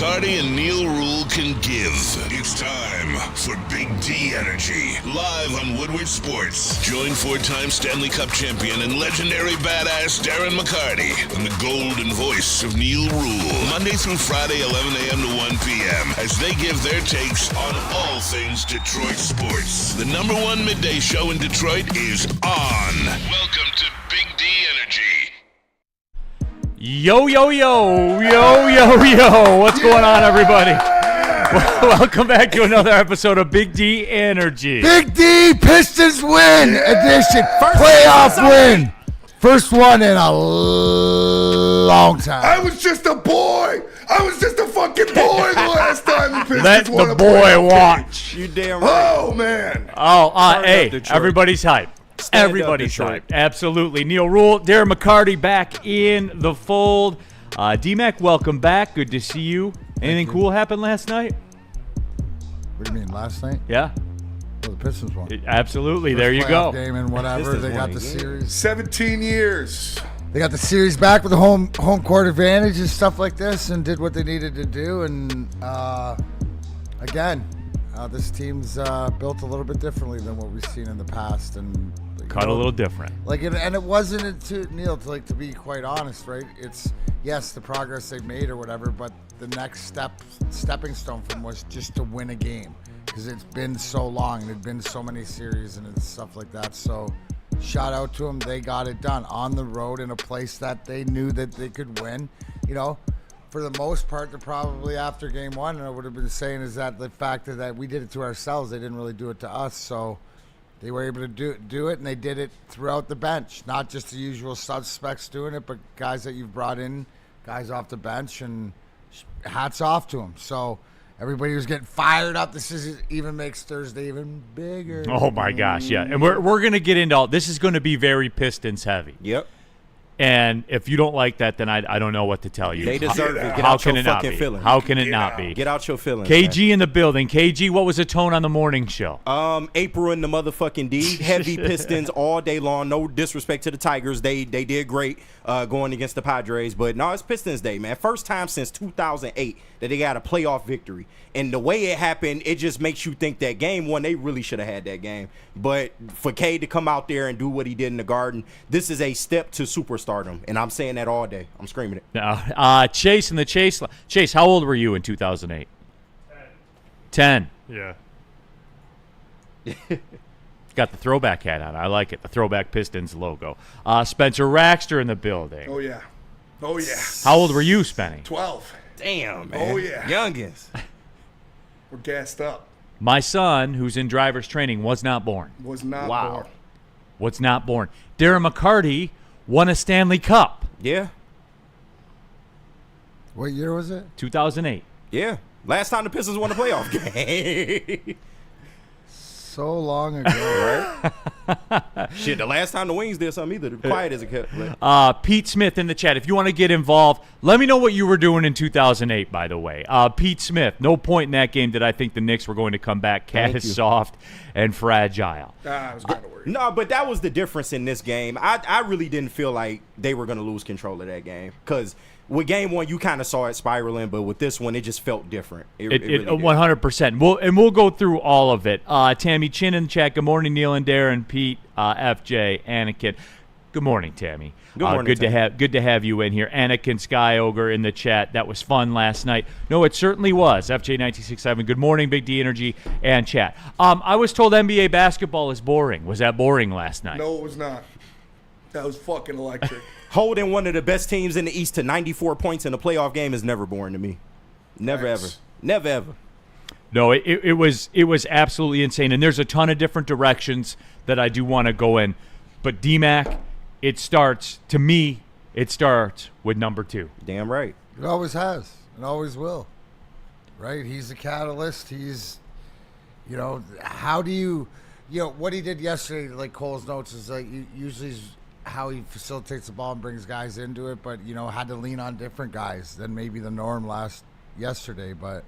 McCarty and Neil Rule can give. It's time for Big D Energy, live on Woodward Sports. Join four-time Stanley Cup champion and legendary badass Darren McCarty and the golden voice of Neil Rule, Monday through Friday, 11 a.m. to 1 p.m., as they give their takes on all things Detroit sports. The number one midday show in Detroit is on. Welcome to Big D Energy. Yo, yo, yo, yo, yo, yo. What's going on, everybody? Welcome back to another episode of Big D Energy. Big D Pistons win edition. Playoff win. First one in a long time. I was just a boy. I was just a fucking boy the last time the Pistons Let won the a boy playoff watch. game. You damn right. Oh, man. Hey, Detroit. everybody's hyped. Stand Everybody's up, Detroit. hyped. Absolutely. Neil Rule, Darren McCarty back in the fold. D-Mac, welcome back. Good to see you. Anything cool happened last night? What do you mean, last night? Yeah, Well, the Pistons won. absolutely. There you Playoff go. Game and whatever. Pistons They got won the again. series. 17 years. They got the series back with the home court advantage and stuff like this, and did what they needed to do. And again, this team's built a little bit differently than what we've seen in the past, and Cut a little different. And it wasn't to Neil, to be quite honest, right? It's yes, the progress they've made or whatever, but the next stepping stone for them was just to win a game, because it's been so long and it'd been so many series and stuff like that. So shout out to them. They got it done on the road in a place that they knew that they could win. You know, for the most part, they're probably after game one, and I would have been saying is that the fact that we did it to ourselves, they didn't really do it to us. So they were able to do it, and they did it throughout the bench. Not just the usual suspects doing it, but guys that you've brought in, guys off the bench, and hats off to them. So everybody was getting fired up. This even makes Thursday even bigger. Oh, my gosh, yeah. And we're going to get into all this. Is going to be very Pistons heavy. Yep. And if you don't like that, then I don't know what to tell you. They deserve it. Get How out can your it not fucking be? feelings. How can it not be? Get out your feelings. KG in the building. KG, what was the tone on the morning show? April and the motherfucking D. Heavy Pistons all day long. No disrespect to the Tigers. They did great going against the Padres. But no, it's Pistons Day, man. First time since 2008 that they got a playoff victory. And the way it happened, it just makes you think that game one, they really should have had that game. But for K to come out there and do what he did in the Garden, this is a step to superstardom. And I'm saying that all day. I'm screaming it. Now, Chase in the Chase. Chase, how old were you in 2008? 10. Yeah. Got the throwback hat on. I like it. The throwback Pistons logo. Spencer Raxter in the building. Oh, yeah. Oh, yeah. How old were you, Spenny? 12. Damn, man. Oh, yeah. Youngins. We're gassed up. My son, who's in driver's training, was not born. Was not Wow. born. Was not born. Darren McCarty won a Stanley Cup. Yeah. What year was it? 2008. Yeah. Last time the Pistons won a playoff game. So long ago, right? Shit, the last time the Wings did something either. The quiet as it kept. Pete Smith in the chat. If you want to get involved, let me know what you were doing in 2008, by the way. Pete Smith, no point in that game did I think the Knicks were going to come back Thank as you. soft and fragile. I was kind of worried. No, but that was the difference in this game. I really didn't feel like they were going to lose control of that game. Because with game one, you kind of saw it spiraling, but with this one, it just felt different. It really did. 100%. We'll go through all of it. Tammy Chin in the chat. Good morning, Neil and Darren, Pete, FJ, Anakin. Good morning, Tammy. Good morning, Good to have you in here. Anakin Sky Ogre in the chat. That was fun last night. No, it certainly was. FJ967. Good morning, Big D Energy and chat. I was told NBA basketball is boring. Was that boring last night? No, it was not. That was fucking electric. Holding one of the best teams in the East to 94 points in a playoff game is never boring to me. Never, Thanks. ever. Never, ever. No, it was absolutely insane, and there's a ton of different directions that I do want to go in. But D-Mac, it starts with number 2. Damn right. It always has and always will, right? He's the catalyst. He's, how do you, what he did yesterday, like Cole's notes, is like usually is how he facilitates the ball and brings guys into it, but, had to lean on different guys than maybe the norm yesterday. But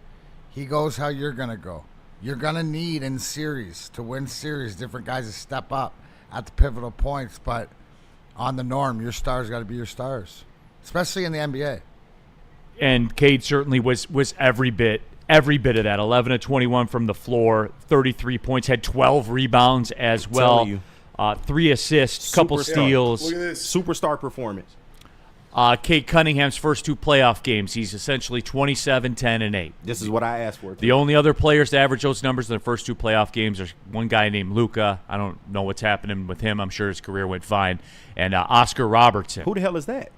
he goes how you're going to go. You're going to need in series, to win series, different guys to step up at the pivotal points, but on the norm, your stars got to be your stars, especially in the NBA. Cade certainly was every bit of that. 11 of 21 from the floor, 33 points, had 12 rebounds as well. 3 assists, couple steals. Look at this. Superstar performance. Cade Cunningham's first 2 playoff games, he's essentially 27, 10, and 8. This is what I asked for. The only other players to average those numbers in the first 2 playoff games are one guy named Luka. I don't know what's happening with him. I'm sure his career went fine. And Oscar Robertson. Who the hell is that?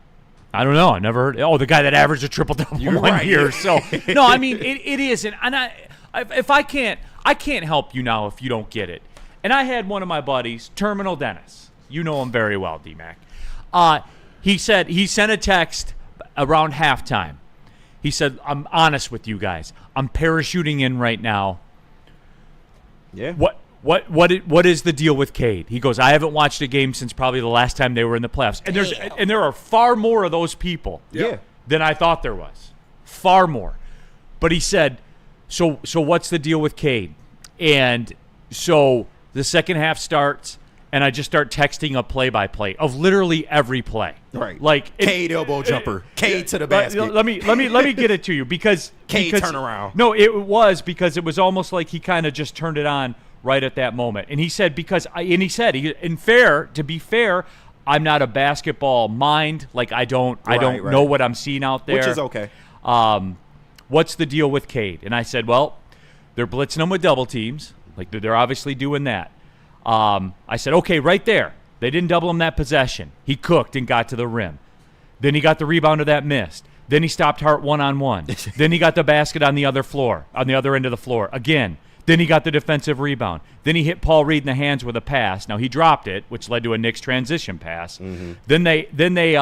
I don't know. I never heard. Oh, the guy that averaged a triple-double one year. So, no, I mean, it is. And I can't help you now if you don't get it. And I had one of my buddies, Terminal Dennis. You know him very well, D-Mac. He sent a text around halftime. He said, I'm honest with you guys. I'm parachuting in right now. Yeah. What is the deal with Cade? He goes, I haven't watched a game since probably the last time they were in the playoffs. And there are far more of those people than I thought there was. Far more. But he said, so what's the deal with Cade? And so the second half starts, and I just start texting a play-by-play of literally every play. Right. Like Cade elbow jumper. Cade to the basket. Let me get it to you because Cade turn around. No, it was almost like he kind of just turned it on right at that moment. And he said to be fair, I'm not a basketball mind. Like I don't know what I'm seeing out there. Which is okay. What's the deal with Cade? And I said, well, they're blitzing him with double teams. Like they're obviously doing that. I said, okay, right there. They didn't double him that possession. He cooked and got to the rim. Then he got the rebound of that missed. Then he stopped Hart one-on-one. Then he got the basket on the other end of the floor again. Then he got the defensive rebound. Then he hit Paul Reed in the hands with a pass. Now he dropped it, which led to a Knicks transition pass. Mm-hmm. Then they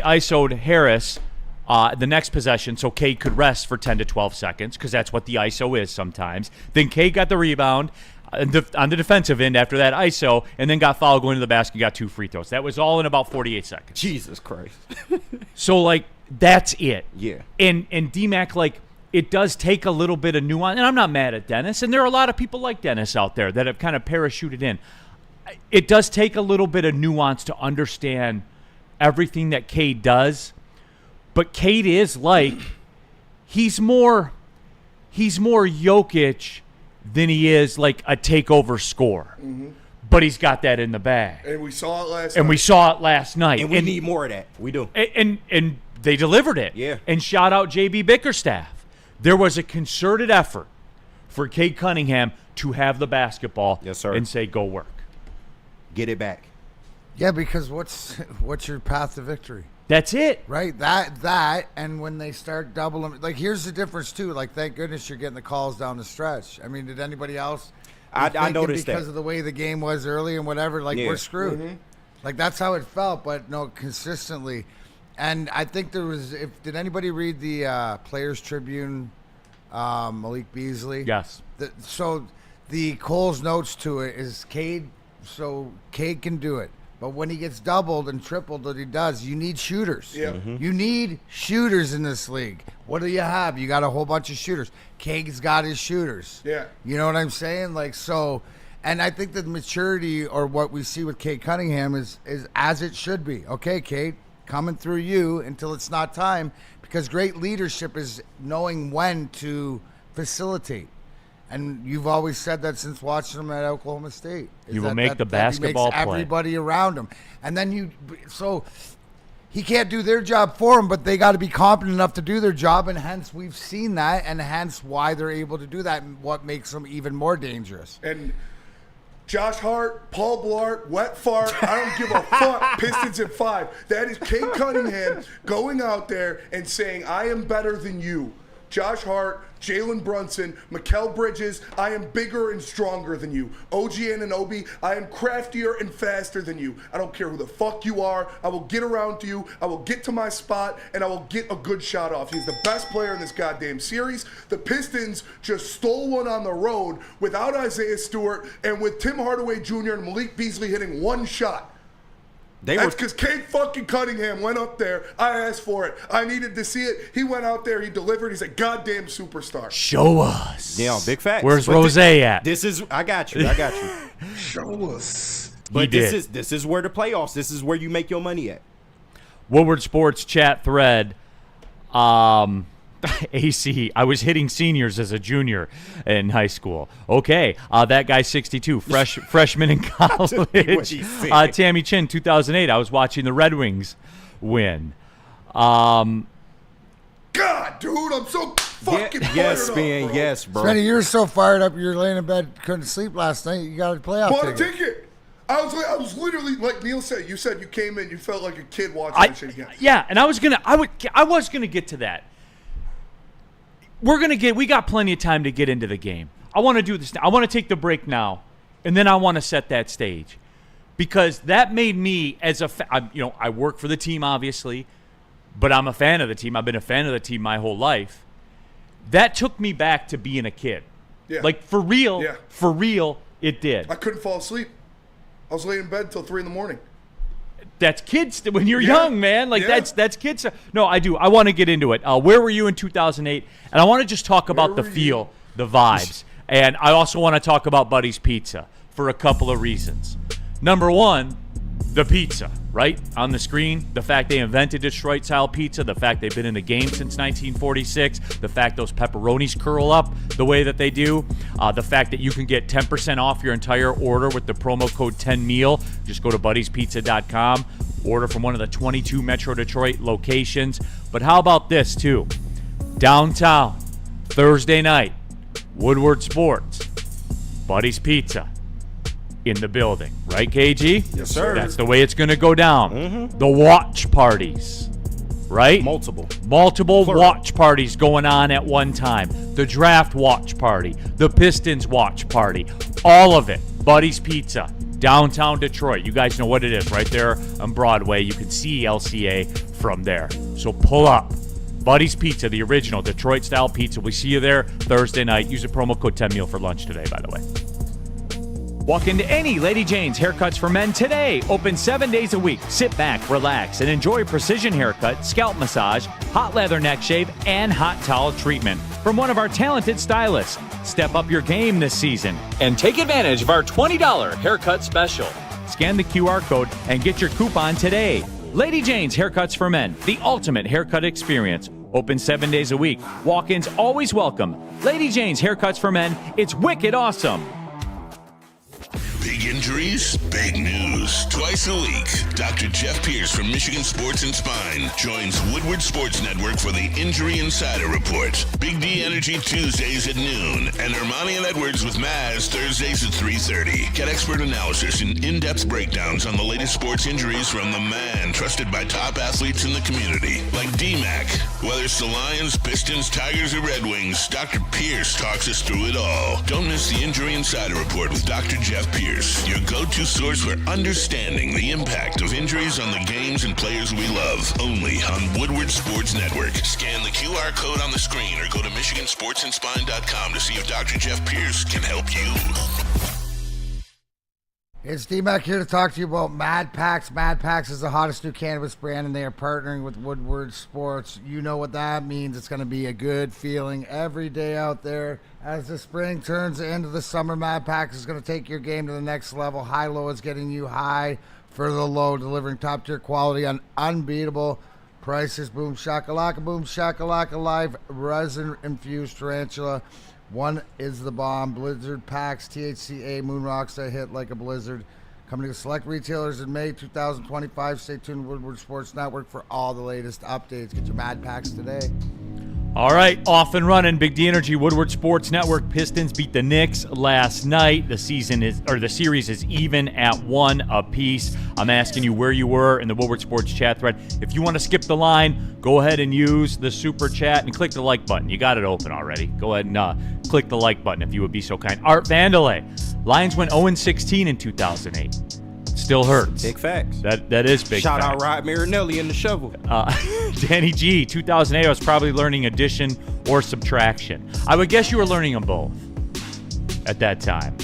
ISO'd Harris the next possession so Cade could rest for 10 to 12 seconds because that's what the ISO is sometimes. Then Cade got the rebound on the defensive end after that ISO and then got fouled going to the basket and got 2 free throws. That was all in about 48 seconds. Jesus Christ. So, like, that's it. Yeah. And D-Mac, like, it does take a little bit of nuance. And I'm not mad at Dennis. And there are a lot of people like Dennis out there that have kind of parachuted in. It does take a little bit of nuance to understand everything that Cade does. But Cade is like, he's more Jokic than he is like a takeover scorer. Mm-hmm. But he's got that in the bag. And we saw it last night. And we need more of that. We do. And they delivered it. Yeah. And shout out JB Bickerstaff. There was a concerted effort for Cade Cunningham to have the basketball and say, go work. Get it back. Yeah, because what's your path to victory? That's it. Right? That, and when they start doubling, like, here's the difference, too. Like, thank goodness you're getting the calls down the stretch. I mean, did anybody else? I noticed because of the way the game was early and whatever, like, we're screwed. Mm-hmm. Like, that's how it felt, but no, consistently. And I think there was, did anybody read the Players Tribune, Malik Beasley? Yes. So the Cole's notes to it is Cade can do it. But when he gets doubled and tripled that he does, you need shooters. Yeah. Mm-hmm. You need shooters in this league. What do you have? You got a whole bunch of shooters. Cade's got his shooters. Yeah. You know what I'm saying? Like, so, and I think that maturity or what we see with Cade Cunningham is as it should be. Okay, Cade, coming through you until it's not time, because great leadership is knowing when to facilitate. And you've always said that since watching him at Oklahoma State. You will make the basketball play. Everybody around him. And then so he can't do their job for him, but they got to be competent enough to do their job, and hence we've seen that, and hence why they're able to do that, and what makes them even more dangerous. And Josh Hart, Paul Blart, Wet Fart, I don't give a fuck, Pistons in 5. That is Cade Cunningham going out there and saying, I am better than you. Josh Hart, Jalen Brunson, Mikal Bridges, I am bigger and stronger than you. OG Anunoby, I am craftier and faster than you. I don't care who the fuck you are. I will get around to you. I will get to my spot, and I will get a good shot off. He's the best player in this goddamn series. The Pistons just stole one on the road without Isaiah Stewart and with Tim Hardaway Jr. and Malik Beasley hitting one shot. That's because Cade fucking Cunningham went up there. I asked for it. I needed to see it. He went out there. He delivered. He's a goddamn superstar. Show us. Yeah, big facts. Where's Rose at? I got you. Show us. But this is where the playoffs. This is where you make your money at. Woodward Sports chat thread. AC, I was hitting seniors as a junior in high school. Okay, that guy's 62, freshman in college. Tammy Chin, 2008, I was watching the Red Wings win. God, dude, I'm so fucking fired up, bro. Yes, bro. Spenny, you're so fired up. You're laying in bed, couldn't sleep last night. You got a playoff Bought a ticket. ticket. I was literally like Neil said. You said you came in, you felt like a kid watching that shit again. Yeah, and I was gonna get to that. We got plenty of time to get into the game. I want to do this. I want to take the break now, and then I want to set that stage, because that made me I work for the team obviously, but I'm a fan of the team. I've been a fan of the team my whole life. That took me back to being a kid. Yeah. Like for real. Yeah. For real, it did. I couldn't fall asleep. I was laying in bed till 3 a.m. That's kids when you're Yeah. young, man. Like Yeah. that's kids. No, I do. I want to get into it. Where were you in 2008? And I want to just talk about the feel, the vibes, and I also want to talk about Buddy's Pizza for a couple of reasons. Number one, the pizza, right on the screen. The fact they invented Detroit-style pizza. The fact they've been in the game since 1946. The fact those pepperonis curl up the way that they do. The fact that you can get 10% off your entire order with the promo code 10meal. Just go to buddyspizza.com. Order from one of the 22 Metro Detroit locations. But how about this, too? Downtown, Thursday night, Woodward Sports, Buddy's Pizza. In the building, right, KG? Yes, sir. That's the way it's going to go down. The watch parties, right? Multiple Plural. watch parties going on at one time. The draft watch party, the Pistons watch party, all of it. Buddy's Pizza, downtown Detroit. You guys know what it is, right there on Broadway. You can see LCA from there. So pull up. Buddy's Pizza, the original Detroit-style pizza. We see you there Thursday night. Use the promo code 10meal for lunch today, by the way. Walk into any Lady Jane's Haircuts for Men today. Open 7 days a week. Sit back, relax, and enjoy precision haircut, scalp massage, hot leather neck shave, and hot towel treatment from one of our talented stylists. Step up your game this season and take advantage of our $20 haircut special. Scan the QR code and get your coupon today. Lady Jane's Haircuts for Men, the ultimate haircut experience. Open 7 days a week. Walk-ins always welcome. Lady Jane's Haircuts for Men. It's wicked awesome. Big injuries, big news. Twice a week, Dr. Jeff Pierce from Michigan Sports and Spine joins Woodward Sports Network for the Injury Insider Report. Big D Energy Tuesdays at noon, and Ermanni and Edwards with Maz Thursdays at 3:30. Get expert analysis and in-depth breakdowns on the latest sports injuries from the man trusted by top athletes in the community, like D-Mac. Whether it's the Lions, Pistons, Tigers, or Red Wings, Dr. Pierce talks us through it all. Don't miss the Injury Insider Report with Dr. Jeff Pierce, your go-to source for understanding the impact of injuries on the games and players we love. Only on Woodward Sports Network. Scan the QR code on the screen or go to MichiganSportsandSpine.com to see if Dr. Jeff Pierce can help you. It's D-Mac here to talk to you about Mad Packs. Mad Packs is the hottest new cannabis brand, and they are partnering with Woodward Sports. You know what that means. It's going to be a good feeling every day out there. As the spring turns into the summer, Mad Packs is going to take your game to the next level. High-low is getting you high for the low, delivering top-tier quality on unbeatable prices. Boom shakalaka live resin-infused tarantula. One is the bomb. Blizzard packs, THCA, moon rocks that hit like a blizzard. Coming to select retailers in May 2025. Stay tuned to Woodward Sports Network for all the latest updates. Get your Mad Packs today. All right, off and running. Big D Energy, Woodward Sports Network. Pistons beat the Knicks last night. The series is even at 1 apiece. I'm asking you where you were in the Woodward Sports chat thread. If you want to skip the line, go ahead and use the super chat and click the like button. You got it open already. Go ahead and click the like button if you would be so kind. Art Vandelay. Lions went 0-16 in 2008. Still hurts. Big facts. That is big Shout facts. out Rod Marinelli in the shovel. Danny G, 2008, I was probably learning addition or subtraction. I would guess you were learning them both at that time.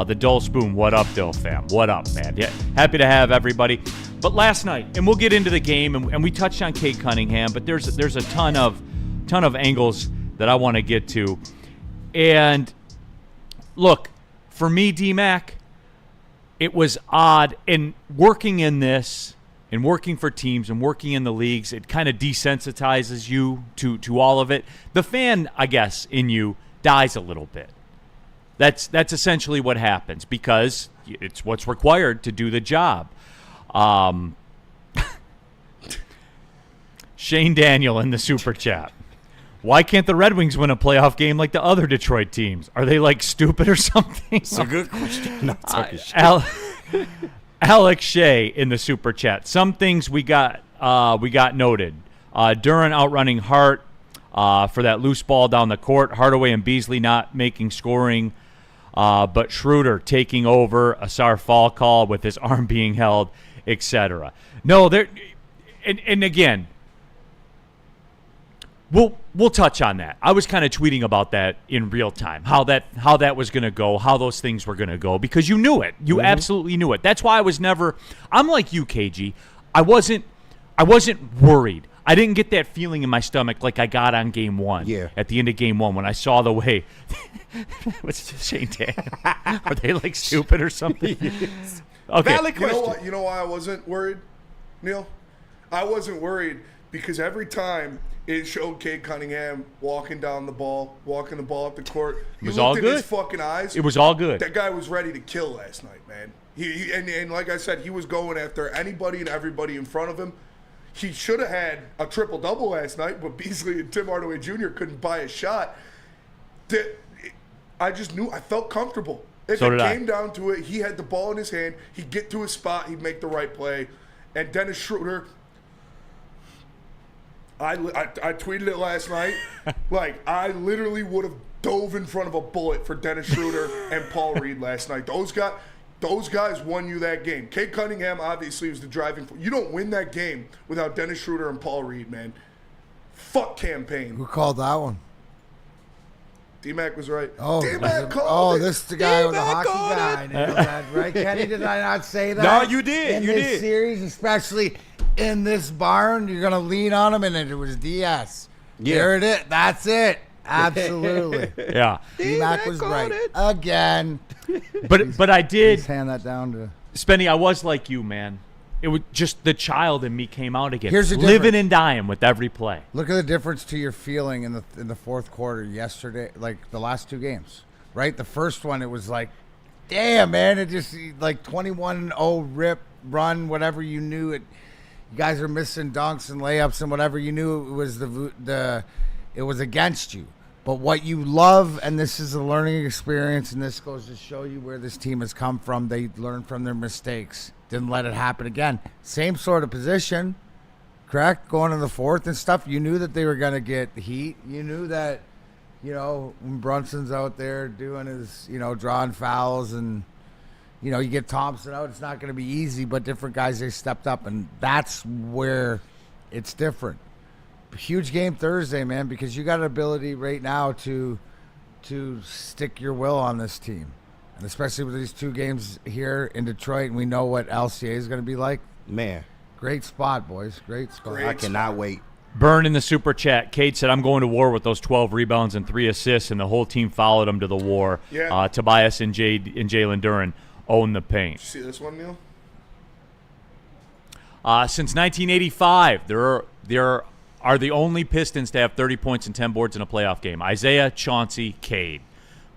The Dole Spoon, what up, Dill fam? What up, man? Yeah, happy to have everybody. But last night, and we'll get into the game, and we touched on Kate Cunningham, but there's a ton of angles that I want to get to. And look, for me, D-Mac, it was odd in working in this and working for teams and working in the leagues, it kind of desensitizes you to all of it. The fan, I guess, in you dies a little bit. That's essentially what happens because it's what's required to do the job. Shane Daniel in the super chat. Why can't the Red Wings win a playoff game like the other Detroit teams? Are they like stupid or something? It's a good question. Not talking shit. Alex Shea in the super chat. Some things we got noted. Duran outrunning Hart for that loose ball down the court. Hardaway and Beasley not making scoring, but Schroeder taking over. Asar fall call with his arm being held, etc. No, there. And again, we'll touch on that. I was kind of tweeting about that in real time, how that was going to go, how those things were going to go, because you knew it. You absolutely knew it. That's why I was never. I'm like you, KG. I wasn't worried. I didn't get that feeling in my stomach like I got on game one. Yeah. At the end of game one when I saw the way. What's Shane Daniel? Are they like stupid or something? Yes. Okay. Valid question. You know why I wasn't worried, Neil? I wasn't worried because every time it showed Cade Cunningham walking the ball up the court. It was you all looked good. at his fucking eyes. It was all good. That guy was ready to kill last night, man. And like I said, he was going after anybody and everybody in front of him. He should have had a triple-double last night, but Beasley and Tim Hardaway Jr. couldn't buy a shot. I just knew. I felt comfortable. If So it did I. came down to it, he had the ball in his hand. He'd get to his spot. He'd make the right play. And Dennis Schroeder, I tweeted it last night. Like, I literally would have dove in front of a bullet for Dennis Schroeder and Paul Reed last night. Those guys won you that game. Cade Cunningham obviously was the driving force. You don't win that game without Dennis Schroeder and Paul Reed, man. Fuck campaign. Who called that one? D-Mac was right. Oh, D-Mac called it. this is the guy with the D-Mac hockey called guy. it. Nailed that, right, Kenny? Did I not say that? No, you did. In You this did. series, especially in this barn, you're going to lean on him, and it was DS. Yeah. There it is. That's it. Absolutely. Yeah. D-Mac was right. Again. But I did. Just hand that down to... Spenny, I was like you, man. It was just the child in me came out again. Here's the living difference. and dying with every play. Look at the difference to your feeling in the fourth quarter yesterday, like the last two games, right? The first one, it was like, damn, man, it just like 21-0 rip, run, whatever you knew it. You guys are missing dunks and layups and whatever you knew it was it was against you. But what you love, and this is a learning experience, and this goes to show you where this team has come from. They learned from their mistakes. Didn't let it happen again. Same sort of position, correct? Going in the fourth and stuff. You knew that they were going to get heat. You knew that, when Brunson's out there doing his, drawing fouls and, you get Thompson out, it's not going to be easy, but different guys, they stepped up, and that's where it's different. Huge game Thursday, man, because you got an ability right now to stick your will on this team. And especially with these two games here in Detroit, and we know what LCA is going to be like. Man. Great spot, boys. Great spot. I cannot wait. Burn in the super chat. Kate said, I'm going to war with those 12 rebounds and 3 assists, and the whole team followed him to the war. Yeah. Tobias and Jalen Duran own the paint. Did you see this one, Neil? Since 1985, there are the only Pistons to have 30 points and 10 boards in a playoff game. Isaiah, Chauncey, Cade.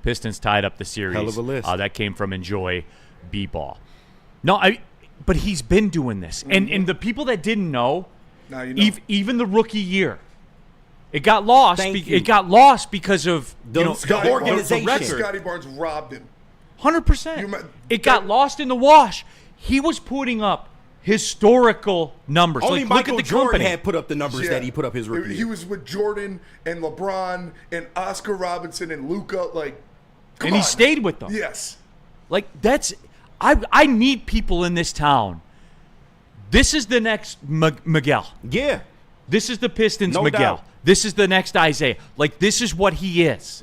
Pistons tied up the series. Hell of a list. That came from Enjoy B-Ball. No, but he's been doing this. Mm-hmm. And the people that didn't know, Now you know. even the rookie year, it got lost. Thank you. It got lost because of The organization. the record. Scotty Barnes robbed him. 100%. It got lost in the wash. He was putting up historical numbers. Only look Michael at the Jordan company. had put up the numbers that he put up his rookie He year. was with Jordan and LeBron and Oscar Robinson and Luka. Like, come And he on. stayed with them. Yes. Like, that's – I need people in this town. This is the next Miguel. Yeah. This is the Pistons No Miguel. doubt. This is the next Isaiah. Like, this is what he is.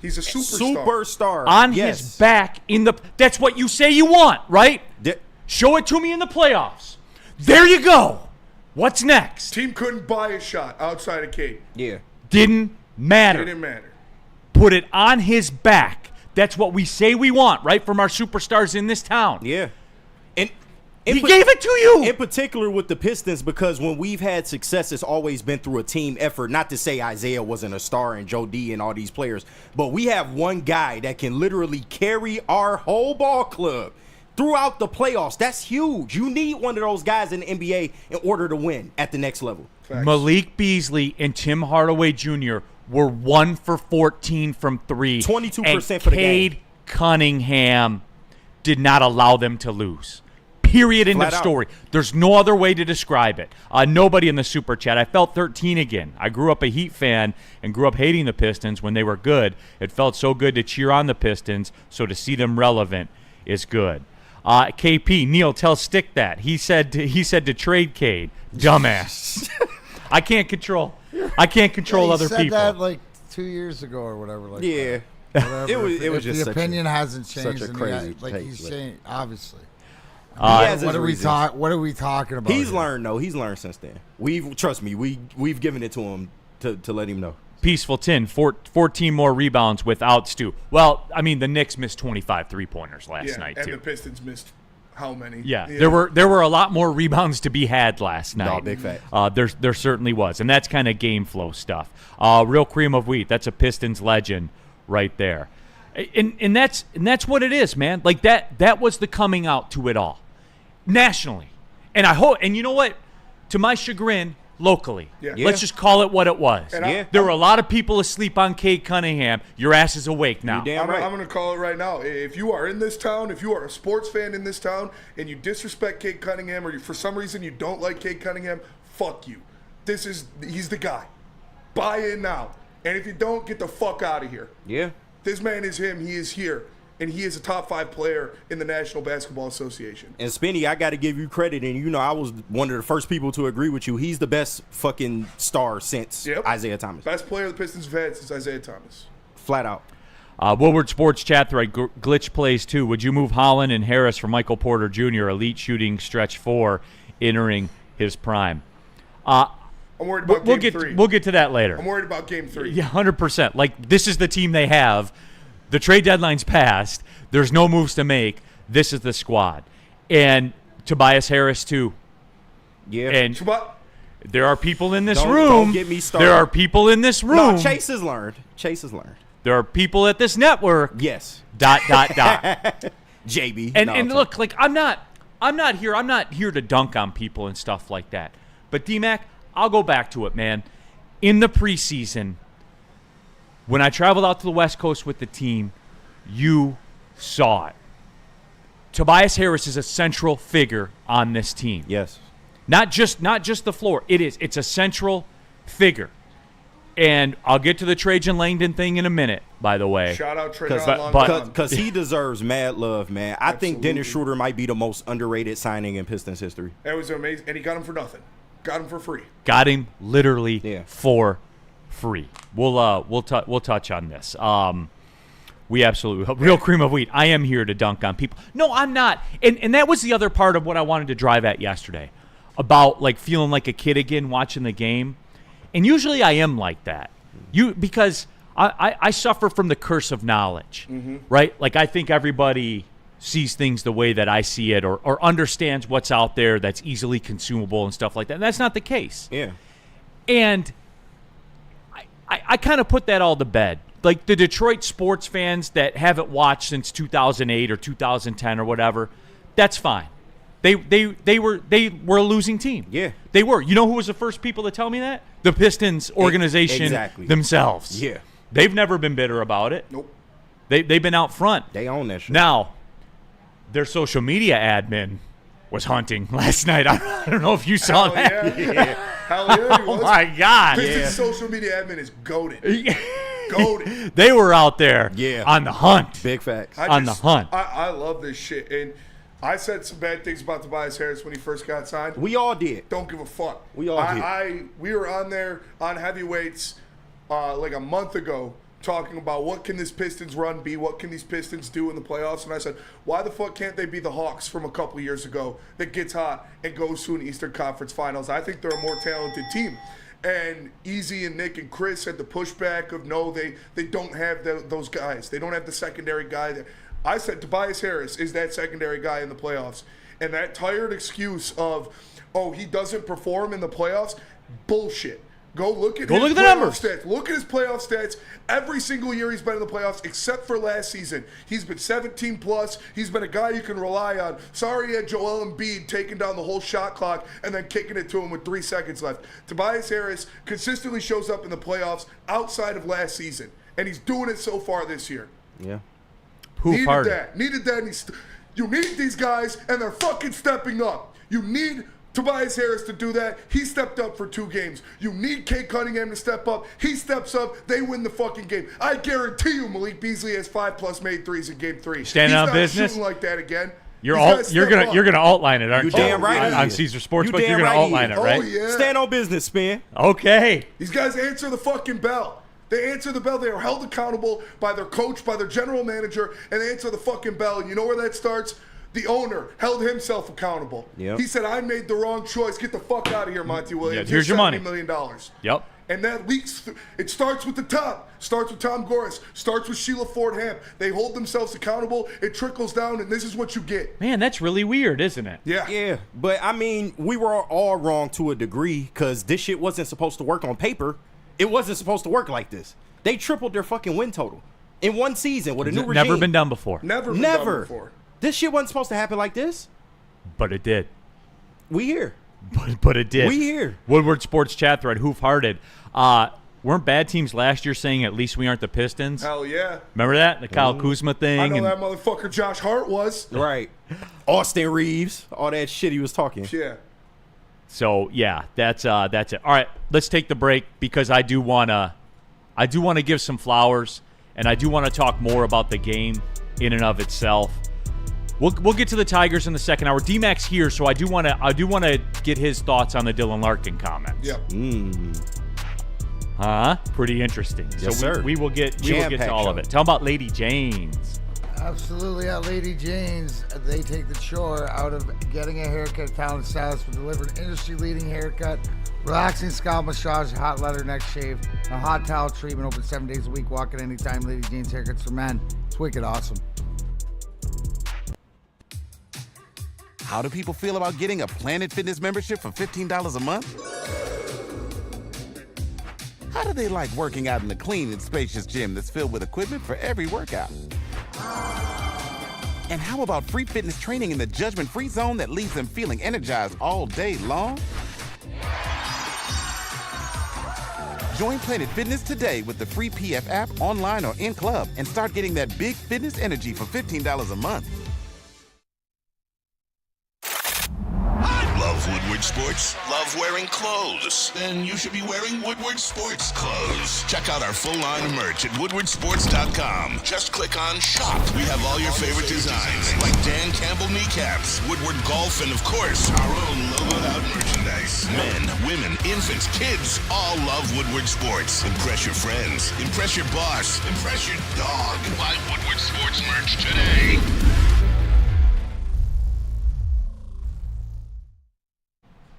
He's a superstar. Superstar. On yes. his back in the – that's what you say you want, right? Yeah. Show it to me in the playoffs. There you go. What's next? Team couldn't buy a shot outside of Cade. Yeah. Didn't matter. It didn't matter. Put it on his back. That's what we say we want, right, from our superstars in this town. Yeah. And He gave it to you. In particular with the Pistons, because when we've had success, it's always been through a team effort. Not to say Isaiah wasn't a star and Joe D and all these players, but we have one guy that can literally carry our whole ball club throughout the playoffs. That's huge. You need one of those guys in the NBA in order to win at the next level. Facts. Malik Beasley and Tim Hardaway Jr. were 1 for 14 from 3. 22% for the game. Cade Cunningham did not allow them to lose. Period. End of Flat out. story. There's no other way to describe it. Nobody in the super chat. I felt 13 again. I grew up a Heat fan and grew up hating the Pistons when they were good. It felt so good to cheer on the Pistons, so to see them relevant is good. KP, Neil, tell Stick that. He said to trade Cade. Dumbass. I can't control other he said people. that like 2 years ago or whatever. Like Yeah. that. Whatever. It was If just the such opinion a- hasn't changed. such a and crazy like take, he's but- saying, obviously. He has his What are we reasons. What are we talking about? He's here? learned though. He's learned since then. Trust me. We've given it to him to let him know. Peaceful 10, 14 more rebounds without Stu. Well, I mean, the Knicks missed 25 three-pointers last night, and too. the Pistons missed how many? Yeah, there were a lot more rebounds to be had last night. No, big fact. There certainly was, and that's kind of game flow stuff. Real cream of wheat. That's a Pistons legend right there, and that's what it is, man. Like that was the coming out to it all, nationally, and I hope. And you know what? To my chagrin, locally, Yeah. let's just call it what it was. And Yeah. There were a lot of people asleep on Cade Cunningham. Your ass is awake now. You're damn right. I'm going to call it right now. If you are in this town, if you are a sports fan in this town, and you disrespect Cade Cunningham, or for some reason you don't like Cade Cunningham, fuck you. He's the guy. Buy in now. And if you don't, get the fuck out of here. Yeah. This man is him. He is here. And he is a top 5 player in the National Basketball Association. And Spinny, I got to give you credit. And, I was one of the first people to agree with you. He's the best fucking star since Yep. Isaiah Thomas. Best player the Pistons have had since Isaiah Thomas. Flat out. Woodward Sports chat thread, Glitch plays too. Would you move Holland and Harris for Michael Porter Jr., elite shooting stretch 4, entering his prime? I'm worried about We'll game get 3. we'll get to that later. I'm worried about game 3. Yeah, 100%. Like, this is the team they have. The trade deadline's passed. There's no moves to make. This is the squad. And Tobias Harris, too. Yeah. And But there are people in this Don't room. get me started. There are people in this room. No, Chase has learned. There are people at this network. Yes. ... JB. And look, like, I'm not here to dunk on people and stuff like that. But D-Mac, I'll go back to it, man. In the preseason, when I traveled out to the West Coast with the team, you saw it. Tobias Harris is a central figure on this team. Yes. Not just the floor. It's a central figure. And I'll get to the Trajan Langdon thing in a minute, by the way. shout out Trey but- Because he deserves mad love, man. I think Dennis Absolutely. Schroeder might be the most underrated signing in Pistons history. It was amazing. And he got him for nothing. Got him for free. Got him literally Yeah. for free. We'll touch on this. We absolutely real cream of wheat. I am here to dunk on people. No, I'm not. And that was the other part of what I wanted to drive at yesterday, about like feeling like a kid again watching the game. And usually I am like that. Because I suffer from the curse of knowledge, right? Like, I think everybody sees things the way that I see it, or understands what's out there that's easily consumable and stuff like that. And that's not the case. Yeah. And I kind of put that all to bed. Like, the Detroit sports fans that haven't watched since 2008 or 2010 or whatever, that's fine. They were a losing team. Yeah. They were. You know who was the first people to tell me that? The Pistons organization exactly. themselves. Yeah. They've never been bitter about it. Nope. They've been out front. They own that shit. Now, their social media admin was hunting last night. I don't know if you saw Hell that. yeah. Hell yeah, he Oh was. my God. Pistons social media admin is goated. Goated. They were out there Yeah. on the hunt. Big facts. On the hunt. I love this shit. And I said some bad things about Tobias Harris when he first got signed. We all did. Don't give a fuck. We all did. We were on there on heavyweights like a month ago talking about what can this Pistons run be, what can these Pistons do in the playoffs, and I said, why the fuck can't they be the Hawks from a couple years ago that gets hot and goes to an Eastern Conference Finals? I think they're a more talented team. And Easy and Nick and Chris had the pushback of no, they don't have those guys. They don't have the secondary guy. I said Tobias Harris is that secondary guy in the playoffs. And that tired excuse of, oh, he doesn't perform in the playoffs, bullshit. Go look at the playoff numbers. stats. Look at his playoff stats. Every single year he's been in the playoffs, except for last season. He's been 17 plus. He's been a guy you can rely on. Sorry he had Joel Embiid taking down the whole shot clock and then kicking it to him with 3 seconds left. Tobias Harris consistently shows up in the playoffs outside of last season, and he's doing it so far this year. Yeah. Hoof hard. Needed that. And you need these guys, and they're fucking stepping up. You need Tobias Harris to do that. He stepped up for 2 games. You need Kate Cunningham to step up. He steps up. They win the fucking game. I guarantee you Malik Beasley has 5+ made threes in game 3. Standing on business. He's not shooting like that again. You're gonna outline it, aren't you? damn right. On Caesar Sportsbook, You you're damn gonna right. outline it, right? Oh, yeah. Stand on business, Spin. Okay. These guys answer the fucking bell. They answer the bell. They are held accountable by their coach, by their general manager, and they answer the fucking bell. And you know where that starts? The owner held himself accountable. Yep. He said, I made the wrong choice. Get the fuck out of here, Monty Williams. Yeah, here's your money. $70 million. Yep. And that leaks. It starts with the top. Starts with Tom Goris. Starts with Sheila Ford Hamp. They hold themselves accountable. It trickles down, and this is what you get. Man, that's really weird, isn't it? Yeah. Yeah, but I mean, we were all wrong to a degree because this shit wasn't supposed to work on paper. It wasn't supposed to work like this. They tripled their fucking win total in one season with a new regime. Never been done before. Never been done before. This shit wasn't supposed to happen like this. But it did. We here. But it did. We here. Woodward Sports chat thread, hoof-hearted. Weren't bad teams last year saying at least we aren't the Pistons? Hell yeah. Remember that? The Kyle Kuzma thing? I know and that motherfucker Josh Hart was. Right. Austin Reeves. All that shit he was talking. Yeah. So, yeah, that's it. All right, let's take the break because I do want to give some flowers, and I do want to talk more about the game in and of itself. We'll get to the Tigers in the second hour. D-Mac's here, so I do want to get his thoughts on the Dylan Larkin comments. Yep. Pretty interesting. Yes, so sir. we will get to all of it. Tell about Lady Jane's. Absolutely, at Lady Jane's, they take the chore out of getting a haircut at Talent Stylist with delivered industry-leading haircut, relaxing scalp massage, hot leather neck shave, and a hot towel treatment. Open 7 days a week. Walk in anytime. Lady Jane's haircuts for men. It's wicked awesome. How do people feel about getting a Planet Fitness membership for $15 a month? How do they like working out in a clean and spacious gym that's filled with equipment for every workout? And how about free fitness training in the judgment-free zone that leaves them feeling energized all day long? Join Planet Fitness today with the free PF app, online or in club, and start getting that big fitness energy for $15 a month. Love Woodward Sports? Love wearing clothes? Then you should be wearing Woodward Sports clothes. Check out our full line of merch at woodwardsports.com. Just click on shop. We have all your favorite designs, like Dan Campbell kneecaps, Woodward golf, and of course, our own logoed out merchandise. Men, women, infants, kids, all love Woodward Sports. Impress your friends. Impress your boss. Impress your dog. Buy Woodward Sports merch today.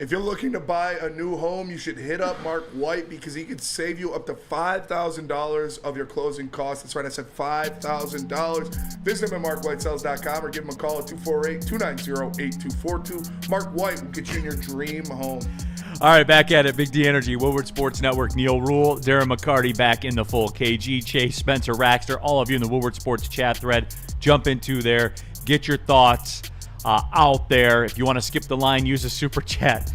If you're looking to buy a new home, you should hit up Mark White because he could save you up to $5,000 of your closing costs. That's right, I said $5,000. Visit him at markwhitesells.com or give him a call at 248-290-8242. Mark White will get you in your dream home. All right, back at it. Big D Energy, Woodward Sports Network, Neil Rule, Darren McCarty back in the full KG, Chase, Spencer, Raxter, all of you in the Woodward Sports chat thread. Jump into there. Get your thoughts out there. If you want to skip the line, use a super chat.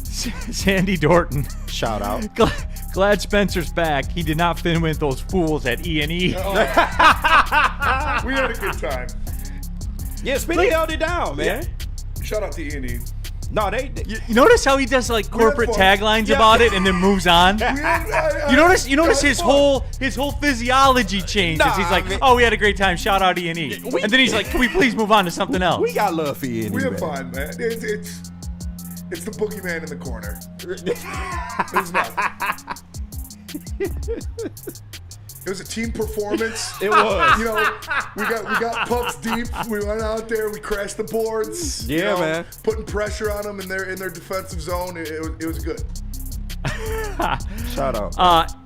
Sandy Dorton. Shout out. Glad Spencer's back. He did not fit in with those fools at E&E. Oh. We had a good time. Yeah, Spinny held it down, man. Shout out to E&E. No, they You notice how he does like corporate taglines about it and then moves on? You notice his whole physiology changes. Nah, He's like, man. "Oh, we had a great time. Shout out E&E." And then he's like, "Can we please move on to something else?" we got love for you. We're fine, man. It's the boogeyman in the corner. There's nothing. It was a team performance. It was. You know, we got pucks deep. We went out there. We crashed the boards. Yeah, man. Putting pressure on them in their defensive zone. It was good. Shout out.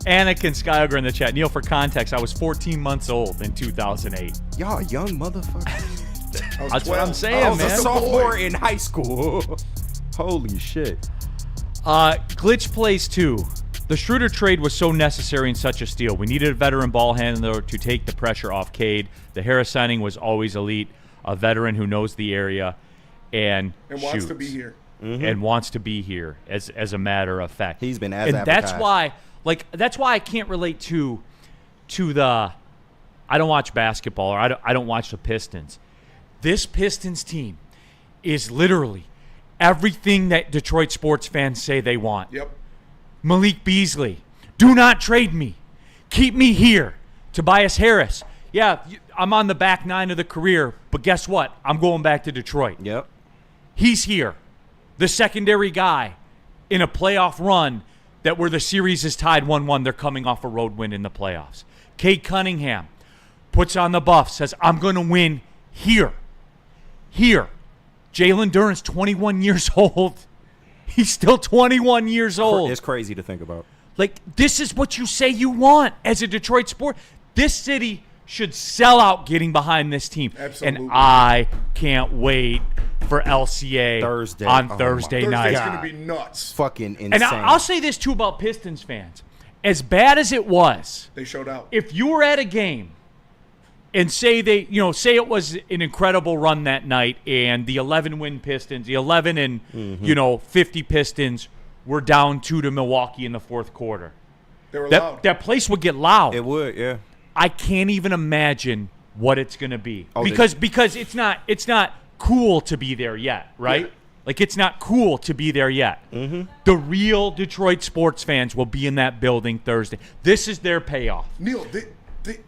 Anakin Skyogre in the chat. Neil, for context, I was 14 months old in 2008. Y'all young motherfuckers. something. I was That's what 12. I'm saying, I was man. a sophomore in high school. Holy shit. Glitch plays 2. The Schroeder trade was so necessary and such a steal. We needed a veteran ball handler to take the pressure off Cade. The Harris signing was always elite. A veteran who knows the area and wants shoots. to be here. And wants to be here as a matter of fact. He's been as and advertised. that's why I can't relate to the I don't watch basketball or I don't watch the Pistons. This Pistons team is literally everything that Detroit sports fans say they want. Yep. Malik Beasley, do not trade me. Keep me here. Tobias Harris, yeah, I'm on the back 9 of the career, but guess what? I'm going back to Detroit. Yep. He's here. The secondary guy in a playoff run that where the series is tied 1-1, they're coming off a road win in the playoffs. Cade Cunningham puts on the buff, says, I'm going to win here. Here. Jalen Duren's 21 years old. He's still 21 years old. It's crazy to think about. Like, this is what you say you want as a Detroit sport. This city should sell out getting behind this team. Absolutely. And I can't wait for LCA Thursday. on Oh Thursday my night. Thursday's God. going to be nuts. Fucking insane. And I'll say this, too, about Pistons fans. As bad as it was, They showed out. if you were at a game and say say it was an incredible run that night and the 11-win Pistons, the 11 and, 50 Pistons were down 2 to Milwaukee in the fourth quarter. They were loud. That place would get loud. It would, yeah. I can't even imagine what it's going to be. Oh, because it's not cool to be there yet, right? Yeah. Like, it's not cool to be there yet. Mm-hmm. The real Detroit sports fans will be in that building Thursday. This is their payoff. Neil,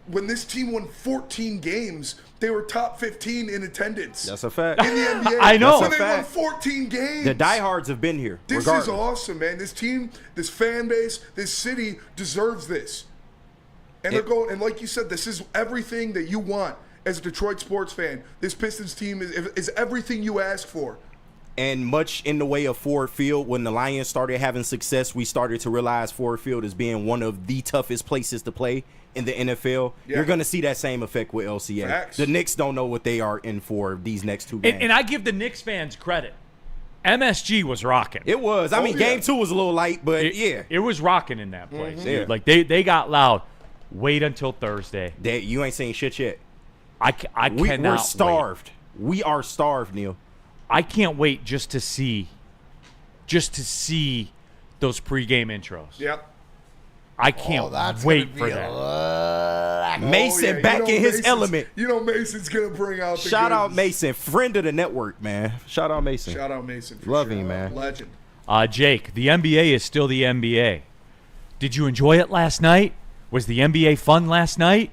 when this team won 14 games, they were top 15 in attendance. That's a fact. In the NBA. I know. When That's a they won fact. 14 games. The diehards have been here. This regardless. is awesome, man. This team, this fan base, this city deserves this. And they're going, and like you said, this is everything that you want as a Detroit sports fan. This Pistons team is everything you ask for. And much in the way of Ford Field, when the Lions started having success, we started to realize Ford Field as being one of the toughest places to play in the NFL. Yeah. You're going to see that same effect with LCA. Facts. The Knicks don't know what they are in for these next 2 games. And I give the Knicks fans credit. MSG was rocking. It was. I mean, yeah. game 2 was a little light, but yeah. It was rocking in that place. Yeah. Dude. Like, they got loud. Wait until Thursday. You ain't saying shit yet. I cannot We're starved. We are starved, Neil. I can't wait just to see those pregame intros. Yep. I can't That's wait gonna for be that. Mason back in his element. You know Mason's going to bring out the Shout out goodness. Mason, friend of the network, man. Shout out Mason. Shout out Mason. For Love sure. him, man. Legend. Jake, the NBA is still the NBA. Did you enjoy it last night? Was the NBA fun last night?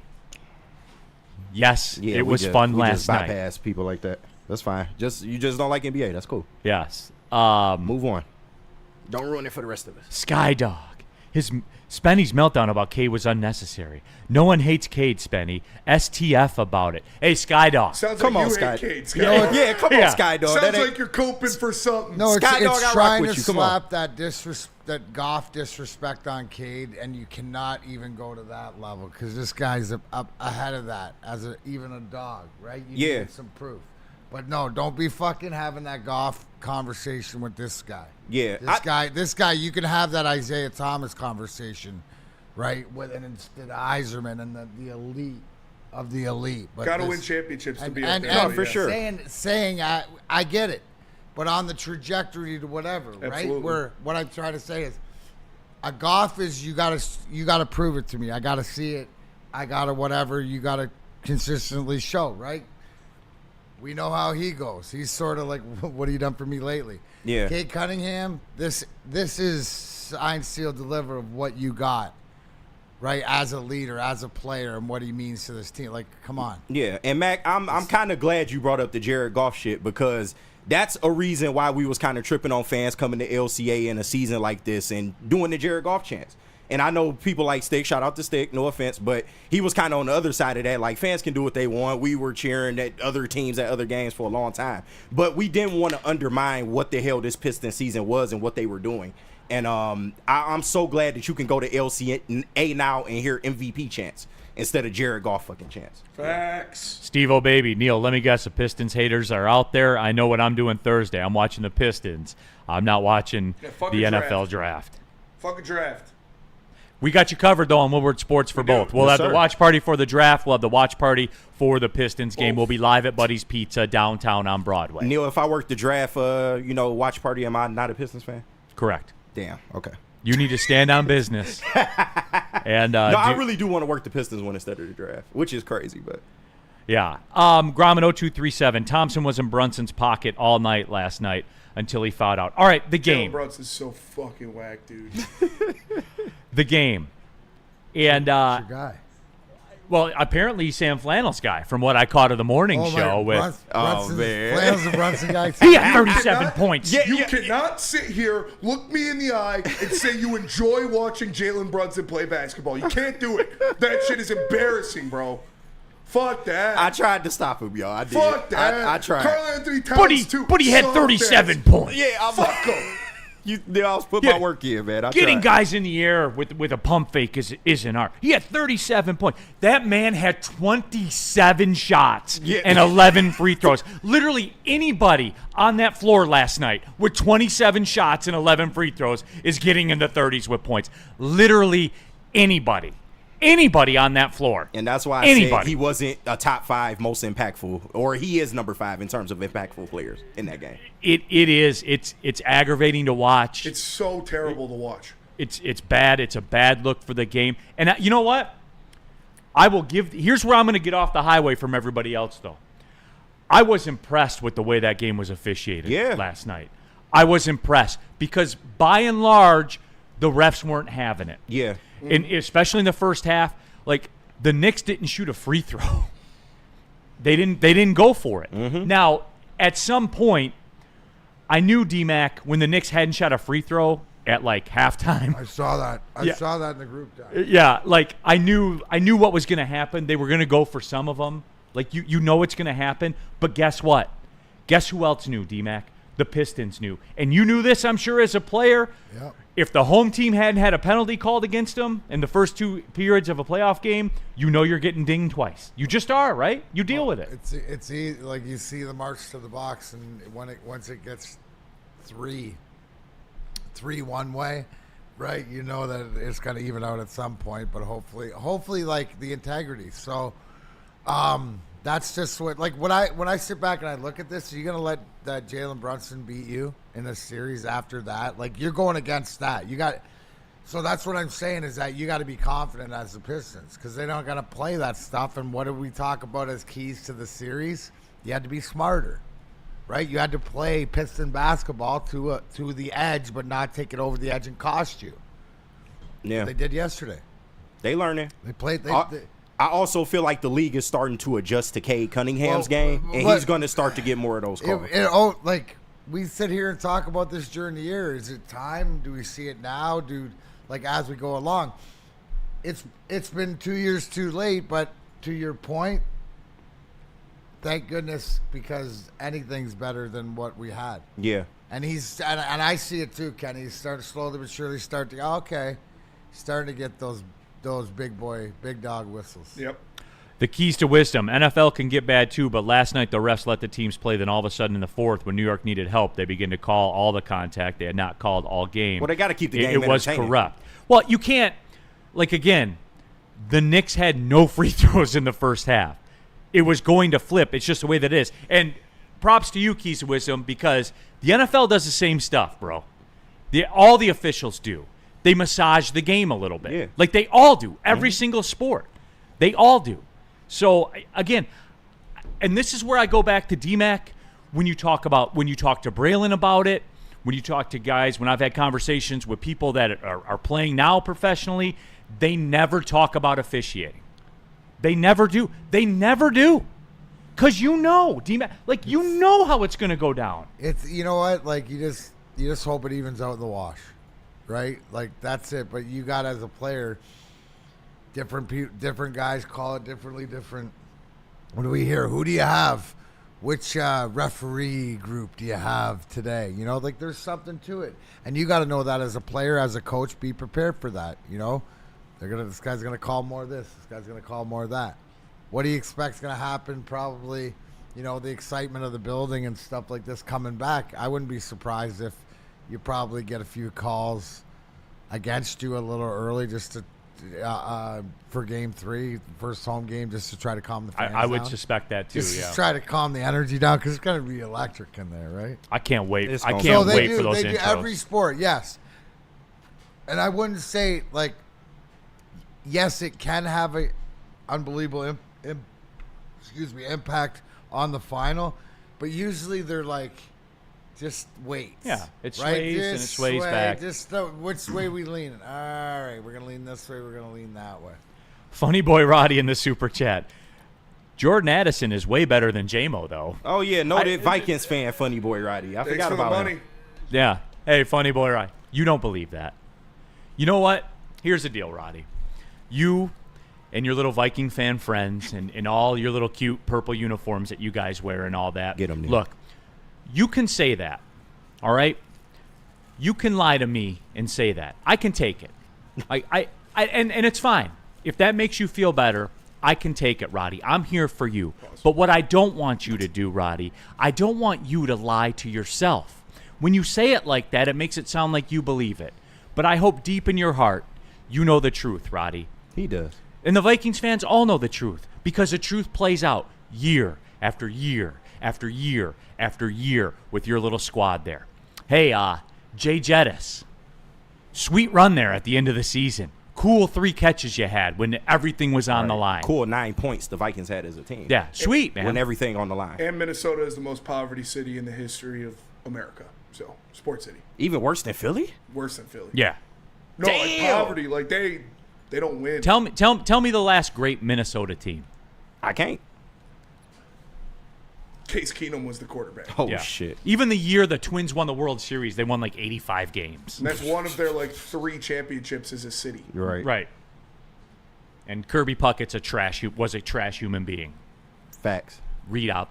Yes, Yeah, it we was just- fun we last just night. bypass people like that. That's fine. You just don't like NBA. That's cool. Yes. Move on. Don't ruin it for the rest of us. Skydog. Spenny's meltdown about Cade was unnecessary. No one hates Cade, Spenny. STF about it. Hey, Skydog. Sounds Come like on, you Sky. hate Cade, Sky. Yeah, come Yeah. on, Sky Dog. Sounds That ain't- like you're coping for something. No, it's, Sky Dog, I it's rock trying with to you. Come on. slap that Goff disrespect on Cade, and you cannot even go to that level because this guy's up ahead of that as even a dog, right? You Yeah. need some proof. But no, don't be fucking having that Goff conversation with this guy. Yeah, This guy, you can have that Isaiah Thomas conversation, right? And instead of Iserman and the elite of the elite. But Got to this- win championships to and, be and, up there. and for sure. Saying I get it, but on the trajectory to whatever, right? Absolutely. Where what I'm trying to say is, a Goff is you gotta prove it to me. I gotta see it. I gotta whatever. You gotta consistently show, right? We know how he goes. He's sort of like, what have you done for me lately? Yeah. Cade Cunningham, this is sign, seal, deliver of what you got, right? As a leader, as a player, and what he means to this team. Like, come on. Yeah, and Mac, I'm kind of glad you brought up the Jared Goff shit because that's a reason why we was kind of tripping on fans coming to LCA in a season like this and doing the Jared Goff chants. And I know people like Stick, shout out to Stick, no offense, but he was kind of on the other side of that. Like, fans can do what they want. We were cheering at other teams at other games for a long time. But we didn't want to undermine what the hell this Pistons season was and what they were doing. And I'm so glad that you can go to LCA now and hear MVP chants instead of Jared Goff fucking chants. Facts. Steve-O baby, Neil, let me guess, the Pistons haters are out there. I know what I'm doing Thursday. I'm watching the Pistons. I'm not watching fuck the a NFL draft. draft. Fuck a draft. We got you covered, though, on Woodward Sports for both. We'll Yes, have sir. the watch party for the draft. We'll have the watch party for the Pistons game. We'll be live at Buddy's Pizza downtown on Broadway. Neil, if I work the draft, watch party, am I not a Pistons fan? Correct. Damn. Okay. You need to stand on business. And No, I really do want to work the Pistons one instead of the draft, which is crazy, but. Yeah. Gromit 0237. Thompson was in Brunson's pocket all night last night until he fouled out. All right, the Jalen game. Brunson's so fucking whack, dude. The game. And, Your guy. well, apparently he's Sam Flannel's guy from what I caught of the morning show with. Flannel's a Brunson guy. He had 37 points. You cannot sit here, look me in the eye, and say you enjoy watching Jalen Brunson play basketball. You can't do it. That shit is embarrassing, bro. Fuck that. I tried to stop him, y'all. I did. Fuck that. I tried. Carl Anthony Towns, too. But he had 37 points. Yeah, Fuck him. I was putting my work in, man. Getting tried. guys in the air with a pump fake isn't art. He had 37 points. That man had 27 shots and 11 free throws. Literally anybody on that floor last night with 27 shots and 11 free throws is getting in the 30s with points. Literally anybody. Anybody on that floor. And that's why I said he wasn't a top 5 most impactful, or he is number 5 in terms of impactful players in that game. It is. It's aggravating to watch. It's so terrible to watch. It's bad. It's a bad look for the game. And you know what? Here's where I'm going to get off the highway from everybody else, though. I was impressed with the way that game was officiated last night. I was impressed because, by and large, the refs weren't having it. Yeah. And especially in the first half, like the Knicks didn't shoot a free throw. They didn't go for it. Mm-hmm. Now, at some point, I knew D-Mac when the Knicks hadn't shot a free throw at like halftime. I saw that. I saw that in the group chat. Yeah, like I knew what was going to happen. They were going to go for some of them. Like you know it's going to happen. But guess what? Guess who else knew, D-Mac? The Pistons knew. And you knew this, I'm sure, as a player. Yeah. If the home team hadn't had a penalty called against them in the first 2 periods of a playoff game, you know you're getting dinged twice. You just are, right? You deal with it. It's easy, like you see the march to the box, and once it gets three one way, right? You know that it's going to even out at some point, but hopefully like the integrity. So that's just what, like when I sit back and I look at this, are you going to let that Jalen Brunson beat you in a series after that? Like you're going against that. So that's what I'm saying is that you got to be confident as the Pistons because they don't got to play that stuff. And what do we talk about as keys to the series? You had to be smarter, right? You had to play Piston basketball to the edge, but not take it over the edge and cost you. Yeah, They did yesterday. They learning. They played. I also feel like the league is starting to adjust to Cade Cunningham's game, and he's going to start to get more of those calls. Like we sit here and talk about this during the year. Is it time? Do we see it now? Like as we go along, it's been 2 years too late. But to your point, thank goodness because anything's better than what we had. Yeah, and and I see it too, Ken. He's starting slowly but surely starting to get those big dog whistles. Yep. The keys to wisdom. NFL can get bad too, but last night the refs let the teams play. Then all of a sudden in the fourth, when New York needed help, they began to call all the contact. They had not called all game. Well, they got to keep the game It was entertaining. corrupt. Well, you can't, like again, the Knicks had no free throws in the first half. It was going to flip. It's just the way that it is. And props to you, keys to wisdom, because the NFL does the same stuff, bro. All the officials do. They massage the game a little bit. Yeah. Like they all do. Every single sport. They all do. So, again, and this is where I go back to D-Mac when you talk to Braylon about it, when you talk to guys, when I've had conversations with people that are playing now professionally, they never talk about officiating. They never do. They never do. Because D-Mac, like you know how it's going to go down. It's, you know what, like you just hope it evens out in the wash. Right? Like, that's it. But you got, as a player, different guys call it differently. What do we hear? Who do you have? which referee group do you have today? You know, like there's something to it, and you got to know that as a player, as a coach, be prepared for that. You know, this guy's gonna call more of this guy's gonna call more of that. What do you expect's gonna happen? Probably, you know, the excitement of the building and stuff like this coming back. I wouldn't be surprised if you probably get a few calls against you a little early, just to for Game 3, first home game, just to try to calm the fans down. I would suspect that too. Just yeah. try to calm the energy down because it's going to be electric in there, right? I can't wait. It's I gonna can't be. wait for those They do intros. every sport, yes. And I wouldn't say like, yes, it can have a unbelievable impact on the final, but usually they're like, just wait. Yeah, it right? sways and it Just sways sway, back. Just which way we leaning? All right, we're gonna lean this way. We're gonna lean that way. Funny boy Roddy in the super chat. Jordan Addison is way better than J-Mo, though. Oh, yeah, noted Vikings fan, funny boy Roddy. I Thanks forgot for the about money. him. Yeah. Hey, funny boy Roddy. You don't believe that. You know what? Here's the deal, Roddy. You and your little Viking fan friends and all your little cute purple uniforms that you guys wear and all that. Get 'em, Neil. Look, you can say that, all right? You can lie to me and say that. I can take it. And it's fine. If that makes you feel better, I can take it, Roddy. I'm here for you. But what I don't want you to do, Roddy, I don't want you to lie to yourself. When you say it like that, it makes it sound like you believe it. But I hope deep in your heart, you know the truth, Roddy. He does. And the Vikings fans all know the truth because the truth plays out year after year after year after year with your little squad there. Hey, Jay Jettis, sweet run there at the end of the season. Cool 3 catches you had when everything was on the line. Cool 9 points the Vikings had as a team. Yeah, sweet, man. When everything on the line. And Minnesota is the most poverty city in the history of America. So, sports city. Even worse than Philly? Worse than Philly. Yeah. No, like Damn. poverty. Like, they don't win. Tell me the last great Minnesota team. I can't. Case Keenum was the quarterback. Oh, Yeah. shit. Even the year the Twins won the World Series, they won like 85 games. And that's one of their, 3 championships as a city. You're right. Right. And Kirby Puckett's was a trash human being. Facts. Read up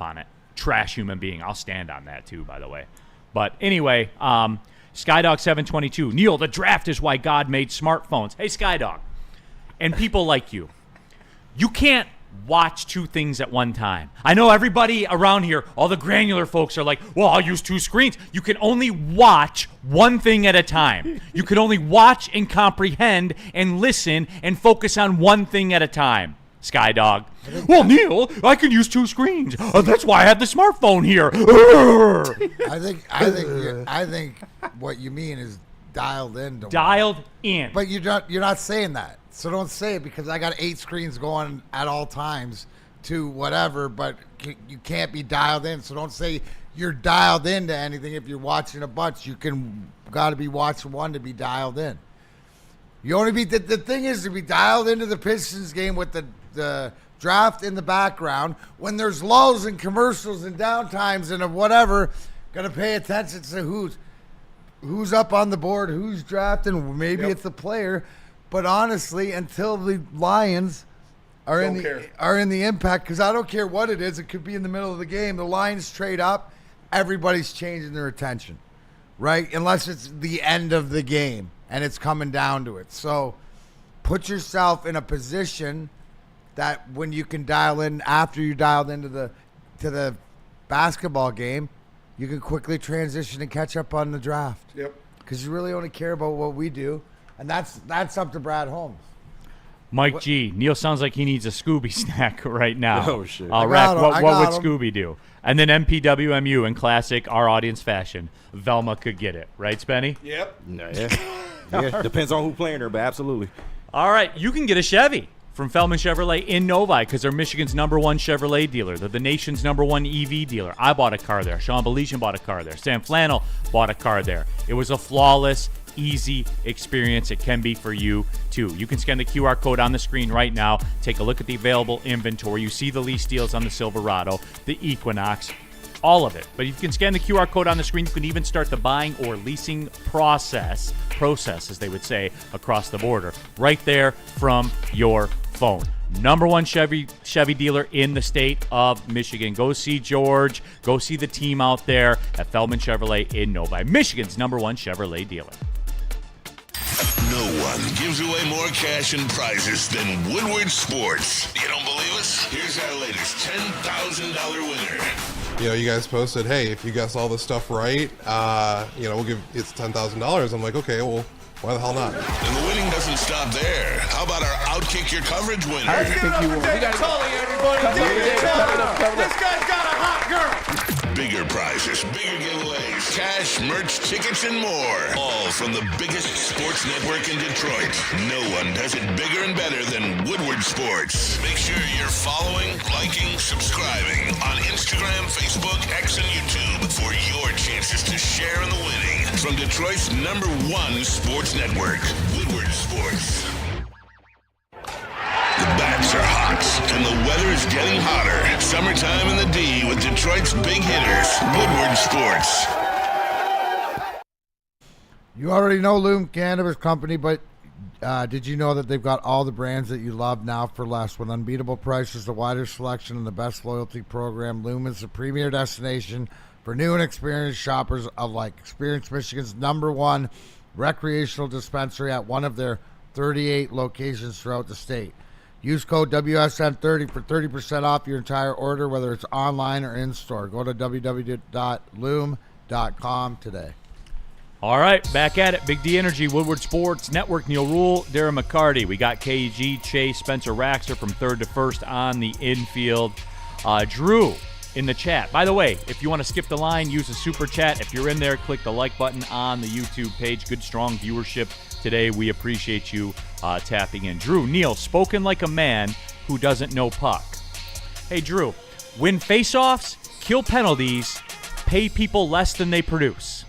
on it. Trash human being. I'll stand on that too, by the way. But anyway, Skydog722. Neil, the draft is why God made smartphones. Hey, Skydog. And people like you. You can't watch 2 things at one time. I know everybody around here, all the granular folks are like, well, I'll use 2 screens. You can only watch one thing at a time. You can only watch and comprehend and listen and focus on one thing at a time. Skydog. Well, Neil, I can use 2 screens. That's why I have the smartphone here. I think what you mean is dialed in. Dialed in. But you're not saying that. So don't say it because I got 8 screens going at all times to whatever, but you can't be dialed in. So don't say you're dialed into anything if you're watching a bunch. You got to be watching one to be dialed in. You only be the thing is to be dialed into the Pistons game with the draft in the background when there's lulls and commercials and downtimes and whatever. Got to pay attention to who's up on the board, who's drafting. Maybe it's the player. But honestly, until the Lions are in the impact, because I don't care what it is, it could be in the middle of the game. The Lions trade up, everybody's changing their attention, right? Unless it's the end of the game and it's coming down to it. So put yourself in a position that when you can dial in after you dialed into the basketball game, you can quickly transition and catch up on the draft. Yep. Because you really only care about what we do. And that's up to Brad Holmes. Mike G. Neil sounds like he needs a Scooby snack right now. Oh, shit. Rack, what would Scooby do? And then MPWMU in classic our audience fashion. Velma could get it. Right, Spenny? Yep. No, yeah. Depends on who playing her, but absolutely. All right. You can get a Chevy from Feldman Chevrolet in Novi because they're Michigan's #1 Chevrolet dealer. They're the nation's #1 EV dealer. I bought a car there. Sean Belesian bought a car there. Sam Flannel bought a car there. It was a flawless, easy experience. It can be for you too. You can scan the QR code on the screen right now. Take a look at the available inventory. You see the lease deals on the Silverado, the Equinox, all of it. But if you can scan the QR code on the screen, you can even start the buying or leasing process as they would say, across the border, right there from your phone. number one Chevy dealer in the state of Michigan. Go see George. Go see the team out there at Feldman Chevrolet in Novi, Michigan's number one Chevrolet dealer. No one gives away more cash and prizes than Woodward Sports. You don't believe us? Here's our latest $10,000 winner. You know, you guys posted, hey, if you guess all this stuff right, we'll give it's $10,000. I'm like, okay, well, why the hell not? And the winning doesn't stop there. How about our Outkick Your Coverage winner? I think you will. We got Tully, everybody. This guy's got a hot girl. Bigger prizes, bigger giveaways, cash, merch, tickets, and more. All from the biggest sports network in Detroit. No one does it bigger and better than Woodward Sports. Make sure you're following, liking, subscribing on Instagram, Facebook, X, and YouTube for your chances to share in the winning. From Detroit's number one sports network, Woodward Sports. The bats are hot, and the weather is getting hotter. Summertime in the D with Detroit's big hitters, Woodward Sports. You already know Loom Cannabis Company, but did you know that they've got all the brands that you love now for less? With unbeatable prices, the widest selection, and the best loyalty program, Loom is the premier destination for new and experienced shoppers alike. Experience Michigan's number one recreational dispensary at one of their 38 locations throughout the state. Use code WSN30 for 30% off your entire order, whether it's online or in-store. Go to www.loom.com today. All right, back at it. Big D Energy, Woodward Sports Network, Neil Rule, Darren McCarty. We got KG, Chase, Spencer Raxer from third to first on the infield. Drew in the chat. By the way, if you want to skip the line, use the super chat. If you're in there, click the like button on the YouTube page. Good, strong viewership today. We appreciate you tapping in. Drew, Neil, spoken like a man who doesn't know puck. Hey, Drew, win faceoffs, kill penalties, pay people less than they produce.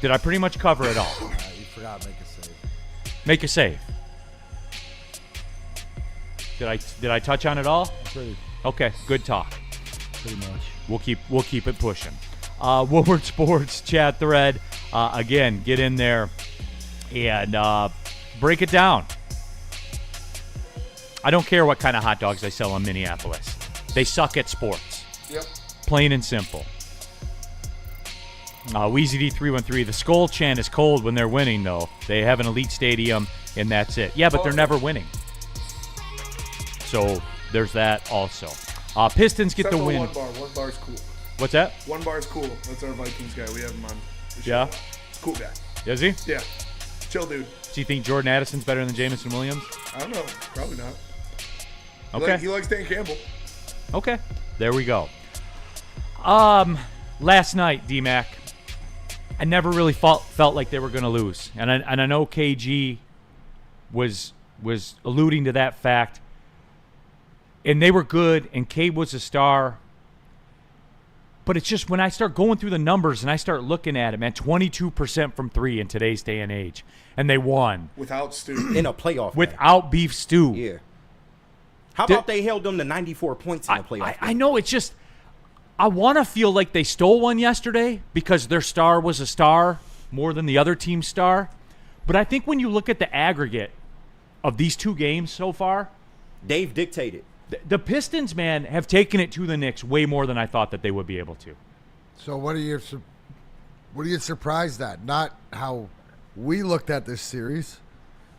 Did I pretty much cover it all? You forgot make a save. Make a save. Did I touch on it all? Okay, good talk. Pretty much. We'll keep it pushing. Woodward Sports chat thread. Again, get in there and break it down. I don't care what kind of hot dogs they sell in Minneapolis. They suck at sports. Yep. Plain and simple. Weezy D313. The Skull chant is cold when they're winning, though. They have an elite stadium, and that's it. Yeah, but they're never winning. So there's that also. Pistons get the win. One bar. One bar's cool. What's that? One bar's cool. That's our Vikings guy. We have him on the show. Yeah? It's a cool guy. Is he? Yeah. Chill dude. Do you think Jordan Addison's better than Jamison Williams? I don't know. Probably not. Okay. He likes Dan Campbell. Okay. There we go. Last night, D-Mac, I never really felt like they were going to lose. And I know KG was alluding to that fact. And they were good, and Cade was a star. But it's just when I start going through the numbers and I start looking at it, man, 22% from three in today's day and age. And they won. Without Stu. In a playoff game. Without Beef Stew. Yeah. How about they held them to 94 points in the playoff game? I know, it's just, I want to feel like they stole one yesterday because their star was a star more than the other team's star. But I think when you look at the aggregate of these two games so far, Dave dictated. The Pistons, man, have taken it to the Knicks way more than I thought that they would be able to. So what are you surprised at? Not how we looked at this series.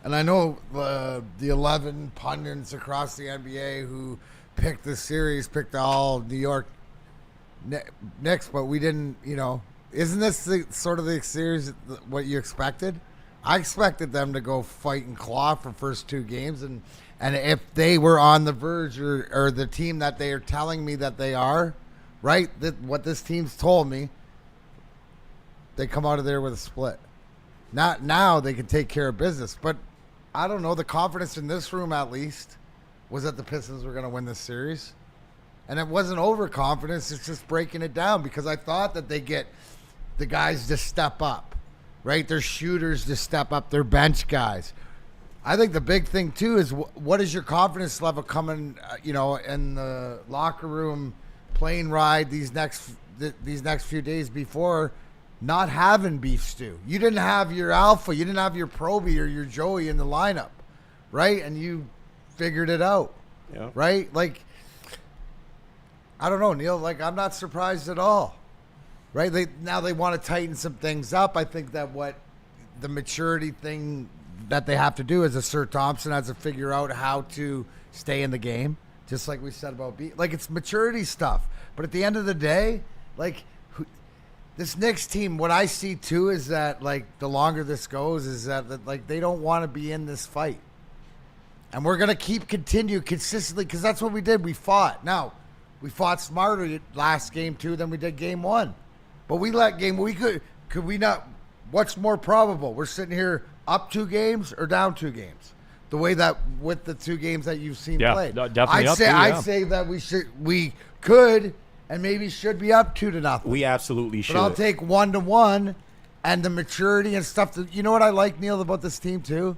And I know the 11 pundits across the NBA who picked this series picked all New York Knicks, but we didn't, isn't this the series what you expected? I expected them to go fight and claw for first two games, and if they were on the verge or the team that they are telling me that they are, right, what this team's told me, they come out of there with a split. Not now they can take care of business, but I don't know, the confidence in this room at least was that the Pistons were going to win this series. And it wasn't overconfidence, it's just breaking it down because I thought that they get the guys to step up, right? Their shooters to step up, their bench guys. I think the big thing, too, is what is your confidence level coming, in the locker room, plane ride these next few days before not having Beef Stew. You didn't have your alpha. You didn't have your Proby or your Joey in the lineup, right? And you figured it out. Yeah. Right? Like, I don't know, Neil. Like, I'm not surprised at all. Right? They want to tighten some things up. I think that what the maturity thing that they have to do is Sir Thompson has to figure out how to stay in the game, just like we said about like it's maturity stuff. But at the end of the day, like this Knicks team, what I see too is that like the longer this goes is that like they don't want to be in this fight. And we're going to continue consistently because that's what we did. We fought. Now, we fought smarter last game, too, than we did game one. But we could we not, what's more probable? We're sitting here up 2 games or down 2 games? The way that with the 2 games that you've seen played. Definitely I'd say that we could and maybe should be up 2-0. We absolutely should. But I'll take 1-1 and the maturity and stuff. You know what I like, Neil, about this team, too?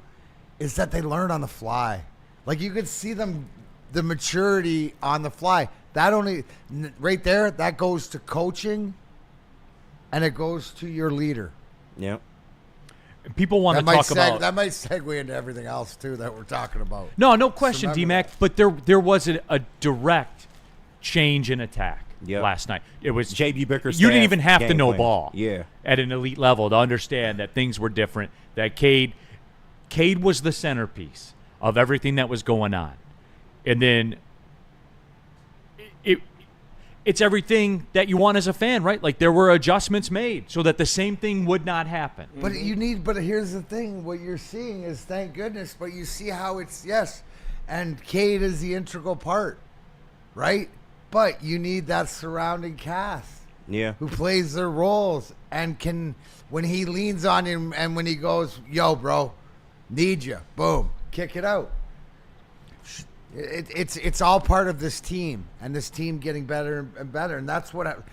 Is that they learn on the fly. Like you could see them, the maturity on the fly. That only, right there, that goes to coaching and it goes to your leader. Yeah. People want to talk about. That might segue into everything else, too, that we're talking about. No question, D-Mac. But there was a direct change in attack last night. It was J.B. Bickerstaff. You didn't even have to know plan. ball at an elite level to understand that things were different, that Cade was the centerpiece of everything that was going on. And then it's everything that you want as a fan, right? Like there were adjustments made so that the same thing would not happen. But but here's the thing, what you're seeing is thank goodness, but you see how it's and Cade is the integral part, right? But you need that surrounding cast. Yeah. Who plays their roles and can, when he leans on him and when he goes, yo, bro, need you, boom, kick it out. It's all part of this team and this team getting better and better. And that's what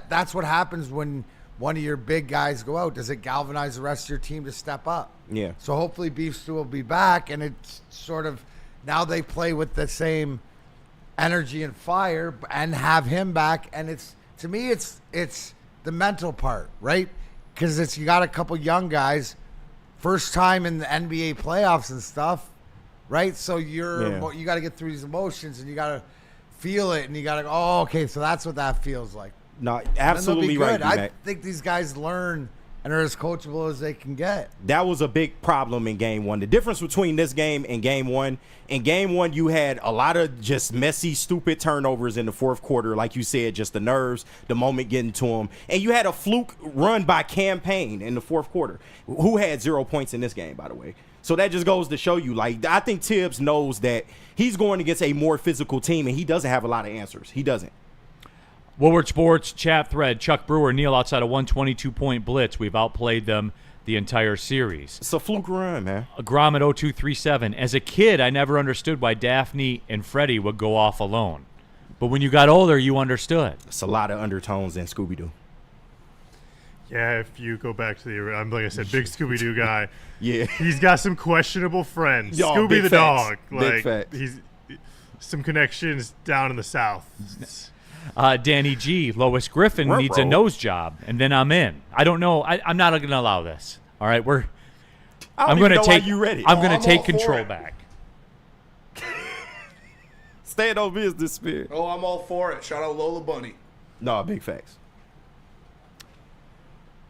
that's what happens when one of your big guys go out. Does it galvanize the rest of your team to step up? Yeah. So hopefully Beef Stew will be back, and it's sort of now they play with the same energy and fire and have him back. And it's, to me, it's the mental part, right? Because you got a couple young guys, first time in the NBA playoffs and stuff, right? So you got to get through these emotions and you got to feel it and you got to go, oh, okay, so that's what that feels like. No, absolutely right. I think these guys learn and are as coachable as they can get. That was a big problem in game one. The difference between this game and game one, in game one, you had a lot of just messy, stupid turnovers in the fourth quarter. Like you said, just the nerves, the moment getting to them. And you had a fluke run by Cam Payne in the fourth quarter, who had 0 points in this game, by the way. So that just goes to show you, like, I think Tibbs knows that he's going against a more physical team, and he doesn't have a lot of answers. He doesn't. Woodward Sports chat thread, Chuck Brewer, Neil outside a 122-point blitz. We've outplayed them the entire series. It's a fluke run, man. Grom at 0237. As a kid, I never understood why Daphne and Freddie would go off alone. But when you got older, you understood. It's a lot of undertones in Scooby-Doo. Yeah, if you go back to I'm like I said, big Scooby-Doo guy. Yeah. He's got some questionable friends. Yo, Scooby the facts. dog. Big facts. He's some connections down in the South. Danny G, Lois Griffin needs a nose job, and then I'm in. I don't know. I'm not going to allow this. All right, I'm going to take. You ready. I'm going to take control back. Stand on business, Spirit. Oh, I'm all for it. Shout out Lola Bunny. No, big facts.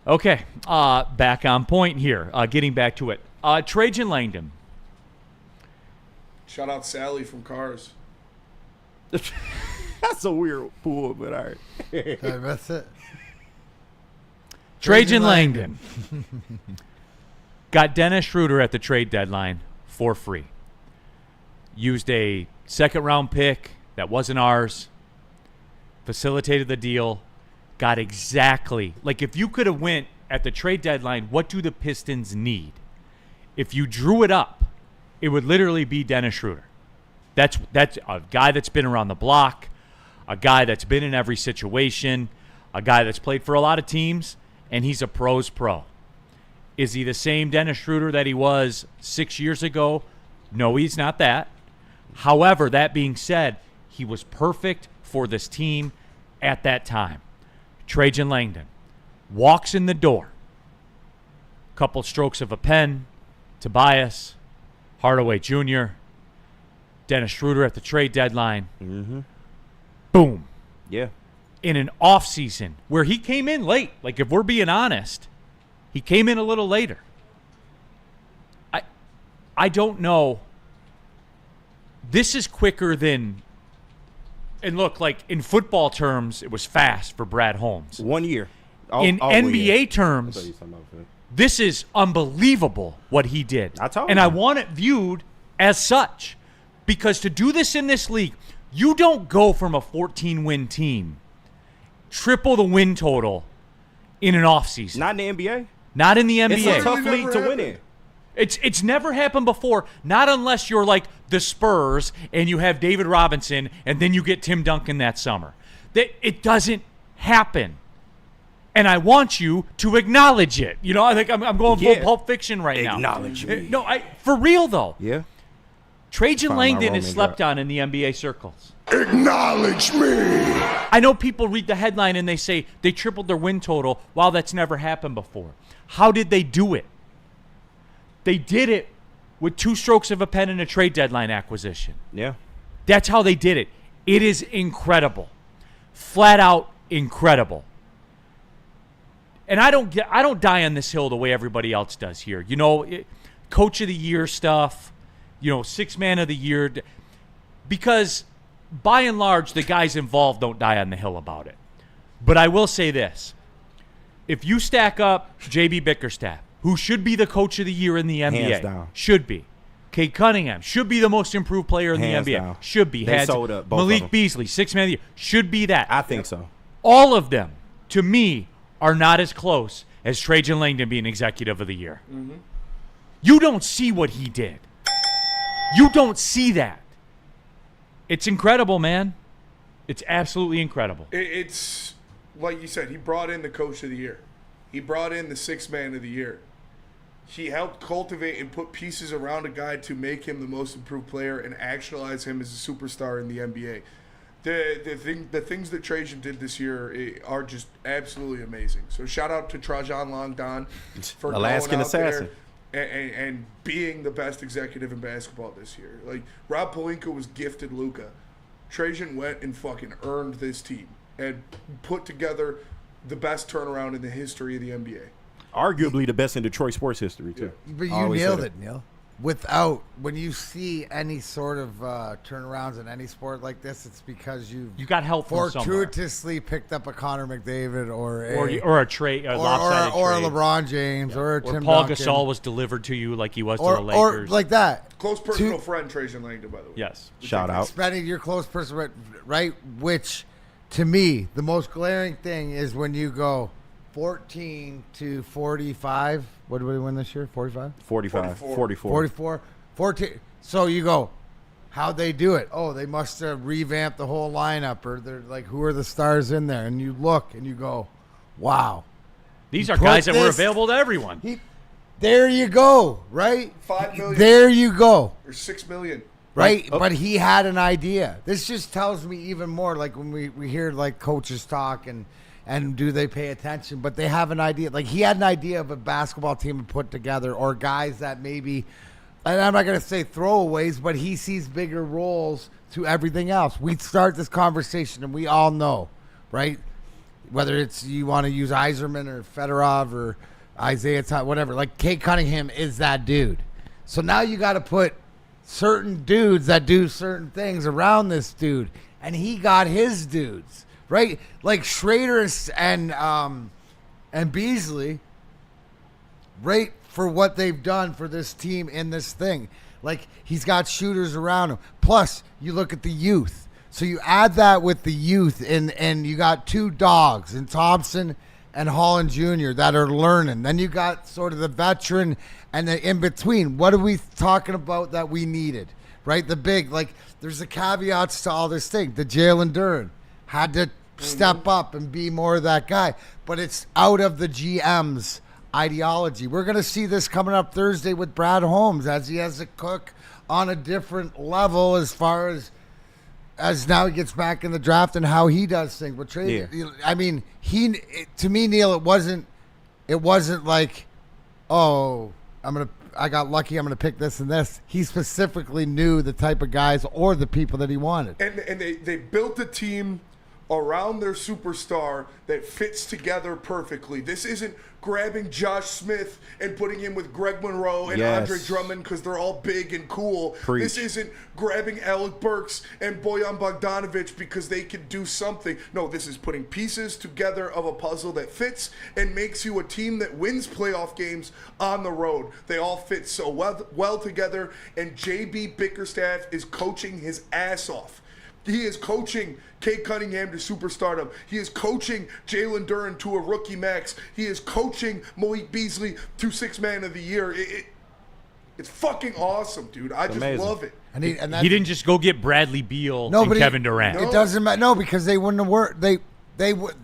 Okay, back on point here. Getting back to it. Trajan Langdon. Shout out Sally from Cars. That's a weird pool, but all right. That's it. Trajan Langdon got Dennis Schroeder at the trade deadline for free. Used a second-round pick that wasn't ours. Facilitated the deal. Got exactly, like if you could have went at the trade deadline, what do the Pistons need? If you drew it up, it would literally be Dennis Schroeder. That's a guy that's been around the block, a guy that's been in every situation, a guy that's played for a lot of teams, and he's a pro's pro. Is he the same Dennis Schroeder that he was 6 years ago? No, he's not that. However, that being said, he was perfect for this team at that time. Trajan Langdon walks in the door. Couple strokes of a pen. Tobias, Hardaway Jr., Dennis Schroeder at the trade deadline. Boom. Yeah. In an off season where he came in late. Like, if we're being honest, he came in a little later. I don't know. This is quicker than, and look, like in football terms, it was fast for Brad Holmes. 1 year. In NBA terms, this is unbelievable what he did. I want it viewed as such, because to do this in this league, you don't go from a 14-win team, triple the win total in an offseason. Not in the NBA. Not in the NBA. It's a tough league to win in. It's never happened before, not unless you're like the Spurs and you have David Robinson and then you get Tim Duncan that summer. It doesn't happen. And I want you to acknowledge it. You know, I think I'm going full Pulp Fiction right now. Acknowledge me. No, for real though. Yeah. Trajan Langdon is slept on in the NBA circles. Acknowledge me. I know people read the headline and they say they tripled their win total. Wow, that's never happened before. How did they do it? They did it with 2 strokes of a pen and a trade deadline acquisition. Yeah. That's how they did it. It is incredible. Flat out incredible. And I don't die on this hill the way everybody else does here. You know, coach of the year stuff, you know, 6 man of the year, because by and large the guys involved don't die on the hill about it. But I will say this. If you stack up JB Bickerstaff, who should be the coach of the year in the NBA. Hands down. Should be. Kate Cunningham should be the most improved player in Hands the NBA. down. Should be. They sold up, both of Malik them. Beasley, 6 man of the year. Should be that. I think so. All of them, to me, are not as close as Trajan Langdon being executive of the year. You don't see what he did. You don't see that. It's incredible, man. It's absolutely incredible. It's like you said, he brought in the coach of the year. He brought in the 6 man of the year. He helped cultivate and put pieces around a guy to make him the most improved player and actualize him as a superstar in the NBA. The things that Trajan did this year are just absolutely amazing. So shout out to Trajan Langdon for Alaskan going out assassin there and being the best executive in basketball this year. Like, Rob Pelinka was gifted Luka. Trajan went and fucking earned this team and put together the best turnaround in the history of the NBA. Arguably the best in Detroit sports history, too. But you nailed it, Neil. When you see any sort of turnarounds in any sport like this, it's because you got help from somewhere. Fortuitously picked up a Connor McDavid or a trade, or trade. a LeBron James or a Tim Paul Duncan. Gasol was delivered to you like he was to the Lakers. Or like that. Close personal friend, Trajan Langdon, by the way. Yes. Shout out. Spending your close person, right? Which, to me, the most glaring thing is when you go 14 to 45. What did we win this year? 45? 44. 44. 14. So you go, how'd they do it? Oh, they must have revamped the whole lineup, or they're like, who are the stars in there? And you look and you go, wow. These are guys that were available to everyone. There you go, right? $5 million. There you go. Or $6 million. Right, but he had an idea. This just tells me even more, like when we hear like coaches talk and do they pay attention, but they have an idea. Like he had an idea of a basketball team to put together, or guys that maybe, and I'm not going to say throwaways, but he sees bigger roles to everything else. We start this conversation and we all know, right? Whether it's you want to use Iserman or Fedorov or Isaiah Todd, whatever, like Kate Cunningham is that dude. So now you got to put certain dudes that do certain things around this dude, and he got his dudes. Right, like Schrader and Beasley, right, for what they've done for this team in this thing. Like he's got shooters around him. Plus, you look at the youth. So you add that with the youth, and you got 2 dogs in Thompson and Holland Jr. that are learning. Then you got sort of the veteran and the in between. What are we talking about that we needed? Right, the big, like there's the caveats to all this thing. The Jalen Duren had to step up and be more of that guy. But it's out of the GM's ideology. We're going to see this coming up Thursday with Brad Holmes as he has to cook on a different level as far as now he gets back in the draft and how he does things. But I mean, to me, Neil, it wasn't like, oh, I'm I got lucky. I'm going to pick this and this. He specifically knew the type of guys or the people that he wanted. And they built a team around their superstar that fits together perfectly. This isn't grabbing Josh Smith and putting him with Greg Monroe and Andre Drummond because they're all big and cool. Preach. This isn't grabbing Alec Burks and Bojan Bogdanovic because they can do something. No, this is putting pieces together of a puzzle that fits and makes you a team that wins playoff games on the road. They all fit so well together, and JB Bickerstaff is coaching his ass off. He is coaching Cade Cunningham to superstardom. He is coaching Jalen Duren to a rookie max. He is coaching Malik Beasley to Sixth Man of the Year. It's fucking awesome, dude. I just love it. And he didn't just go get Bradley Beal and Kevin Durant. It doesn't matter. No, because they wouldn't have worked. They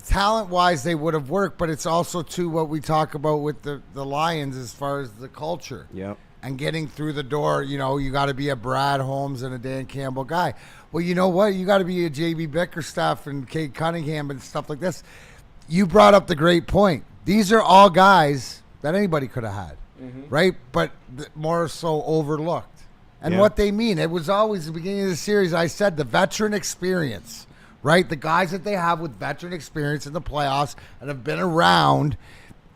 talent-wise, they would have worked, but it's also, too, what we talk about with the Lions as far as the culture. Yep. And getting through the door, you got to be a Brad Holmes and a Dan Campbell guy. Well, you know what? You got to be a J.B. Bickerstaff and Cade Cunningham and stuff like this. You brought up the great point. These are all guys that anybody could have had, right? But more so overlooked. And what they mean, it was always the beginning of the series, I said, the veteran experience, right? The guys that they have with veteran experience in the playoffs and have been around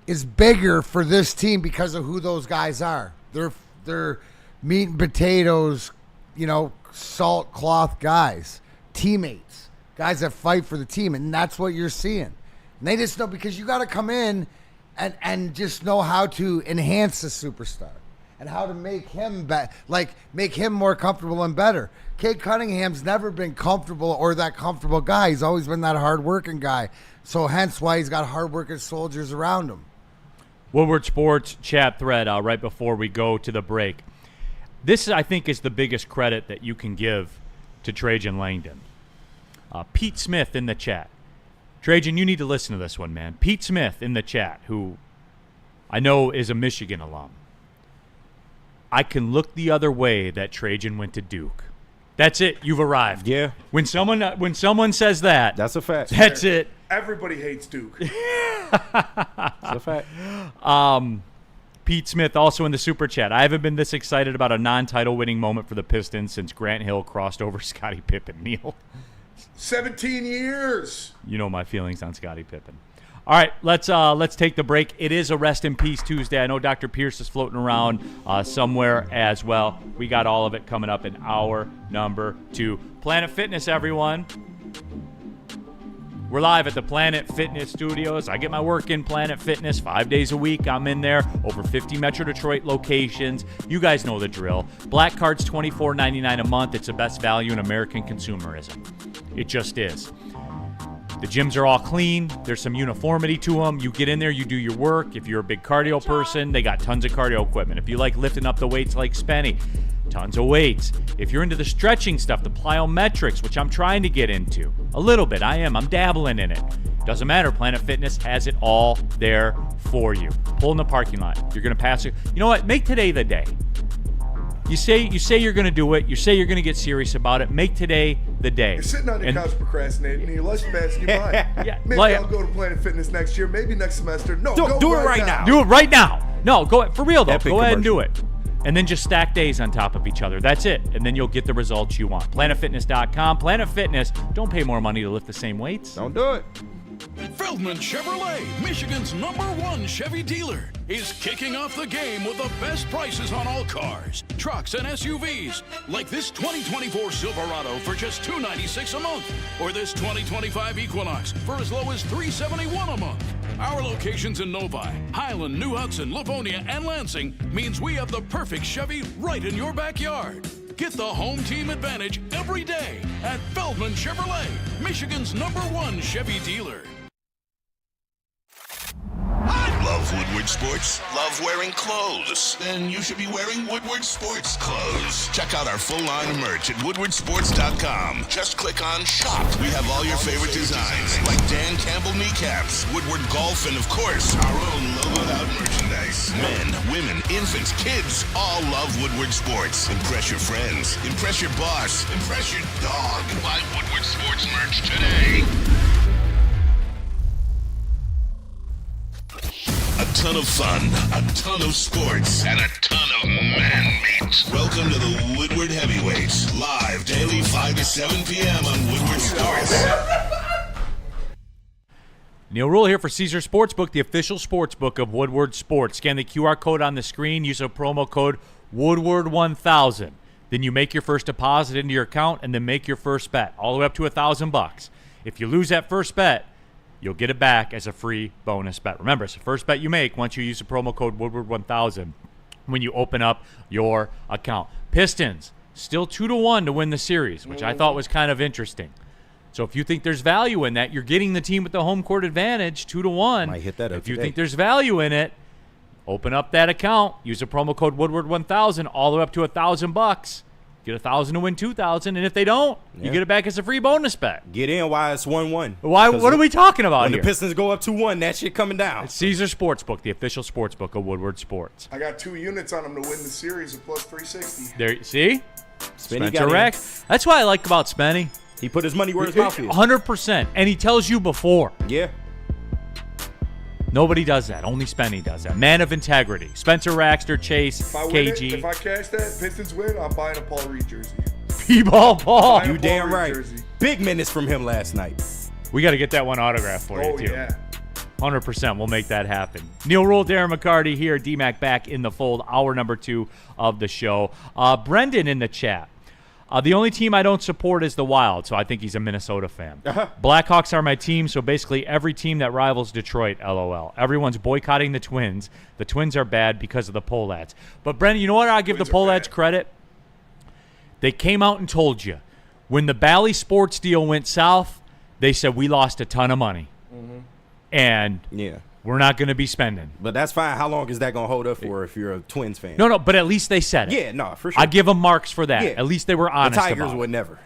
is bigger for this team because of who those guys are. They're meat and potatoes, salt cloth guys, teammates, guys that fight for the team, and that's what you're seeing. And they just know, because you got to come in and just know how to enhance the superstar and how to make him make him more comfortable and better. Cade Cunningham's never been comfortable or that comfortable guy. He's always been that hard-working guy. So hence why he's got hard-working soldiers around him. Woodward Sports chat thread right before we go to the break. This, I think, is the biggest credit that you can give to Trajan Langdon. Pete Smith in the chat. Trajan, you need to listen to this one, man. Pete Smith in the chat, who I know is a Michigan alum. I can look the other way that Trajan went to Duke. That's it. You've arrived. Yeah. When someone says that, that's a fact. That's it. Everybody hates Duke. That's a fact. Pete Smith also in the super chat. I haven't been this excited about a non-title winning moment for the Pistons since Grant Hill crossed over Scottie Pippen. Neil. 17 years. You know my feelings on Scottie Pippen. All right, let's take the break. It is a Rest in Peace Tuesday. I know Dr. Pierce is floating around somewhere as well. We got all of it coming up in hour number 2. Planet Fitness, everyone. We're live at the Planet Fitness Studios. I get my work in Planet Fitness 5 days a week. I'm in there. Over 50 Metro Detroit locations. You guys know the drill. Black Card's $24.99 a month. It's the best value in American consumerism. It just is. The gyms are all clean. There's some uniformity to them. You get in there, you do your work. If you're a big cardio person, they got tons of cardio equipment. If you like lifting up the weights like Spenny, tons of weights. If you're into the stretching stuff, the plyometrics, which I'm trying to get into a little bit, I'm dabbling in it. Doesn't matter. Planet Fitness has it all there for you. Pull in the parking lot. You're going to pass it. You know what? Make today the day. You say you're going to do it. You say you're going to get serious about it. Make today the day. You're sitting on your couch procrastinating, and your lunch passing you by. Maybe I'll go to Planet Fitness next year. Maybe next semester. No, do it right now. Do it right now. No, go for real though. Epic go ahead and commercial. do it. And then just stack days on top of each other. That's it. And then you'll get the results you want. PlanetFitness.com. Planet Fitness. Don't pay more money to lift the same weights. Don't do it. Feldman Chevrolet, Michigan's #1 Chevy dealer, is kicking off the game with the best prices on all cars, trucks, and SUVs, like this 2024 Silverado for just $296 a month, or this 2025 Equinox for as low as $371 a month. Our locations in Novi, Highland, New Hudson, Livonia, and Lansing means we have the perfect Chevy right in your backyard. Get the home team advantage every day at Feldman Chevrolet, Michigan's #1 Chevy dealer. Love Woodward Sports? Love wearing clothes? Then you should be wearing Woodward Sports clothes. Check out our full line of merch at woodwardsports.com. Just click on Shop. We have all your favorite designs, like Dan Campbell kneecaps, Woodward Golf, and of course, our own logoed out merchandise. Men, women, infants, kids all love Woodward Sports. Impress your friends. Impress your boss. Impress your dog. Buy Woodward Sports merch today. A ton of fun, a ton of sports, and a ton of man meat. Welcome to the Woodward Heavyweights, live daily 5 to 7 p.m. on Woodward Sports. Neil Rule here for Caesar Sportsbook, the official sportsbook of Woodward Sports. Scan the QR code on the screen. Use a promo code Woodward1000. Then you make your first deposit into your account and then make your first bet, all the way up to $1,000. If you lose that first bet, you'll get it back as a free bonus bet. Remember, it's the first bet you make once you use the promo code Woodward1000 when you open up your account. Pistons, still 2-1 to win the series, which I thought was kind of interesting. So if you think there's value in that, you're getting the team with the home court advantage, 2-1. Might hit that up If you today. think there's value in it, open up that account. Use the promo code Woodward1000 all the way up to $1,000. Get $1,000 to win $2,000, and if they don't, you get it back as a free bonus bet. Get in while it's 1-1. Why? What are we talking about when here? the Pistons go up 2-1, that shit coming down. It's Caesar Sportsbook, the official sportsbook of Woodward Sports. I got 2 units on them to win the series at plus 360. There, see? Spenny Spencer got in. Rex. That's what I like about Spenny. He put his money where his mouth is. 100%, and he tells you before. Yeah. Nobody does that. Only Spenny does that. Man of integrity. Spencer Raxter, Chase, If I win KG. if I cash that, Pistons win, I'm buying a Paul Reed jersey. P-Ball Paul. Buying a You Paul damn Reed right. jersey. Big minutes from him last night. We got to get that one autographed for you, Oh, too. yeah. 100%. We'll make that happen. Neil Rule, Darren McCarty here. D-Mac back in the fold. Hour number 2 of the show. Brendan in the chat. The only team I don't support is the Wild, so I think he's a Minnesota fan. Blackhawks are my team, so basically every team that rivals Detroit, LOL. Everyone's boycotting the Twins. The Twins are bad because of the Polats. But, Brendan, you know what? I'll give the Polats credit. They came out and told you. When the Bally Sports deal went south, they said we lost a ton of money. And Yeah. we're not going to be spending. But that's fine. How long is that going to hold up for if you're a Twins fan? No, but at least they said it. Yeah, no, for sure. I give them marks for that. Yeah. At least they were the honest Tigers about would it. never.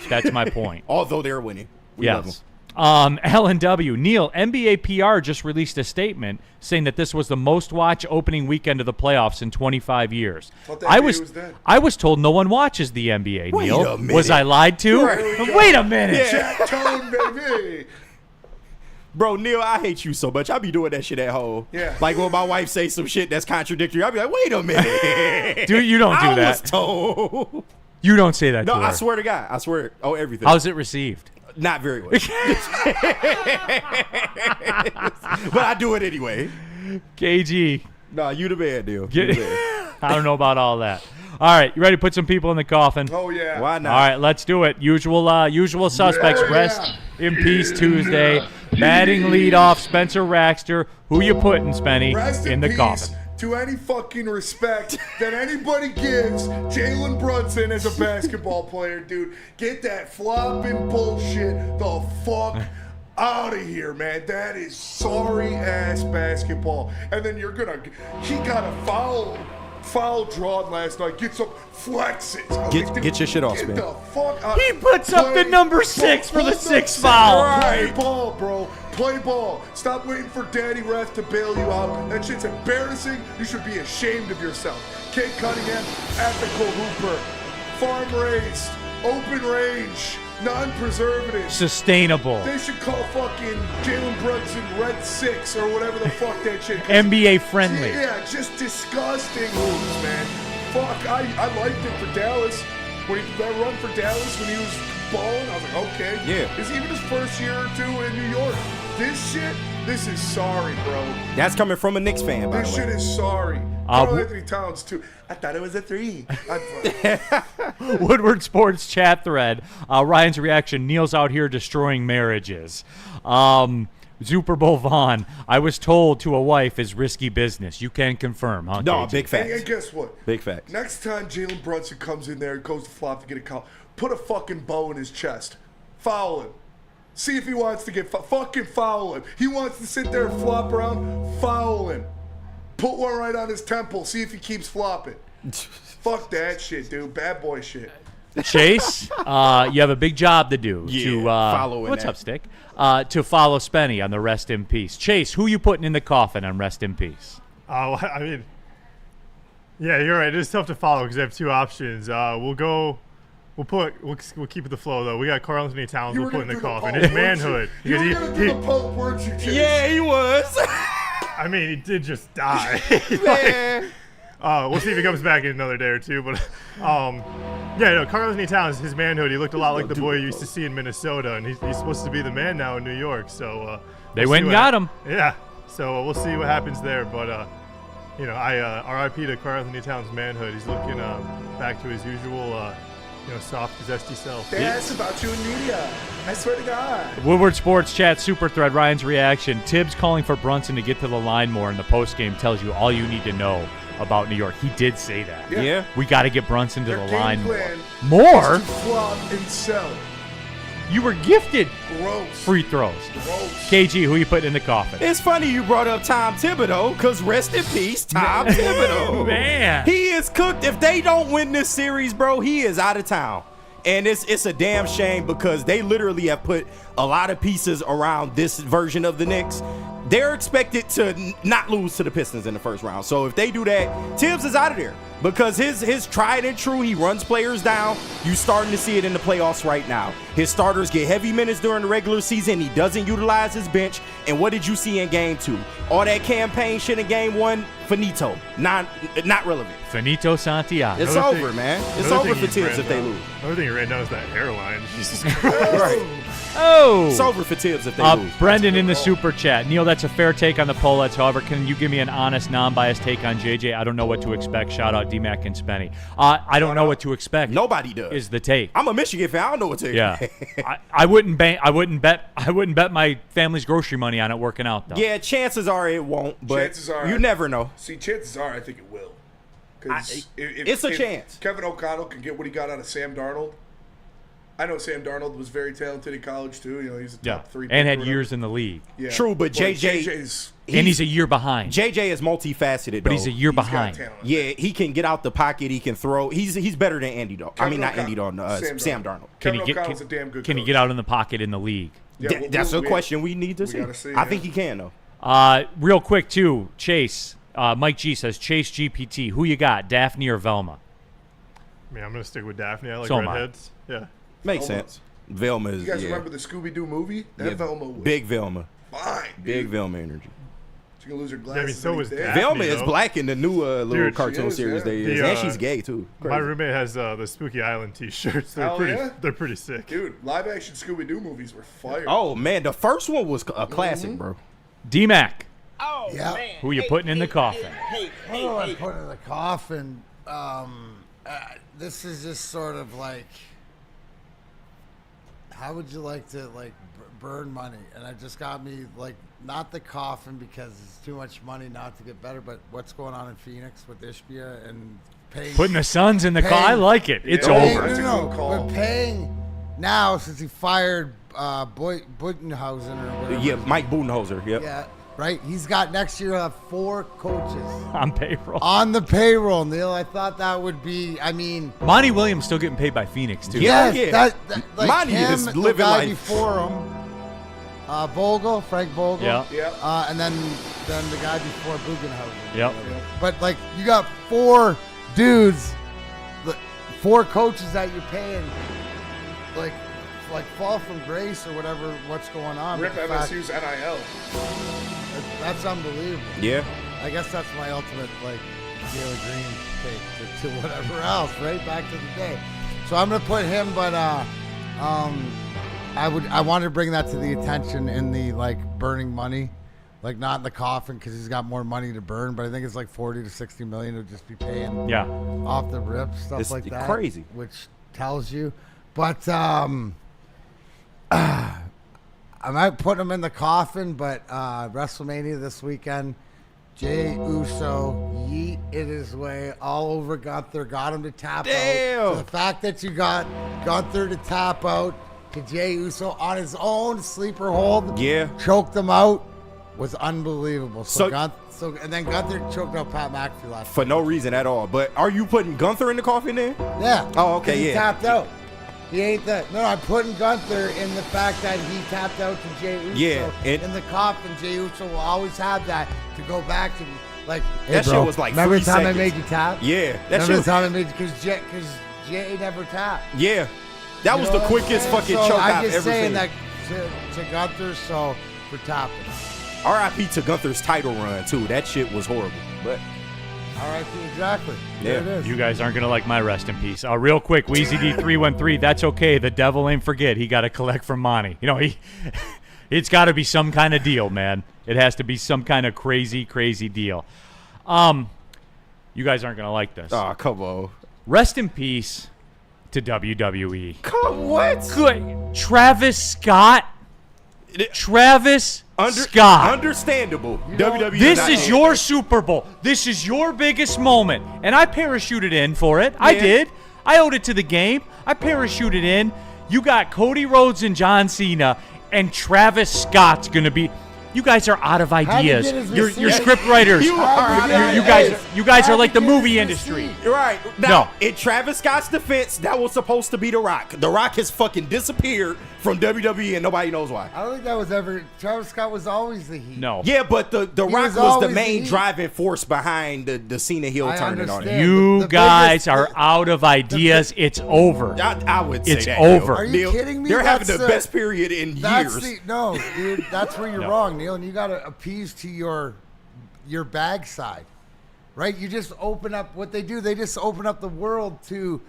That's my point. Although they're winning. We love them. Yes. LNW. Neil, NBA PR just released a statement saying that this was the most watched opening weekend of the playoffs in 25 years. Thought the NBA was dead. I was told no one watches the NBA, Wait Neil. a minute. Was I lied to? Right. Wait a minute. Jack Tone, baby. Bro, Neil, I hate you so much. I be doing that shit at home. Yeah. Like when my wife says some shit that's contradictory, I be like, wait a minute. Dude, you don't do I that. was told. You don't say that No, to her. I swear to God. I swear. Oh, everything. How's it received? Not very well. But I do it anyway. KG. Nah, you the man, Neil. You the man. I don't know about all that. All right, you ready to put some people in the coffin? Oh, yeah. Why not? All right, let's do it. Usual suspects. Yeah. Rest in peace Tuesday. Batting leadoff, Spencer Raxter. Who you putting, Spenny, Rest in the peace coffin? to any fucking respect that anybody gives Jalen Brunson as a basketball player, dude. Get that flopping bullshit the fuck out of here, man. That is sorry ass basketball. And then he got a foul drawn last night. Gets up, flexes. Get your shit off, Get man. the fuck out. He puts up the number 6 for the 6th foul. Play ball, bro. Play ball. Stop waiting for Daddy Ref to bail you out. That shit's embarrassing. You should be ashamed of yourself. Kate Cunningham, ethical hooper. Farm raised, open range, non-preservative. Sustainable. They should call fucking Jalen Brunson Red 6 or whatever the fuck that shit. NBA friendly. Yeah, just disgusting moves, man. Fuck, I liked it for Dallas. When he that run for Dallas when he was balling, I was like, okay. Yeah. It's even his first year or 2 in New York. This is sorry, bro. That's coming from a Knicks fan, by This the shit way. is sorry. Carl Anthony Towns, too. I thought it was a 3. Woodward Sports chat thread. Ryan's reaction. Neil's out here destroying marriages. Super Bowl Vaughn. I was told to a wife is risky business. You can confirm, huh? No, KG? big facts. And guess what? Big facts. Next time Jalen Brunson comes in there and goes to flop to get a call, put a fucking bow in his chest. Foul him. See if he wants to get fucking foul him. He wants to sit there and flop around. Foul him. Put one right on his temple. See if he keeps flopping. Fuck that shit, dude. Bad boy shit. Chase, you have a big job to do. Yeah, to following what's that. up, Stick? To follow Spenny on the Rest in Peace. Chase, who you putting in the coffin on Rest in Peace? I mean, yeah, you're right. It is tough to follow because I have 2 options. We'll keep it the flow though. We got Carl Anthony Towns. You We'll were put in gonna the do the coffin. Pope, His weren't manhood. You were Because gonna do the Pope, weren't you, Chase? Yeah, he was. I mean, he did just die. Man. We'll see if he comes back in another day or two. But, Karl Anthony Towns, his manhood, he looked a lot like the boy you used to see in Minnesota, and he's supposed to be the man now in New York. So they went and got him. Yeah. So we'll see what happens there. But RIP to Karl Anthony Towns' manhood. He's looking back to his usual, soft, zesty self. That's about you in media. I swear to God. Woodward Sports Chat Super Thread, Ryan's reaction. Tibbs calling for Brunson to get to the line more in the postgame tells you all you need to know about New York. He did say that. Yeah. We got to get Brunson to the line more. More? Is to flop and sell. You were gifted Gross. free throws. Gross. KG, who you putting in the coffin? It's funny you brought up Tom Thibodeau, because rest in peace, Tom Thibodeau. Man. He is cooked. If they don't win this series, bro, he is out of town. And it's a damn shame because they literally have put a lot of pieces around this version of the Knicks. They're expected to not lose to the Pistons in the first round. So if they do that, Tibbs is out of there because his tried and true, he runs players down. You starting to see it in the playoffs right now. His starters get heavy minutes during the regular season. He doesn't utilize his bench. And what did you see in game 2? All that campaign shit in game 1, finito. Not relevant. Finito Santiago. It's over, man. It's over for Tibbs if they lose. Another thing right now is that hairline. Jesus Christ. Right. Oh! It's over for Tibbs if they lose. Brendan in the super chat. Neil, that's a fair take on the Polettes. However, can you give me an honest, non-biased take on JJ? I don't know what to expect. Shout out D-Mac and Spenny. I don't know what to expect. Nobody does. Is the take. I'm a Michigan fan. I don't know what to expect. Yeah. I wouldn't bet my family's grocery money on it working out though. Yeah, chances are it won't, but Chances are, you never know. See, chances are I think it will. 'Cause It's a chance. Kevin O'Connell can get what he got out of Sam Darnold. I know Sam Darnold was very talented in college too. He's a top 3 pick and had or years in the league. Yeah. True, but JJ's And he's a year behind. JJ is multifaceted, but he's a year behind. Yeah, he can get out the pocket. He can throw. He's better than Andy Dalton. Sam Darnold. Kevin O'Connell's a damn good Can he get out in the pocket in the league? Yeah, that's a question we need to see. I think he can though. Real quick too, Chase. Mike G says Chase GPT. Who you got, Daphne or Velma? I mean, I'm gonna stick with Daphne. I like So redheads. Yeah, makes sense. Velma is. You guys remember the Scooby-Doo movie? That Velma was big Velma. Fine. Big Velma energy. She can lose her glasses. Yeah, I mean, so was Daphne, Velma is black in the new little cartoon series they use, and she's gay too. My roommate has the Spooky Island T-shirts. They're pretty sick. Dude, live-action Scooby-Doo movies were fire. Oh man, the first one was a classic, bro. D-Mac. Oh, yeah. Man. Who you putting in the coffin? Who I put in the coffin? This is just sort of like, how would you like to burn money? And it just got me not the coffin because it's too much money not to get better, but what's going on in Phoenix with Ishbia and paying. Putting the Suns in the coffin. I like it. It's over. No, but paying now since he fired Budenhausen or whatever. Yeah, Mike Budenholzer. Yep. Yeah. Right, he's got next year 4 coaches on payroll. On the payroll, Neil. I thought that would be. I mean, Monty Williams still getting paid by Phoenix too. Yes, yeah. Monty is living the guy life before him. Frank Vogel. Yeah. And then the guy before Budenhausen. Yep. But you got 4 dudes, 4 coaches that you're paying, fall from grace or whatever. What's going on? Rip MSU's NIL. That's unbelievable. Yeah. I guess that's my ultimate Jalen Green take to whatever else, right? Back to the day. So I'm gonna put him, but I wanted to bring that to the attention in the burning money, not in the coffin because he's got more money to burn. But I think it's 40 to 60 million to just be paying. Off the rip stuff like that. Crazy. Which tells you, but I might put him in the coffin, but WrestleMania this weekend, Jey Uso yeet it his way all over Gunther, got him to tap out. So the fact that you got Gunther to tap out to Jey Uso on his own sleeper hold, choked him out, was unbelievable. And then Gunther choked out Pat McAfee last for no reason at all. But are you putting Gunther in the coffin then? Yeah. Oh, okay, he tapped out. He ain't that. No, I'm putting Gunther in the fact that he tapped out to Jey Uso. Yeah. In the coffin, Jey Uso will always have that to go back to. Hey, that bro, shit was remember the time seconds. I made you tap? Yeah. Remember the time I made you, because Jey never tapped. Yeah. That was the quickest fucking choke I've ever seen. I'm just saying that to Gunther, so for tapping. R.I.P. to Gunther's title run too. That shit was horrible. But All right, exactly. Yeah. There it is. You guys aren't going to like my rest in peace. Real quick, Wheezy D313, that's okay. The devil ain't forget. He got to collect from Monty. You know, it's got to be some kind of deal, man. It has to be some kind of crazy, crazy deal. You guys aren't going to like this. oh, come on. Rest in peace to WWE. Come what? Good. Travis Scott. Scott. Understandable. WWE. This is your Super Bowl. This is your biggest moment. And I parachuted in for it. I did. I owed it to the game. I parachuted in. You got Cody Rhodes and John Cena, and Travis Scott's going to be... You guys are out of ideas. You're script writers. You guys are like the movie industry. Right. Now, in Travis Scott's defense, that was supposed to be The Rock. The Rock has fucking disappeared from WWE and nobody knows why. I don't think that was ever. Travis Scott was always the heat. No. Yeah, but the Rock was was the always main the driving force behind the Cena heel I turning on him. understand. You The guys biggest- are out of ideas. It's over. I would say It's that. over. Neil. Are you Neil, kidding me? They're having That's the best period in years. No, dude, that's where you're No. wrong, Neil. And you got to appease to your bag side, right? You just open up what they do. They just open up the world to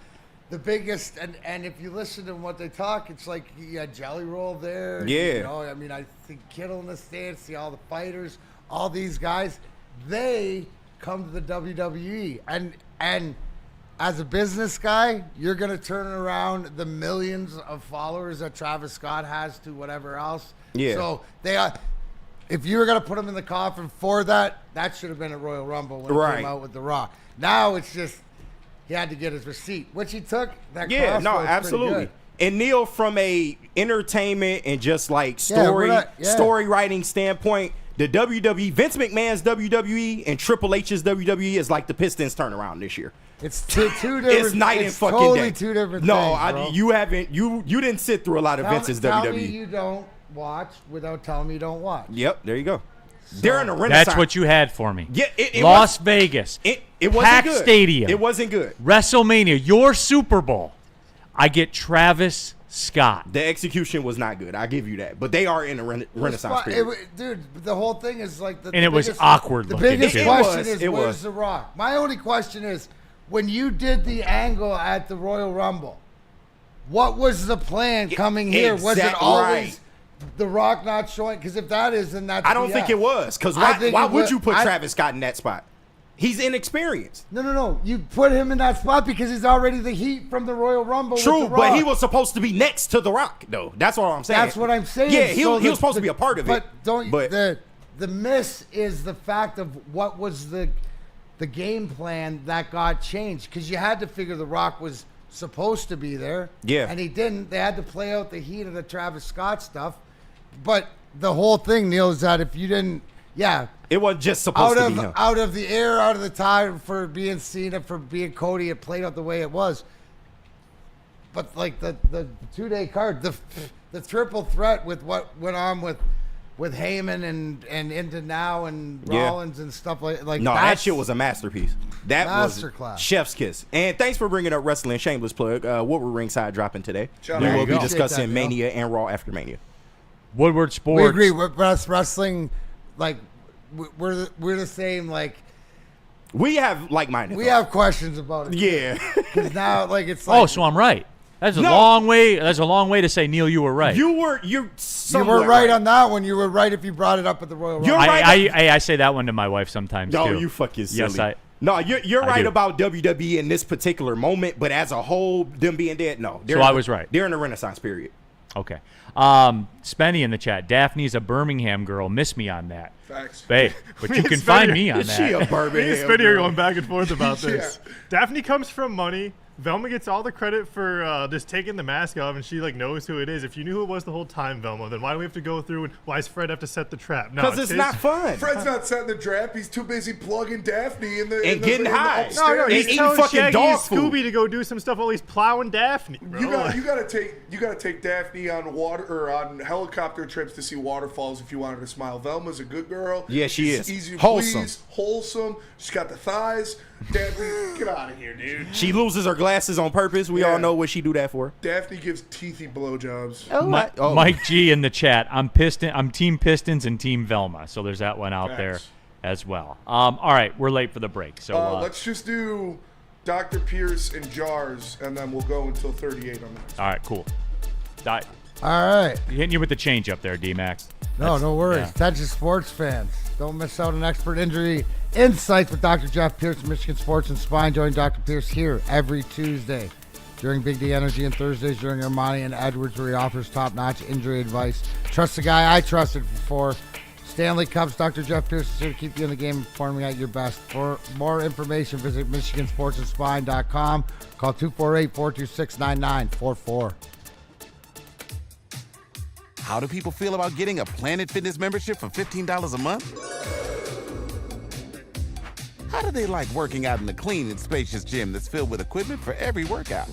the biggest. And if you listen to what they talk, it's like you had Jelly Roll there. Yeah. You know, I mean, I think Kittle in the stands, see all the fighters, all these guys, they come to the WWE. And as a business guy, you're going to turn around the millions of followers that Travis Scott has to whatever else. Yeah. So they are. If you were going to put him in the coffin for that, that should have been at Royal Rumble when he came out with The Rock. Now it's just he had to get his receipt, which he took. That Yeah, no, crossroads absolutely. pretty good. And Neil, from a entertainment and just like Yeah, we're not- yeah. story writing standpoint, the WWE, Vince McMahon's WWE and Triple H's WWE is like the Pistons turnaround this year. It's two different. It's night and fucking totally day. two different No, things, bro. you haven't. You didn't sit through a lot of Vince's Tell WWE. me you don't watch without telling me you don't watch. Yep, there you go. They're in a renaissance. That's what you had for me. Yeah, it Las was, Vegas. It wasn't Packed good. stadium. It wasn't good. WrestleMania. Your Super Bowl. I get Travis Scott. The execution was not good. I give you that. But they are in a renaissance period. Dude, the whole thing is like the. And it was biggest- awkward The looking, biggest too. question It is was. where's The Rock? My only question is when you did the angle at the Royal Rumble, what was the plan coming here? Was it always right. The Rock not showing? Because if that is, then that's. I don't BS. think it was. Because I why think would it was- you put Travis Scott in that spot? He's inexperienced. No. You put him in that spot because he's already the heat from the Royal Rumble. True, with the but Rock. he was supposed to be next to The Rock, though. That's what I'm saying. That's what I'm saying. Yeah, he So was supposed to be a part of it. But the miss is the fact of what was the game plan that got changed because you had to figure The Rock was supposed to be there. Yeah. And he didn't. They had to play out the heat of the Travis Scott stuff. But the whole thing, Neil, is that if you didn't, it wasn't just supposed to be him. out of the air, out of the time for being Cena, for being Cody, it played out the way it was. But like the 2-day card, the triple threat with what went on with Heyman and into now and Rollins and stuff like No, that shit was a masterpiece. That Masterclass. was chef's kiss. And thanks for bringing up wrestling. Shameless plug. Woodward ringside dropping today. Shout We out. will There be you go. discussing Appreciate that, Mania and Raw after Mania. Woodward Sports. We agree. With us wrestling, like we're the same. Like We have like-minded. we thoughts. have questions about it. Yeah. Because now, like it's like So I'm right. That's a No. long way. That's a long way to say, Neil, you were right. You're you somewhat were right on that one. You were right if you brought it up at the Royal Rumble. You're right. I say that one to my wife sometimes No, too. you fucking silly. Yes, No, you're I right do. about WWE in this particular moment, but as a whole, them being dead, no. So I was right. They're in a renaissance period. Okay. Spenny in the chat. Daphne's a Birmingham girl. Miss me on that. Facts. Hey, but you and can Spenny find are- me on Is she a that. Me and Birmingham? Spinny are girl? going back and forth about this. Yeah. Daphne comes from money. Velma gets all the credit for just taking the mask off, and she like knows who it is. If you knew who it was the whole time, Velma, then why do we have to go through and why does Fred have to set the trap? No, Because it's his- not fun. Fred's not setting the trap. He's too busy plugging Daphne in the And getting high. upstairs. No, And he's eating telling fucking Shaggy dog and food. Scooby to go do some stuff while he's plowing Daphne, bro. You gotta take Daphne on water or on helicopter trips to see waterfalls if you wanted to smile. Velma's a good girl. Yeah, she She's is. easy to Wholesome. please, wholesome. She's got the thighs. Daphne, get out of here, dude. She loses her glasses on purpose. We all know what she do that for. Daphne gives teethy blowjobs. Mike G in the chat. I'm Team Pistons and Team Velma. So there's that one out there as well. All right, we're late for the break. So let's just do Dr. Pierce and jars, and then we'll go until 38 on that. All right, cool. All right. Hitting you with the change up there, D-Max. No worries. Attention sports fans. Don't miss out on expert injury insights with Dr. Jeff Pierce of Michigan Sports and Spine. Join Dr. Pierce here every Tuesday during Big D Energy and Thursdays during Ermanni and Edwards, where he offers top-notch injury advice. Trust the guy I trusted for Stanley Cups. Dr. Jeff Pierce is here to keep you in the game, performing at your best. For more information, visit MichiganSportsAndSpine.com. Call 248-426-9944. How do people feel about getting a Planet Fitness membership for $15 a month? How do they like working out in a clean and spacious gym that's filled with equipment for every workout?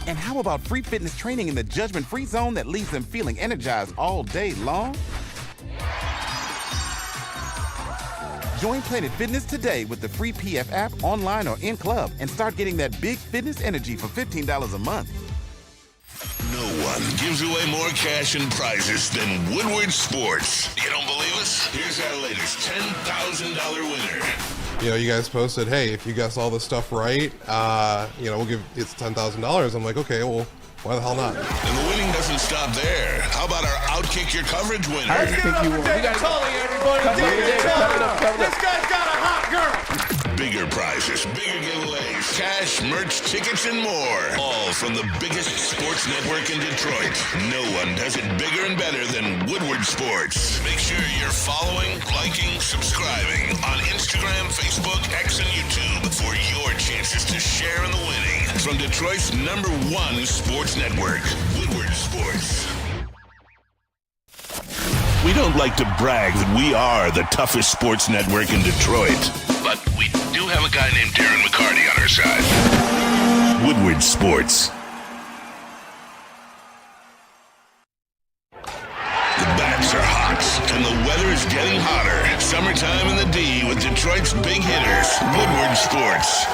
And how about free fitness training in the judgment-free zone that leaves them feeling energized all day long? Join Planet Fitness today with the free PF app, online or in club, and start getting that big fitness energy for $15 a month. No one gives away more cash and prizes than Woodward Sports. You don't believe us? Here's our latest $10,000 winner. You know, you guys posted, hey, if you guess all this stuff right, we'll give it's $10,000. I'm like, okay, well, why the hell not? And the winning doesn't stop there. How about our Outkick Your Coverage winner? Let's give it up for David Tully, everybody. David Tully. This guy's got a hot girl. Bigger prizes, bigger giveaways, cash, merch, tickets, and more. All from the biggest sports network in Detroit. No one does it bigger and better than Woodward Sports. Make sure you're following, liking, subscribing on Instagram, Facebook, X, and YouTube for your chances to share in the winning. From Detroit's #1 sports network, Woodward Sports. We don't like to brag that we are the toughest sports network in Detroit, but we do have a guy named Darren McCarty on our side. Woodward Sports. The bats are hot, and the weather is getting hotter. Summertime in the D with Detroit's big hitters, Woodward Sports.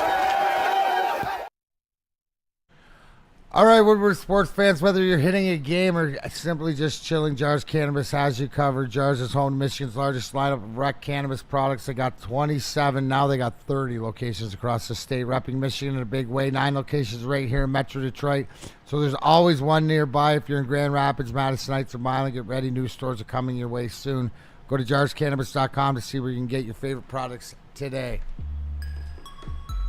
All right, Woodward Sports fans, whether you're hitting a game or simply just chilling, Jars Cannabis has you covered. Jars is home to Michigan's largest lineup of rec cannabis products. They got 27, now they got 30 locations across the state, repping Michigan in a big way. 9 locations right here in Metro Detroit. So there's always one nearby. If you're in Grand Rapids, Madison Heights, or Milan, get ready. New stores are coming your way soon. Go to jarscannabis.com to see where you can get your favorite products today.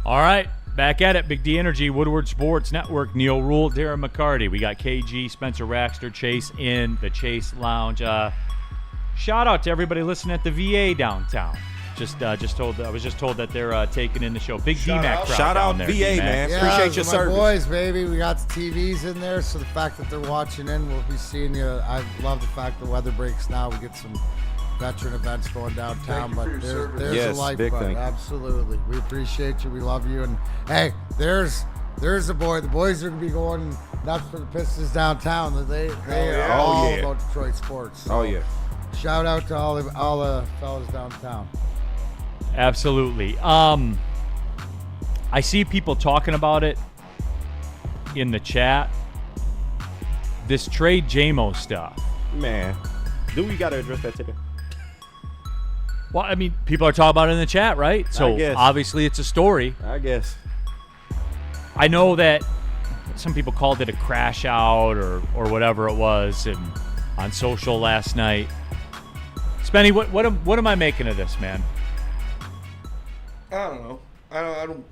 All right. Back at it, Big D Energy, Woodward Sports Network, Neil Rule, Darren McCarty. We got KG, Spencer Raxter, Chase in the Chase Lounge. Shout out to everybody listening at the VA downtown. I was just told that they're taking in the show. Big D-Mac crowd Shout down out there, VA, D-Mac. man. Yeah, Appreciate your my service. boys, baby. We got the TVs in there, so the fact that they're watching in, we'll be seeing you. I love the fact the weather breaks now. We get some veteran events going downtown, but there's Yes, a life, big bud. thing. Absolutely. We appreciate you. We love you. And hey, there's the boy. The boys are gonna be going nuts for the Pistons downtown. They are all about Detroit sports. So Oh, yeah. shout out to all the fellas downtown. Absolutely. I see people talking about it in the chat. This trade JMO stuff. Man, do we got to address that today? Well, I mean, people are talking about it in the chat, right? I So guess. obviously it's a story. I guess. I know that some people called it a crash out or whatever it was on social last night. Spenny, what am I making of this, man? I don't know. I don't.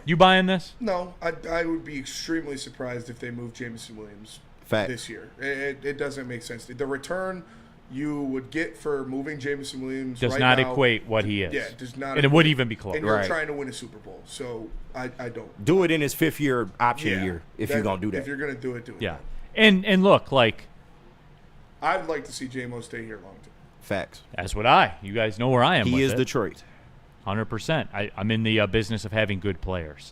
You buying this? No, I would be extremely surprised if they moved Jameson Williams Fact. this year. It doesn't make sense. The return you would get for moving Jameson Williams Does right not now, equate what he is. Yeah, does not. And it wouldn't even be close. And you're Right. trying to win a Super Bowl, so I don't. Do it in his 5th year option year if you're going to do that. If you're going to do it, do it. Yeah. And look, like, I'd like to see JMO stay here long term. Facts. as would I. You guys know where I am He with is it. Detroit. 100%. I'm in the business of having good players.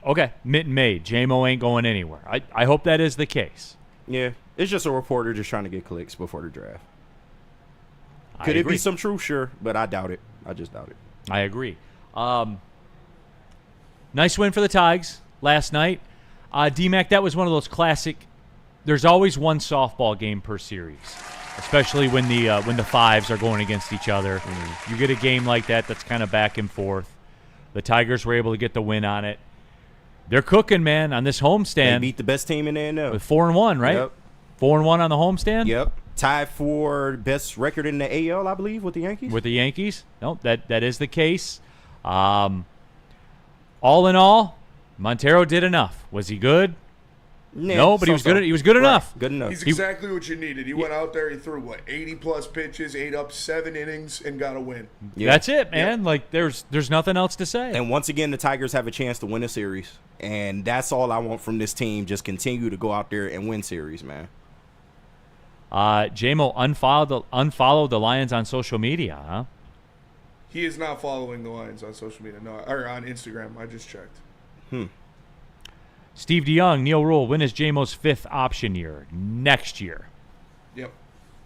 Okay, Mitten made. JMO ain't going anywhere. I hope that is the case. Yeah. It's just a reporter just trying to get clicks before the draft. I Could it agree. be some truth? Sure, but I doubt it. I just doubt it. I agree. Nice win for the Tigers last night. D-Mac, that was one of those classic. There's always one softball game per series, especially when the fives are going against each other. You get a game like that that's kind of back and forth. The Tigers were able to get the win on it. They're cooking, man, on this homestand. They beat the best team in the NL. With 4-1, right? Yep. 4-1 on the homestand? Yep. Tied for best record in the AL, I believe, with the Yankees. With the Yankees? No, that is the case. All in all, Montero did enough. Was he good? Yeah, no, but he was good. He was good enough. Good enough. He's exactly what you needed. He went out there, he threw 80+ pitches, 8 up 7 innings, and got a win. Yeah. That's it, man. Like there's nothing else to say. And once again, the Tigers have a chance to win a series, and that's all I want from this team. Just continue to go out there and win series, man. J-Mo unfollowed the Lions on social media, huh? He is not following the Lions on social media, no, or on Instagram. I just checked. Steve DeYoung, Neil Rule, when is J-Mo's 5th option year? Next year. Yep.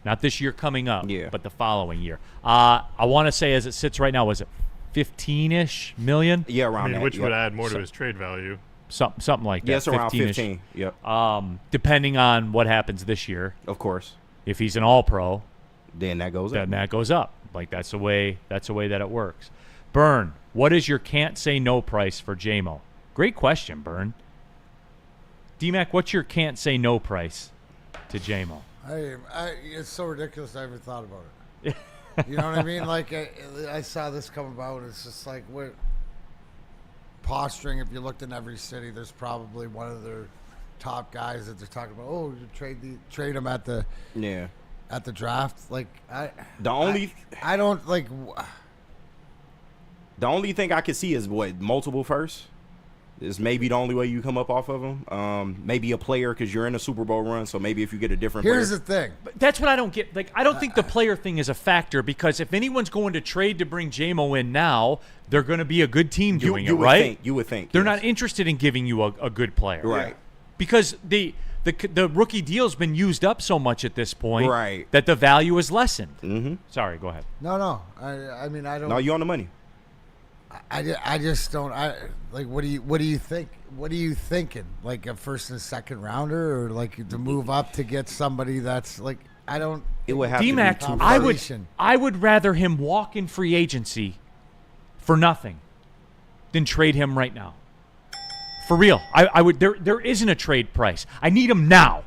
Not this year coming up, Yeah. but the following year. I want to say as it sits right now, was it 15-ish million? Yeah, around that. Which yep. would add more to his trade value. Something like that. Yes, around 15-ish. 15. Yep. Depending on what happens this year. Of course. If he's an all-pro, then that goes up. Then that goes up. Like that's the way that it works. Byrne, what is your can't say no price for J-Mo? Great question, Byrne. D-Mac, what's your can't say no price to J-Mo? It's so ridiculous I haven't thought about it. You know what I mean? Like I saw this come about. It's just like what posturing. If you looked in every city, there's probably one of their top guys that they're talking about. Oh, you trade him at the draft. Like the only thing I could see is multiple firsts. Is maybe the only way you come up off of them. Maybe a player because you're in a Super Bowl run, so maybe if you get a different Here's player. the thing. But that's what I don't get. Like, I don't think the player thing is a factor because if anyone's going to trade to bring J-Mo in now, they're going to be a good team doing it, right? You would think. They're not interested in giving you a good player. Right. Because the rookie deal's been used up so much at this point right. that the value is lessened. Mm-hmm. Sorry, go ahead. No. I mean, I don't. No, you on the money. I just don't. What do you think? What are you thinking? Like a first and second rounder, or like to move up to get somebody that's like I don't. It would have D-Mac, to be I would rather him walk in free agency for nothing than trade him right now. For real, I would. There isn't a trade price. I need him now.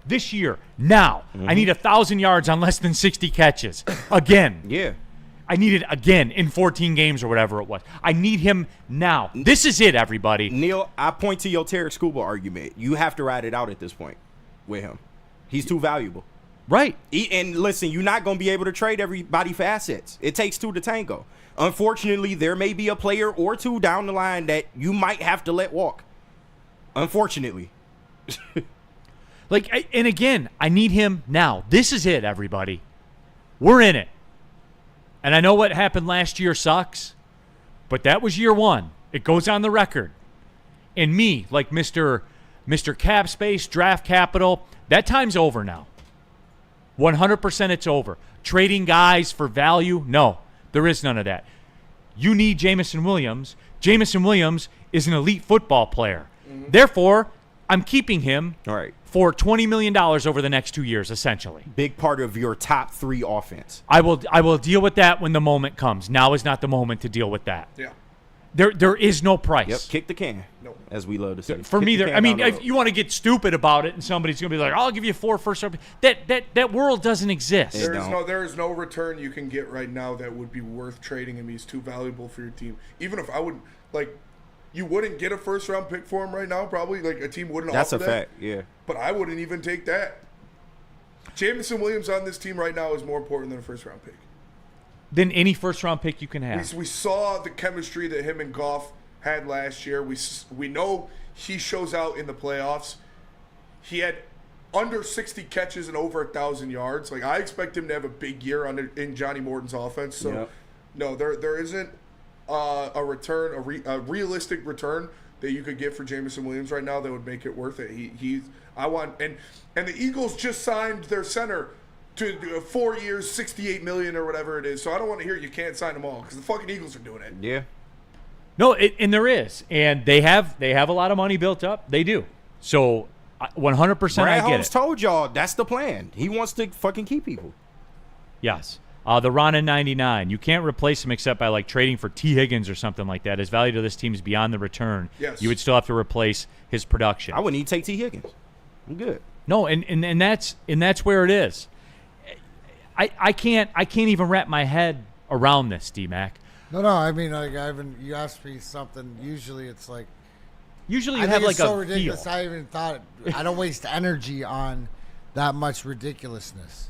This year, now. Mm-hmm. I need 1,000 yards on less than 60 catches again. Yeah. I need it again in 14 games or whatever it was. I need him now. This is it, everybody. Neil, I point to your Tarek Scuba argument. You have to ride it out at this point with him. He's too valuable. Right. And listen, you're not going to be able to trade everybody for assets. It takes two to tango. Unfortunately, there may be a player or two down the line that you might have to let walk. Unfortunately. And again, I need him now. This is it, everybody. We're in it. And I know what happened last year sucks, but that was year one. It goes on the record. And me, like Mr. Cap Space, Draft Capital, that time's over now. 100% it's over. Trading guys for value, no. There is none of that. You need Jameson Williams. Jameson Williams is an elite football player. Mm-hmm. Therefore, I'm keeping him for $20 million over the next 2 years, essentially. Big part of your top 3 offense. I will deal with that when the moment comes. Now is not the moment to deal with that. Yeah. There is no price. Yep, kick the can, as we love to say. For me, if you want to get stupid about it and somebody's going to be like, I'll give you 4 first round, that world doesn't exist. There is no return you can get right now that would be worth trading him. He's too valuable for your team. Even if I would, you wouldn't get a first-round pick for him right now, probably. Like, a team wouldn't offer that. That's a fact, yeah. But I wouldn't even take that. Jameson Williams on this team right now is more important than a first-round pick. Than any first-round pick you can have. We saw the chemistry that him and Goff had last year. We know he shows out in the playoffs. He had under 60 catches and over 1,000 yards. Like, I expect him to have a big year in Johnny Morton's offense. So, no, there isn't a return, a realistic return that you could get for Jameson Williams right now that would make it worth it. And the Eagles just signed their center to 4 years, $68 million or whatever it is. So I don't want to hear you can't sign them all because the fucking Eagles are doing it. Yeah. No, and there is, and they have a lot of money built up. They do. So 100%, Brad I get Holmes it. told y'all that's the plan. He wants to fucking keep people. Yes. The Ron in 99. You can't replace him except by like trading for T. Higgins or something like that. His value to this team is beyond the return. Yes. You would still have to replace his production. I wouldn't even take T. Higgins. I'm good. No, and that's where it is. I can't even wrap my head around this, D-Mac. No, I mean, like, you asked me something. Usually it's like. Usually you I have think like it's so a ridiculous. feel. I even thought I don't waste energy on that much ridiculousness.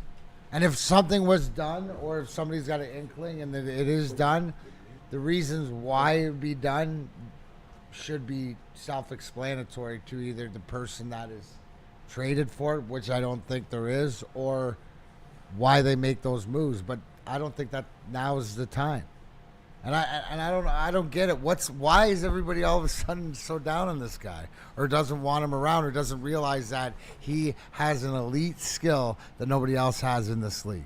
And if something was done, or if somebody's got an inkling and that it is done, the reasons why it would be done should be self-explanatory to either the person that is traded for it, which I don't think there is, or why they make those moves. But I don't think that now is the time. And I don't get it. Why is everybody all of a sudden so down on this guy, or doesn't want him around, or doesn't realize that he has an elite skill that nobody else has in this league?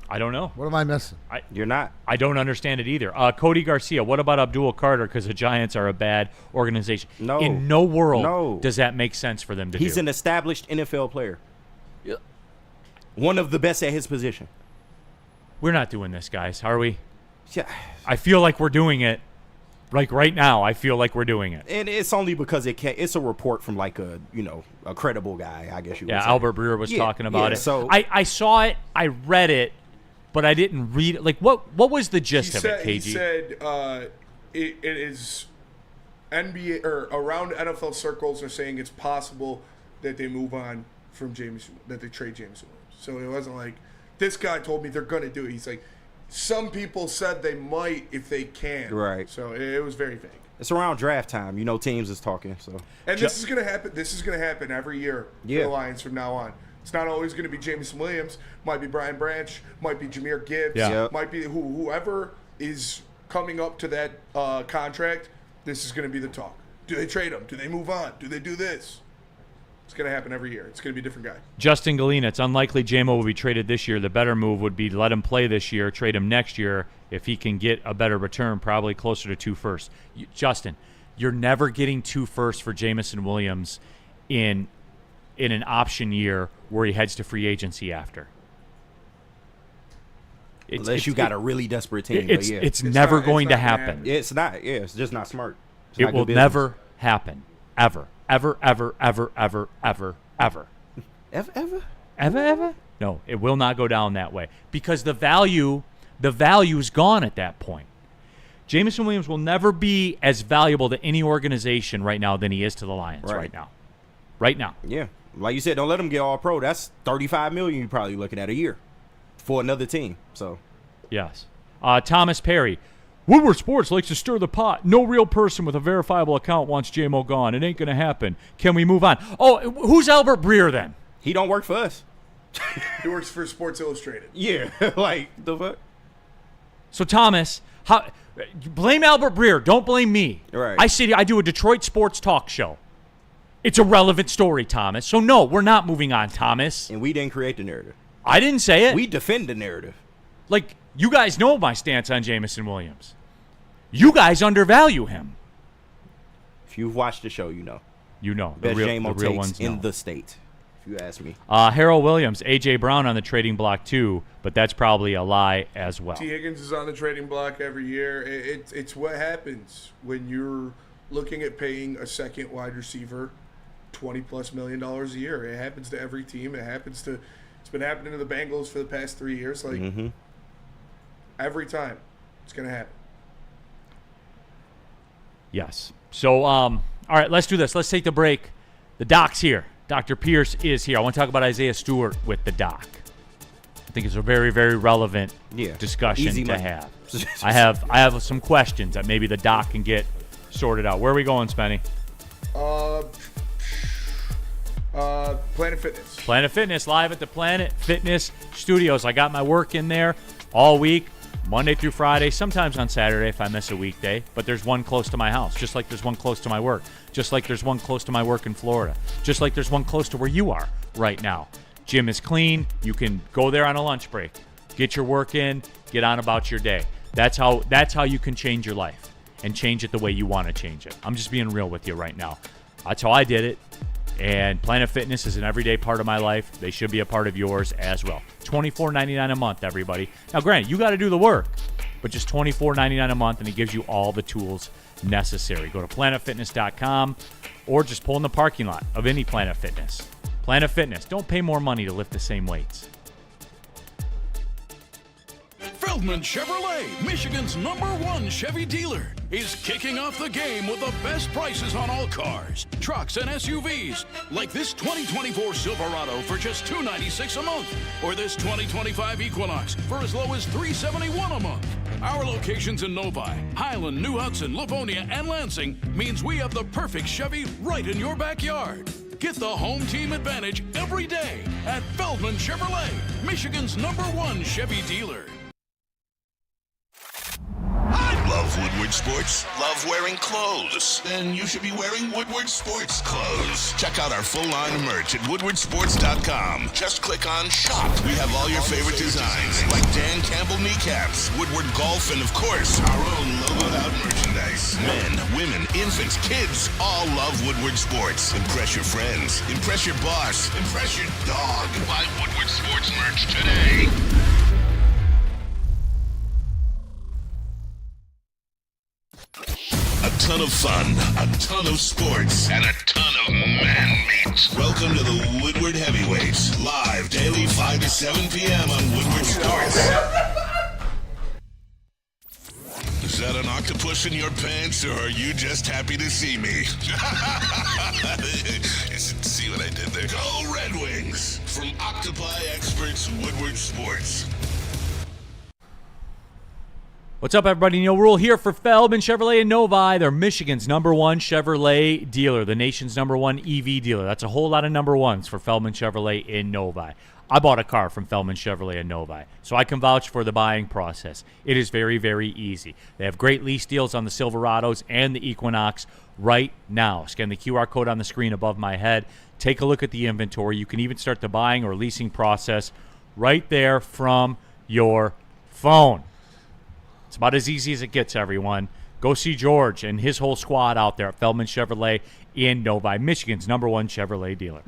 I don't know. What am I missing? You're not. I don't understand it either. Cody Garcia, what about Abdul Carter? Because the Giants are a bad organization. No. In no world does that make sense for them to do. He's an established NFL player. One of the best at his position. We're not doing this, guys, are we? Yeah. I feel like we're doing it. Like right now, I feel like we're doing it. And it's only because it's a report from like a credible guy, I guess you would say. Albert Breer was talking about it. So I saw it, I read it, but I didn't read it. Like what was the gist of it, KG? He said it is NBA or around NFL circles are saying it's possible that they move on from that they trade James Williams. So it wasn't like this guy told me they're going to do it. He's like, some people said they might if they can. Right. So it was very vague. It's around draft time. Teams is talking. So. And this is going to happen. This is going to happen every year for the Lions from now on. It's not always going to be Jameson Williams. Might be Brian Branch. Might be Jahmyr Gibbs. Yeah. Yep. Might be whoever is coming up to that contract. This is going to be the talk. Do they trade him? Do they move on? Do they do this? It's going to happen every year. It's going to be a different guy. Justin Galena, it's unlikely J-Mo will be traded this year. The better move would be to let him play this year, trade him next year if he can get a better return, probably closer to 2 firsts. Justin, you're never getting 2 firsts for Jameson Williams in an option year where he heads to free agency after. Unless you got a really desperate team. It's never going to happen. It's not. Yeah, it's just not smart. It will never happen. Ever. Ever, ever, ever, ever, ever, ever. Ever? Ever? No, it will not go down that way because the value's gone at that point. Jameson Williams will never be as valuable to any organization right now than he is to the Lions right now. Right now. Yeah. Like you said, don't let him get all pro. That's $35 million you're probably looking at a year for another team. So, yes. Thomas Perry. Woodward Sports likes to stir the pot. No real person with a verifiable account wants J-Mo gone. It ain't going to happen. Can we move on? Oh, who's Albert Breer then? He don't work for us. He works for Sports Illustrated. Yeah, like the fuck. So Thomas, blame Albert Breer. Don't blame me. Right. I do a Detroit sports talk show. It's a relevant story, Thomas. So no, we're not moving on, Thomas. And we didn't create the narrative. I didn't say it. We defend the narrative. Like, you guys know my stance on Jameson Williams. You guys undervalue him. If you've watched the show, you know. You know. Best the J-Mo real takes ones in know. the state, if you ask me. Harold Williams, A.J. Brown on the trading block too, but that's probably a lie as well. T. Higgins is on the trading block every year. It's what happens when you're looking at paying a second wide receiver $20+ million a year. It happens to every team. It's been happening to the Bengals for the past 3 years. Like every time, it's going to happen. Yes. So, all right, let's do this. Let's take the break. The doc's here. Dr. Pierce is here. I want to talk about Isaiah Stewart with the doc. I think it's a very, very relevant discussion Easy to money. have. I have some questions that maybe the doc can get sorted out. Where are we going, Spenny? Planet Fitness. Planet Fitness, live at the Planet Fitness Studios. I got my work in there all week, Monday through Friday, sometimes on Saturday if I miss a weekday, but there's one close to my house, just like there's one close to my work, just like there's one close to my work in Florida, just like there's one close to where you are right now. Gym is clean. You can go there on a lunch break, get your work in, get on about your day. That's how you can change your life and change it the way you want to change it. I'm just being real with you right now. That's how I did it. And Planet Fitness is an everyday part of my life. They should be a part of yours as well. $24.99 a month, everybody. Now, granted, you got to do the work, but just $24.99 a month, and it gives you all the tools necessary. Go to planetfitness.com or just pull in the parking lot of any Planet Fitness. Planet Fitness. Don't pay more money to lift the same weights. Feldman Chevrolet, Michigan's #1 Chevy dealer, is kicking off the game with the best prices on all cars, trucks, and SUVs, like this 2024 Silverado for just $296 a month, or this 2025 Equinox for as low as $371 a month. Our locations in Novi, Highland, New Hudson, Livonia, and Lansing means we have the perfect Chevy right in your backyard. Get the home team advantage every day at Feldman Chevrolet, Michigan's #1 Chevy dealer. Love Woodward Sports? Love wearing clothes? Then you should be wearing Woodward Sports clothes. Check out our full line of merch at woodwardsports.com. Just click on shop. We have all your favorite designs, like Dan Campbell kneecaps, Woodward golf, and of course, our own logoed out merchandise. Men, women, infants, kids all love Woodward Sports. Impress your friends. Impress your boss. Impress your dog. Buy Woodward Sports merch today. A ton of fun, a ton of sports, and a ton of man meat. Welcome to the Woodward Heavyweights, live daily 5 to 7 p.m. on Woodward Sports. Is that an octopus in your pants, or are you just happy to see me? See what I did there? Go Red Wings! From Octopi Experts, Woodward Sports. What's up, everybody? Neil Rule here for Feldman Chevrolet in Novi. They're Michigan's #1 Chevrolet dealer, the nation's #1 EV dealer. That's a whole lot of #1s for Feldman Chevrolet in Novi. I bought a car from Feldman Chevrolet in Novi, so I can vouch for the buying process. It is very, very easy. They have great lease deals on the Silverados and the Equinox right now. Scan the QR code on the screen above my head. Take a look at the inventory. You can even start the buying or leasing process right there from your phone. It's about as easy as it gets, everyone. Go see George and his whole squad out there at Feldman Chevrolet in Novi, Michigan's #1 Chevrolet dealer.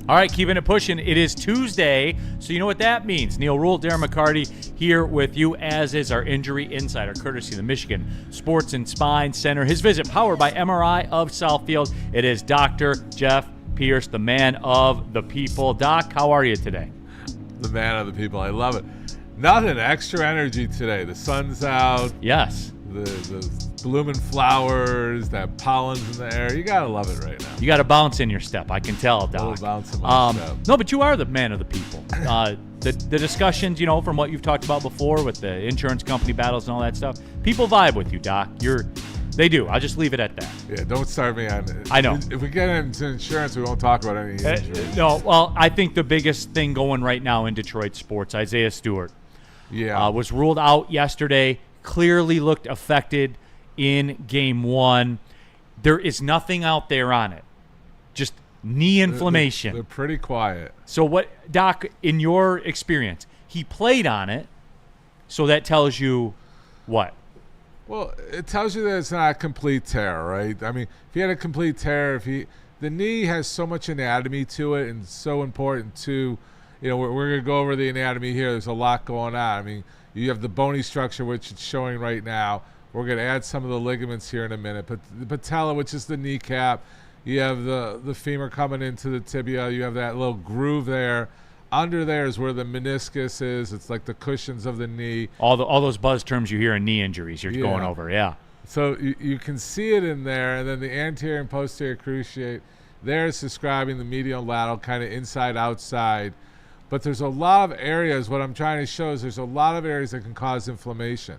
All right, keeping it pushing. It is Tuesday, so you know what that means. Neil Rule, Darren McCarty here with you, as is our injury insider, courtesy of the Michigan Sports and Spine Center. His visit powered by Amon-Ra of Southfield. It is Dr. Jeff Pierce, the man of the people. Doc, how are you today? The man of the people. I love it. Nothing extra energy today. The sun's out. Yes. The blooming flowers, that pollen's in the air. You gotta love it right now. You got a bounce in your step. I can tell, Doc. A little bounce in my step. No, but you are the man of the people. The discussions, you know, from what you've talked about before with the insurance company battles and all that stuff, people vibe with you, Doc. They do. I'll just leave it at that. Yeah, don't start me on it. I know. If we get into insurance, we won't talk about any injuries. No, well, I think the biggest thing going right now in Detroit sports, Isaiah Stewart, was ruled out yesterday, clearly looked affected in Game 1. There is nothing out there on it. Just knee inflammation. They're pretty quiet. So what, Doc, in your experience, he played on it, so that tells you what? Well, it tells you that it's not a complete tear, right? I mean, if he had a complete tear, the knee has so much anatomy to it and so important to, you know, we're going to go over the anatomy here. There's a lot going on. I mean, you have the bony structure, which it's showing right now. We're going to add some of the ligaments here in a minute. But the patella, which is the kneecap, you have the femur coming into the tibia. You have that little groove there. Under there is where the meniscus is. It's like the cushions of the knee. All those buzz terms you hear in knee injuries you're going over, yeah. So you can see it in there, and then the anterior and posterior cruciate, there is describing the medial and lateral, kind of inside, outside. But there's a lot of areas, what I'm trying to show is there's a lot of areas that can cause inflammation.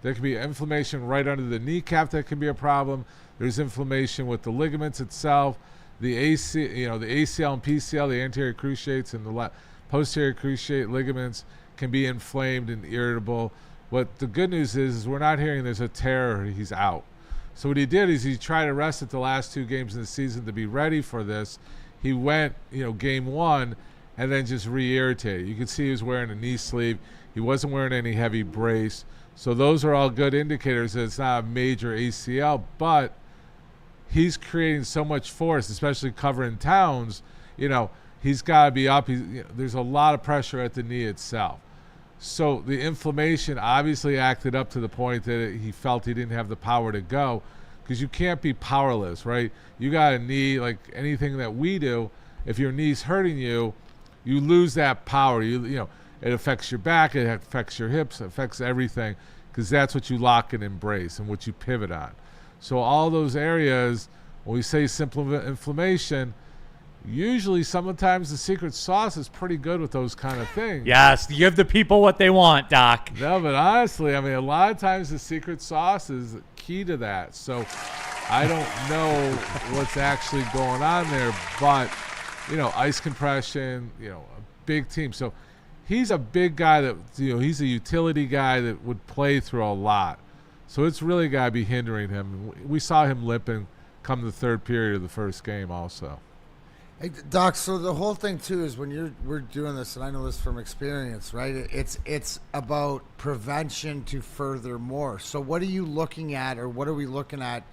There can be inflammation right under the kneecap that can be a problem. There's inflammation with the ligaments itself, the ACL and PCL, the anterior cruciates and the posterior cruciate ligaments can be inflamed and irritable. What the good news is we're not hearing there's a tear or he's out. So what he did is he tried to rest at the last 2 games of the season to be ready for this. He went, Game 1, and then just re-irritate it. You can see he was wearing a knee sleeve. He wasn't wearing any heavy brace. So those are all good indicators that it's not a major ACL, but he's creating so much force, especially covering Towns. He's got to be up. There's a lot of pressure at the knee itself. So the inflammation obviously acted up to the point that he felt he didn't have the power to go, because you can't be powerless, right? You got a knee, like anything that we do, if your knee's hurting you, you lose that power. It affects your back, it affects your hips, it affects everything, because that's what you lock and embrace and what you pivot on. So all those areas, when we say simple inflammation, usually sometimes the secret sauce is pretty good with those kind of things. Yes, give the people what they want, Doc. No, but honestly, a lot of times the secret sauce is key to that. So I don't know what's actually going on there, but, ice compression, a big team. So he's a big guy that, he's a utility guy that would play through a lot. So it's really got to be hindering him. We saw him limping come the third period of the first game also. Hey, Doc, so the whole thing, too, is when we're doing this, and I know this from experience, right? It's about prevention to further more. So what are you looking at, or what are we looking at?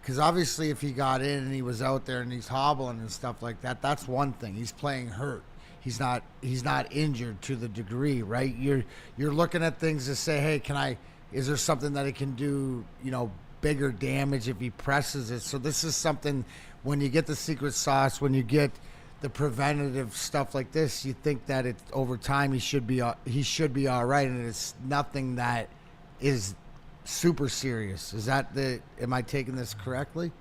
Because obviously if he got in and he was out there and he's hobbling and stuff like that, that's one thing. He's playing hurt. He's not injured to the degree, right? You're looking at things to say, hey, is there something that it can do, bigger damage if he presses it? So this is something, when you get the secret sauce, when you get the preventative stuff like this, you think that over time he should be all right, and it's nothing that is super serious. Am I taking this correctly?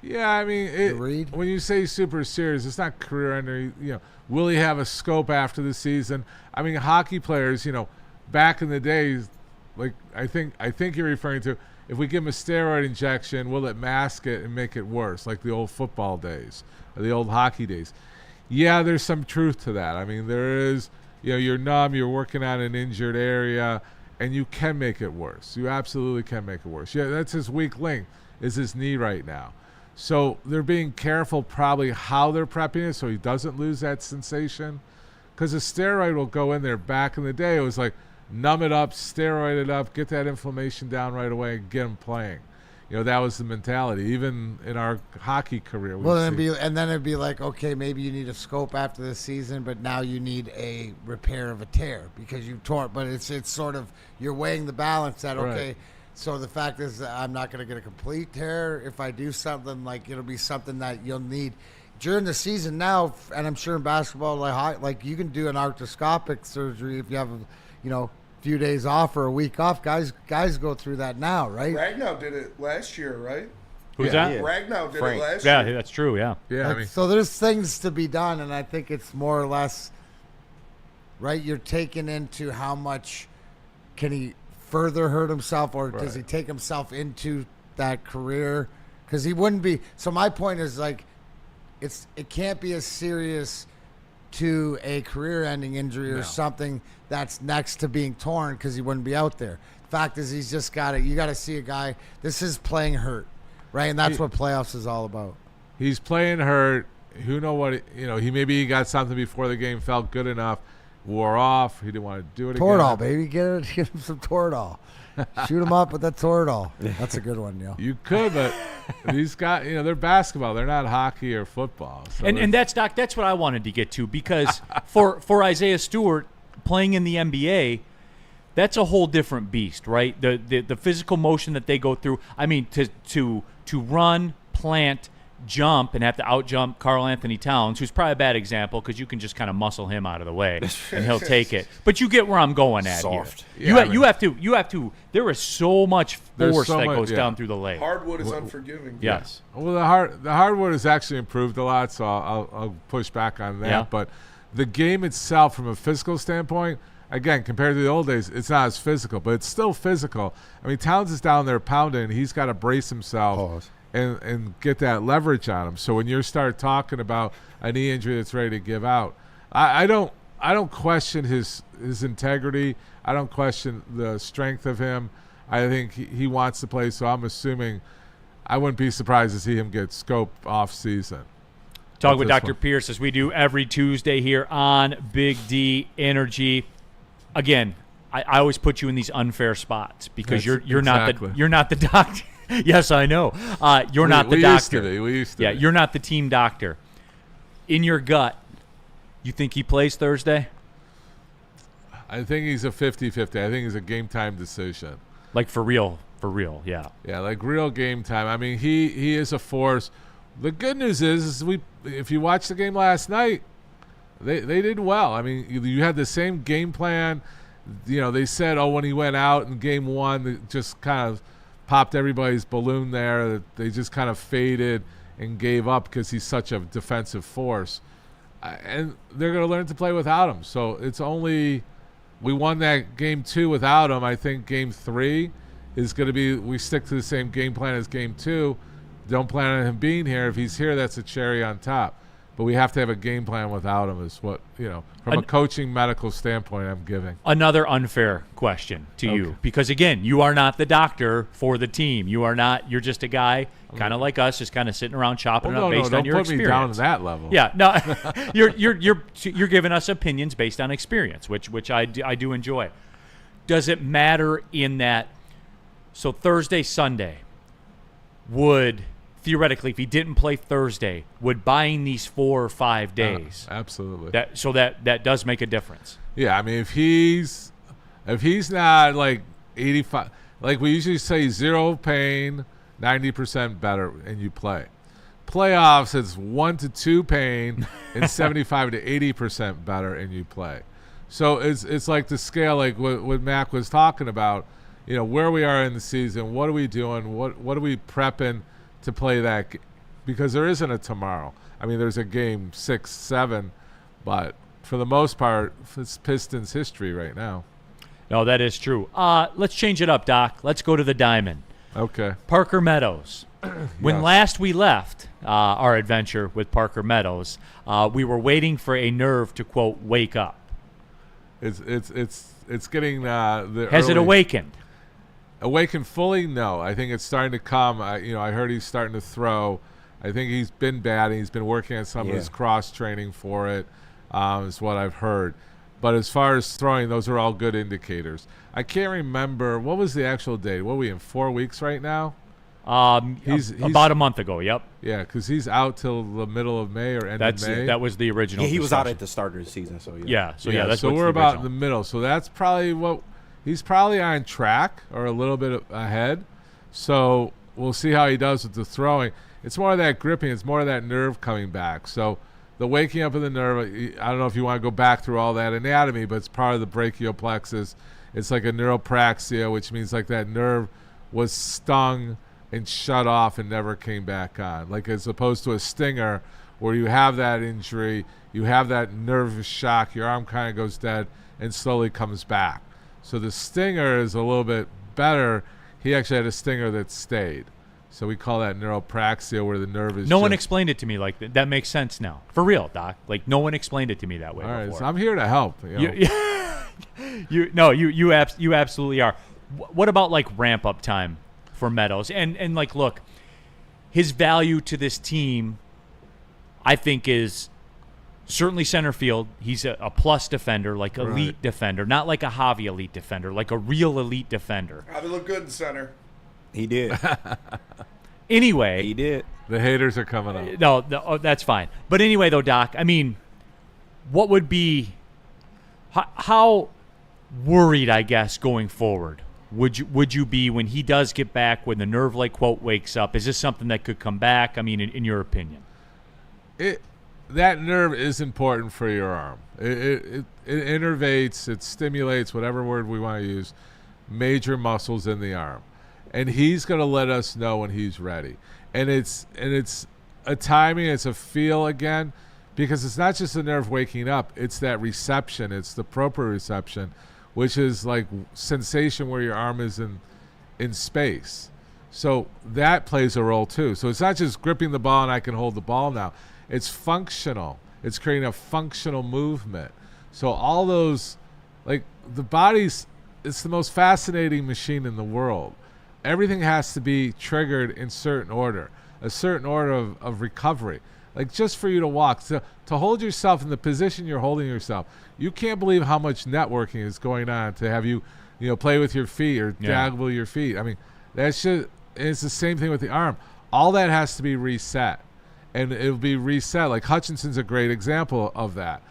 Yeah, when you say super serious, it's not career ending. Will he have a scope after the season? Hockey players, back in the days, like I think you're referring to, if we give him a steroid injection, will it mask it and make it worse, like the old football days or the old hockey days? Yeah, there's some truth to that. There is, you're numb, you're working on an injured area, and you can make it worse. You absolutely can make it worse. Yeah, that's his weak link, is his knee right now. So they're being careful probably how they're prepping it so he doesn't lose that sensation, because a steroid will go in there. Back in the day, it was like, numb it up, steroid it up, get that inflammation down right away, and get him playing. That was the mentality, even in our hockey career. Then it'd be like, okay, maybe you need a scope after the season, but now you need a repair of a tear because you tore it. But it's sort of, you're weighing the balance that, okay, right. So the fact is that I'm not going to get a complete tear. If I do something, like, it'll be something that you'll need during the season now, and I'm sure in basketball, like you can do an arthroscopic surgery if you have few days off or a week off. Guys go through that now, right? Ragnow did it last year, right? Who's that? Yeah. Ragnow did it last year. Yeah, that's true, yeah. Yeah, so there's things to be done, and I think it's more or less, right, you're taking into how much can he further hurt himself, or does he take himself into that career? Because he wouldn't be. So my point is, like, it can't be as serious to a career-ending injury or something that's next to being torn, because he wouldn't be out there. Fact is, he's just got to. You got to see a guy. This is playing hurt, right? And that's what playoffs is all about. He's playing hurt. Who know what? He got something before the game, felt good enough, wore off. He didn't want to do it again. Toradol, baby, get him some Toradol. Shoot him up with that Toradol. That's a good one, yo. You could, but these guys, they're basketball. They're not hockey or football. So and that's, Doc, that's what I wanted to get to, because for Isaiah Stewart playing in the NBA, that's a whole different beast, right? The physical motion that they go through. To run, plant, jump, and have to out-jump Karl Anthony Towns, who's probably a bad example because you can just kind of muscle him out of the way and he'll take it. But you get where I'm going at Soft. Here. Yeah, you have to. There is so much force that goes down through the leg. Hardwood is unforgiving. Yes. Well, the hardwood has actually improved a lot, so I'll push back on that. Yeah. But the game itself, from a physical standpoint, again, compared to the old days, it's not as physical, but it's still physical. Towns is down there pounding. He's got to brace himself and get that leverage on him. So when you start talking about a knee injury that's ready to give out, I don't question his integrity. I don't question the strength of him. I think he wants to play, so I'm assuming I wouldn't be surprised to see him get scoped off season. Talk with Dr. Pierce as we do every Tuesday here on Big D Energy. Again, I always put you in these unfair spots because you're not the doctor. Yes, I know. You're not the doctor. We used to be. You're not the team doctor. In your gut, you think he plays Thursday? I think he's a 50-50. I think it's a game time decision. Like for real, yeah. Yeah, like real game time. I mean, he is a force. The good news is if you watched the game last night, they did well. I mean, you had the same game plan. You know, they said, when he went out in game one, it just kind of popped everybody's balloon there. They just kind of faded and gave up because he's such a defensive force. And they're going to learn to play without him. So it's only – we won that game 2 without him. I think game 3 is going to be – we stick to the same game plan as game 2. Don't plan on him being here. If he's here, that's a cherry on top. But we have to have a game plan without him is what, from a coaching medical standpoint I'm giving. Another unfair question to you because, again, you are not the doctor for the team. You are not – you're just a guy kind of like us, just kind of sitting around chopping it up based on your experience. Don't put me down to that level. Yeah, no, you're giving us opinions based on experience, which I do enjoy. Does it matter in that – so Thursday, Sunday would – theoretically, if he didn't play Thursday, would buying these 4 or 5 days absolutely that does make a difference. Yeah, I mean, if he's not like 85, like we usually say, 0 pain, 90% better, and you play. Playoffs, it's 1 to 2 pain and 75 to 80% better, and you play. So it's like the scale, like what Mac was talking about. Where we are in the season, what are we doing? What are we prepping to play that, because there isn't a tomorrow. I mean, there's a game 6, 7, but for the most part, it's Pistons history right now. No, that is true. Let's change it up, Doc. Let's go to the diamond. Okay. Parker Meadows. When last we left our adventure with Parker Meadows, we were waiting for a nerve to, quote, wake up. It's getting Has it awakened? Awakened fully? No. I think it's starting to come. I heard he's starting to throw. I think he's been batting. He's been working on some of his cross training for it, is what I've heard. But as far as throwing, those are all good indicators. I can't remember. What was the actual date? What are we in, 4 weeks right now? He's about a month ago, yep. Yeah, because he's out till the middle of May or end of May. That was the original. Yeah, he was out at the start of the season. So so we're about in the middle. So that's probably what – he's probably on track or a little bit ahead. So we'll see how he does with the throwing. It's more of that gripping. It's more of that nerve coming back. So the waking up of the nerve, I don't know if you want to go back through all that anatomy, but it's part of the brachial plexus. It's like a neuropraxia, which means like that nerve was stung and shut off and never came back on. Like as opposed to a stinger where you have that injury, you have that nervous shock, your arm kind of goes dead and slowly comes back. So the stinger is a little bit better. He actually had a stinger that stayed. So we call that neuropraxia, where the nerve is. No one explained it to me like that. That makes sense now. For real, Doc. Like no one explained it to me that way. All right, before. so I'm here to help. You absolutely are. What about like ramp up time for Meadows? And like, look, his value to this team, I think, is certainly center field. He's a plus defender, like elite defender, not like a Javi elite defender, like a real elite defender. Javi looked good in center. He did. Anyway. He did. The haters are coming up. No, that's fine. But anyway, though, Doc, I mean, what would be how worried, I guess, going forward would you be when he does get back, when the nerve, like, quote, wakes up? Is this something that could come back? I mean, in your opinion? That nerve is important for your arm. It innervates, it stimulates, whatever word we want to use, major muscles in the arm. And he's going to let us know when he's ready. And it's a timing, it's a feel again, because it's not just the nerve waking up, it's that reception, it's the proprioception, which is like sensation where your arm is in space. So that plays a role too. So it's not just gripping the ball and I can hold the ball now. It's functional. It's creating a functional movement. So all those, like the body's, it's the most fascinating machine in the world. Everything has to be triggered in certain order, a certain order of recovery. Like just for you to walk, to hold yourself in the position you're holding yourself. You can't believe how much networking is going on to have you play with your feet or dabble your feet. I mean, it's the same thing with the arm. All that has to be reset, and it'll be reset. Like Hutchinson's a great example of that.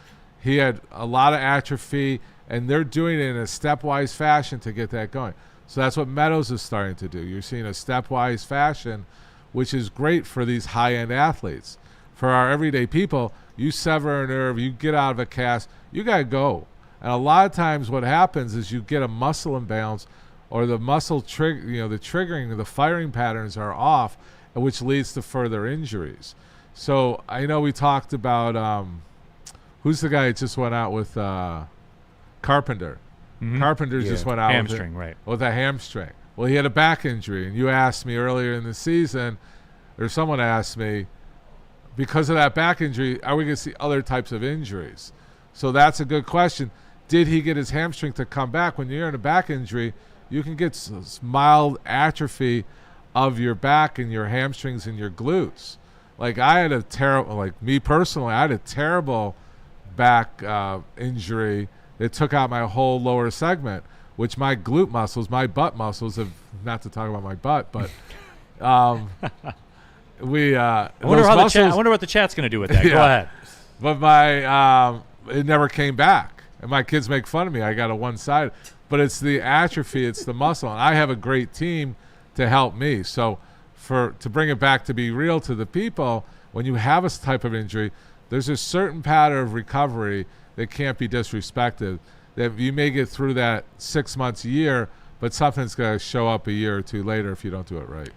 He had a lot of atrophy, and they're doing it in a stepwise fashion to get that going. So that's what Meadows is starting to do. You're seeing a stepwise fashion, which is great for these high-end athletes. For our everyday people, you sever a nerve, you get out of a cast, you got to go. And a lot of times what happens is you get a muscle imbalance or the muscle the triggering, the firing patterns are off, which leads to further injuries. So I know we talked about who's the guy that just went out with Carpenter. Mm-hmm. Carpenter just went out with a hamstring. Well, he had a back injury, and you asked me earlier in the season, or someone asked me, because of that back injury, are we going to see other types of injuries? So that's a good question. Did he get his hamstring to come back? When you're in a back injury, you can get mild atrophy of your back and your hamstrings and your glutes. Like I had a terrible, like me personally, I had a terrible back injury that took out my whole lower segment, which my glute muscles, my butt muscles have, not to talk about my butt, but I wonder what the chat's going to do with that. Go ahead. But my it never came back, and my kids make fun of me. I got a one side, but it's the atrophy, it's the muscle, and I have a great team to help me. So to bring it back to be real to the people, when you have a type of injury, there's a certain pattern of recovery that can't be disrespected. That you may get through that 6 months, a year, but something's going to show up a year or two later if you don't do it right.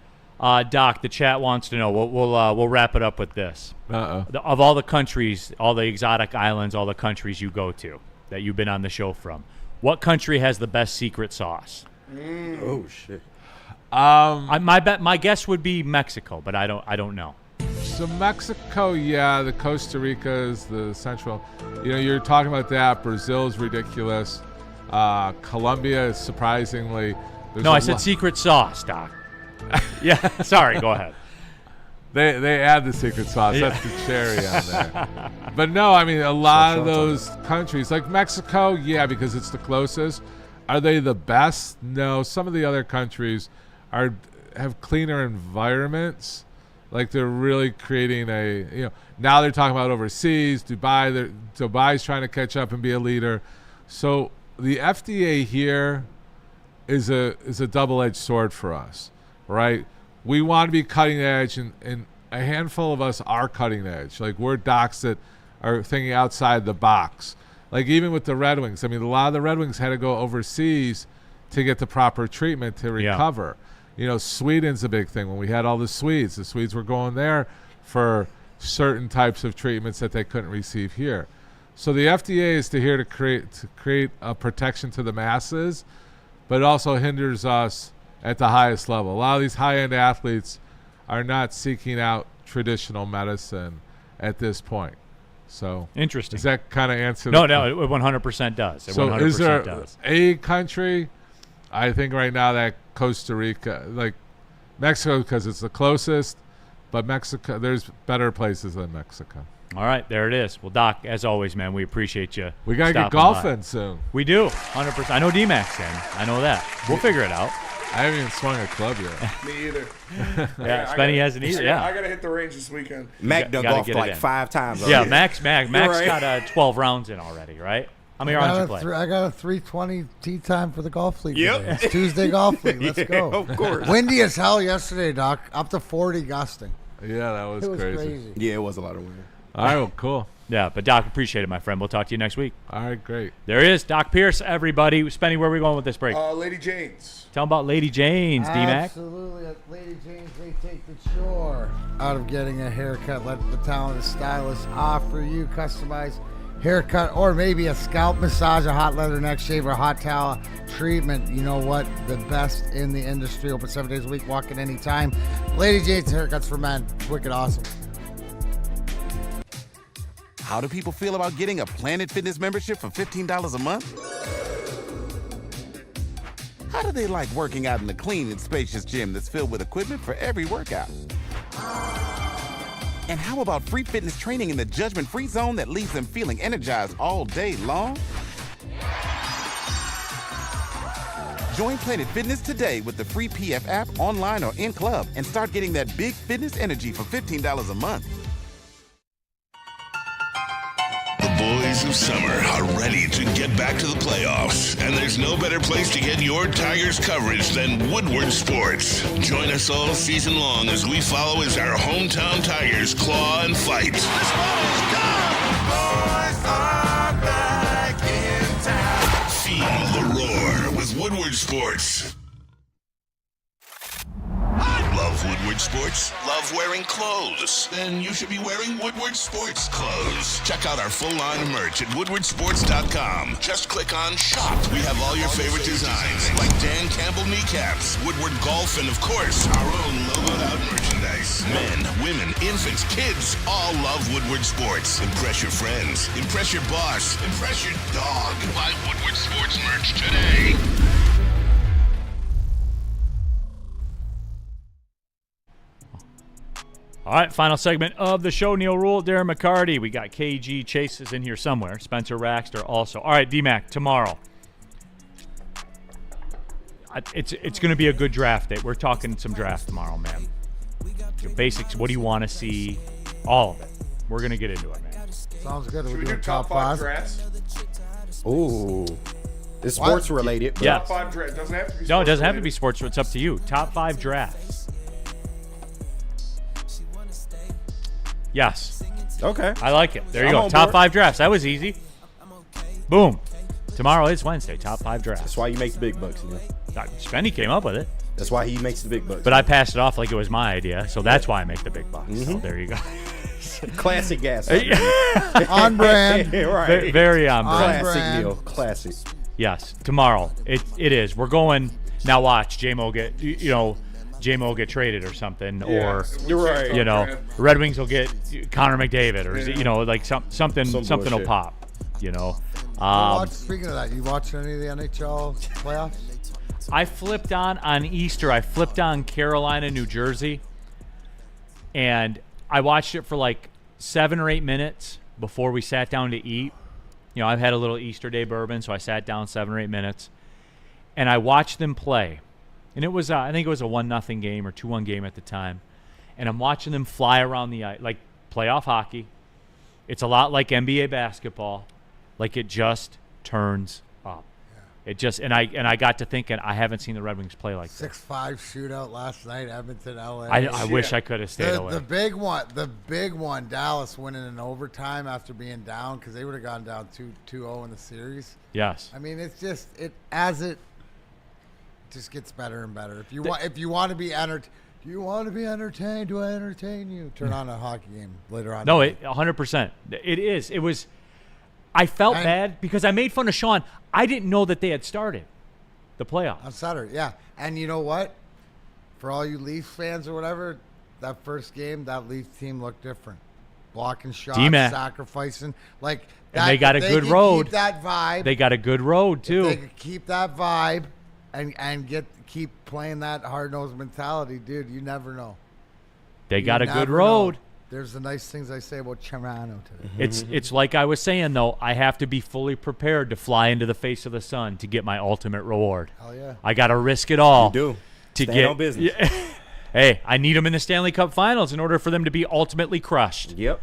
Doc, the chat wants to know. We'll wrap it up with this. Of all the countries, all the exotic islands, all the countries you go to that you've been on the show from, what country has the best secret sauce? Oh shit. My guess would be Mexico, but I don't know. So Mexico, the Costa Ricas, the Central. You're talking about that. Brazil's ridiculous. Colombia is surprisingly. No, I said secret sauce, Doc. Yeah, sorry. Go ahead. They add the secret sauce. Yeah. That's the cherry on there. But no, I mean a lot of those countries, like Mexico, because it's the closest. Are they the best? No. Some of the other countries have cleaner environments. Like they're really creating now they're talking about overseas. Dubai's trying to catch up and be a leader. So the FDA here is a double-edged sword for us, right? We want to be cutting edge, and a handful of us are cutting edge. Like we're docs that are thinking outside the box. Like even with the Red Wings, I mean, a lot of the Red Wings had to go overseas to get the proper treatment to recover. Sweden's a big thing. When we had all the Swedes were going there for certain types of treatments that they couldn't receive here. So the FDA is here to create a protection to the masses, but it also hinders us at the highest level. A lot of these high-end athletes are not seeking out traditional medicine at this point. So interesting. Does that kind of answer? No, it 100% does. It so 100% is there does. A country? I think right now that Costa Rica, like Mexico, because it's the closest, but Mexico, there's better places than Mexico. All right, there it is. Well, Doc, as always, man, we appreciate you. We got to get golfing soon. We do, 100%. I know D-Mac's in. I know that. We'll figure it out. I haven't even swung a club yet. Me either. Spenny hasn't either. Yeah, I gotta hit the range this weekend. Mac done golfed like 5 times already. Yeah, Mac's got 12 rounds in already, right? How many rounds you play? I got a 3:20 tee time for the golf league. Yep. Today. It's Tuesday golf league. Let's go. Of course. Windy as hell yesterday, Doc. Up to 40 gusting. Yeah, that was crazy. Yeah, it was a lot of wind. All right, well, cool. Yeah, but Doc, appreciate it, my friend. We'll talk to you next week. All right, great. There is Doc Pierce, everybody. Spenny, where are we going with this break? Lady Jane's. Tell them about Lady Jane's, D-Mac. Absolutely. At Lady Jane's, they take the chore out of getting a haircut. Let the talented stylist offer you customized haircut or maybe a scalp massage, a hot leather neck shave, or a hot towel treatment. You know what? The best in the industry. Open 7 days a week. Walk in anytime. Lady Jane's haircuts for men. Wicked awesome. How do people feel about getting a Planet Fitness membership for $15 a month? How do they like working out in a clean and spacious gym that's filled with equipment for every workout? And how about free fitness training in the judgment-free zone that leaves them feeling energized all day long? Join Planet Fitness today with the free PF app online or in club and start getting that big fitness energy for $15 a month. The boys of summer are ready to get back to the playoffs, and there's no better place to get your Tigers coverage than Woodward Sports. Join us all season long as we follow as our hometown Tigers claw and fight. This ball is gone! Boys are back in town. Feel the roar with Woodward Sports. Love Woodward Sports? Love wearing clothes? Then you should be wearing Woodward Sports clothes. Check out our full line of merch at woodwardsports.com. Just click on shop. We have all your favorite designs, like Dan Campbell kneecaps, Woodward golf, and of course, our own logoed out merchandise. Men, women, infants, kids all love Woodward Sports. Impress your friends. Impress your boss. Impress your dog. Buy Woodward Sports merch today. All right, final segment of the show. Neil Rule, Darren McCarty. We got KG Chase is in here somewhere. Spencer Raxter also. All right, D-Mac, tomorrow. It's going to be a good draft day. We're talking some draft tomorrow, man. Your basics, what do you want to see? All of it. We're going to get into it, man. Sounds good. Should we do top 5 drafts? Ooh. It's sports related. Yeah. Top 5 drafts. Doesn't have to be No, it doesn't have to be sports. It's up to you. Top 5 drafts. Yes. Okay. I like it. There you I'm go. on Top board. 5 drafts. That was easy. Boom. Tomorrow is Wednesday. Top 5 drafts. That's why you make the big bucks, you know? Spenny came up with it. That's why he makes the big bucks. But I passed it off like it was my idea, so that's why I make the big bucks. Mm-hmm. So there you go. Classic gas. On brand. Right. Very on brand. Classic deal. Classic. Yes. Tomorrow. It is. We're going. Now watch. J-Mo get, J-Mo get traded or something. Yeah, or, you're right. Red Wings will get Connor McDavid or, like something will bullshit. pop, Speaking of that, you watch any of the NHL playoffs? I flipped on Easter. I flipped on Carolina, New Jersey, and I watched it for like 7 or 8 minutes before we sat down to eat. I've had a little Easter Day bourbon, so I sat down 7 or 8 minutes, and I watched them play. And it was, I think it was a 1-0 game or 2-1 game at the time, and I'm watching them fly around the ice like playoff hockey. It's a lot like NBA basketball, like it just turns up. It just and I got to thinking I haven't seen the Red Wings play like that. 6-5 shootout last night, Edmonton, LA. I wish I could have stayed away. The big one, Dallas winning in overtime after being down because they would have gone down 2-0 in the series. Yes. I mean, it's just it just gets better and better. If you want to be entertained, do I entertain you? Turn on a hockey game later on. No, 100%. It is. It was. I felt bad because I made fun of Sean. I didn't know that they had started the playoffs on Saturday. Yeah, and you know what? For all you Leafs fans or whatever, that first game, that Leafs team looked different. Blocking shots, sacrificing, like that. And they got a good road. Keep that vibe. They got a good road too. If they could keep that vibe and keep playing that hard-nosed mentality, dude. You never know. They got a good road. Know. There's the nice things I say about Toronto today. It's like I was saying, though. I have to be fully prepared to fly into the face of the sun to get my ultimate reward. Hell yeah. I got to risk it all. You do. To Stand on business. Hey, I need them in the Stanley Cup Finals in order for them to be ultimately crushed. Yep.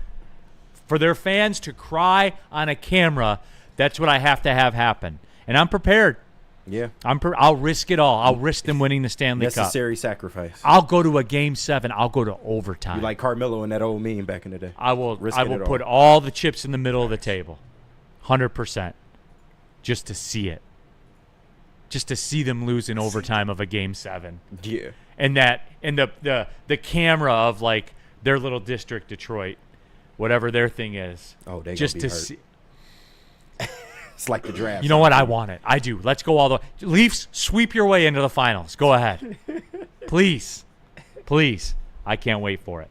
For their fans to cry on a camera, that's what I have to have happen. And I'm prepared. Yeah. I'll risk it all. I'll risk them winning the Stanley Cup. Necessary sacrifice. I'll go to a Game 7. I'll go to overtime. You like Carmelo in that old meme back in the day. I will put all the chips in the middle of the table. 100%. Just to see it. Just to see them lose in overtime of a Game 7. Yeah. And the camera of like their little district, Detroit, whatever their thing is. Oh, they just gonna be to hurt. see. It's like the draft. You know what? I want it. I do. Let's go all the way. Leafs, sweep your way into the finals. Go ahead. Please. Please. I can't wait for it.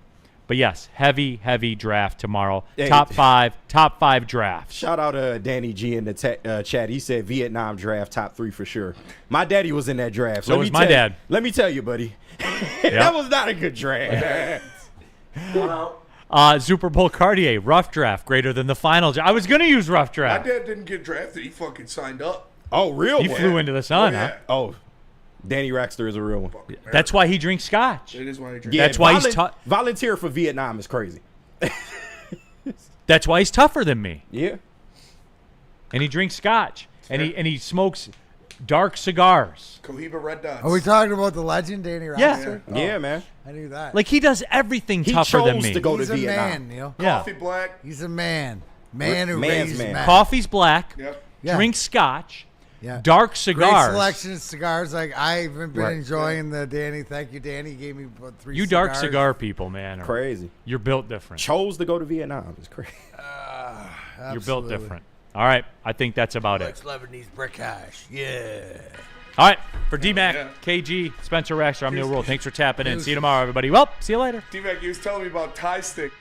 But yes, heavy draft tomorrow. Hey. Top five draft. Shout out to Danny G in the chat. He said Vietnam draft top 3 for sure. My daddy was in that draft. So was my dad. Let me tell you, buddy. That was not a good draft. Super Bowl Cartier, rough draft greater than the final. I was gonna use rough My draft. dad didn't get drafted. He fucking signed up. Oh, real He one? flew into the sun, Oh, huh? yeah. Oh, Danny Raxter is a real one. That's why he drinks scotch. It is why he drinks. Yeah, That's why he's volunteer for Vietnam is crazy. That's why he's tougher than me. Yeah. And he drinks scotch. And he smokes dark cigars. Cohiba Red Dots. Are we talking about the legend, Danny Yeah. Raxter? Yeah, man. I knew that. Like he does everything He tougher than chose me. to go He's to a Vietnam. man, Neil. Yeah. Coffee black. He's a man. Man who Man's raised man. men. Coffee's black. Yep. Yeah. Drinks scotch. Yeah. Dark Great cigars. selection of cigars. Like I've been Right. enjoying the Danny. Thank you, Danny. He gave me about 3 You cigars. dark cigar people, man. Crazy. You're built different. Chose to go to Vietnam. It's crazy. You're built different. All right. I think that's about it. Lebanese brick hash. Yeah. All right. For D-Mac, yeah. KG, Spencer Raxter, I'm Neil Rule. Thanks for tapping in. See you tomorrow, everybody. Well, see you later. D-Mac, he was telling me about Thai stick.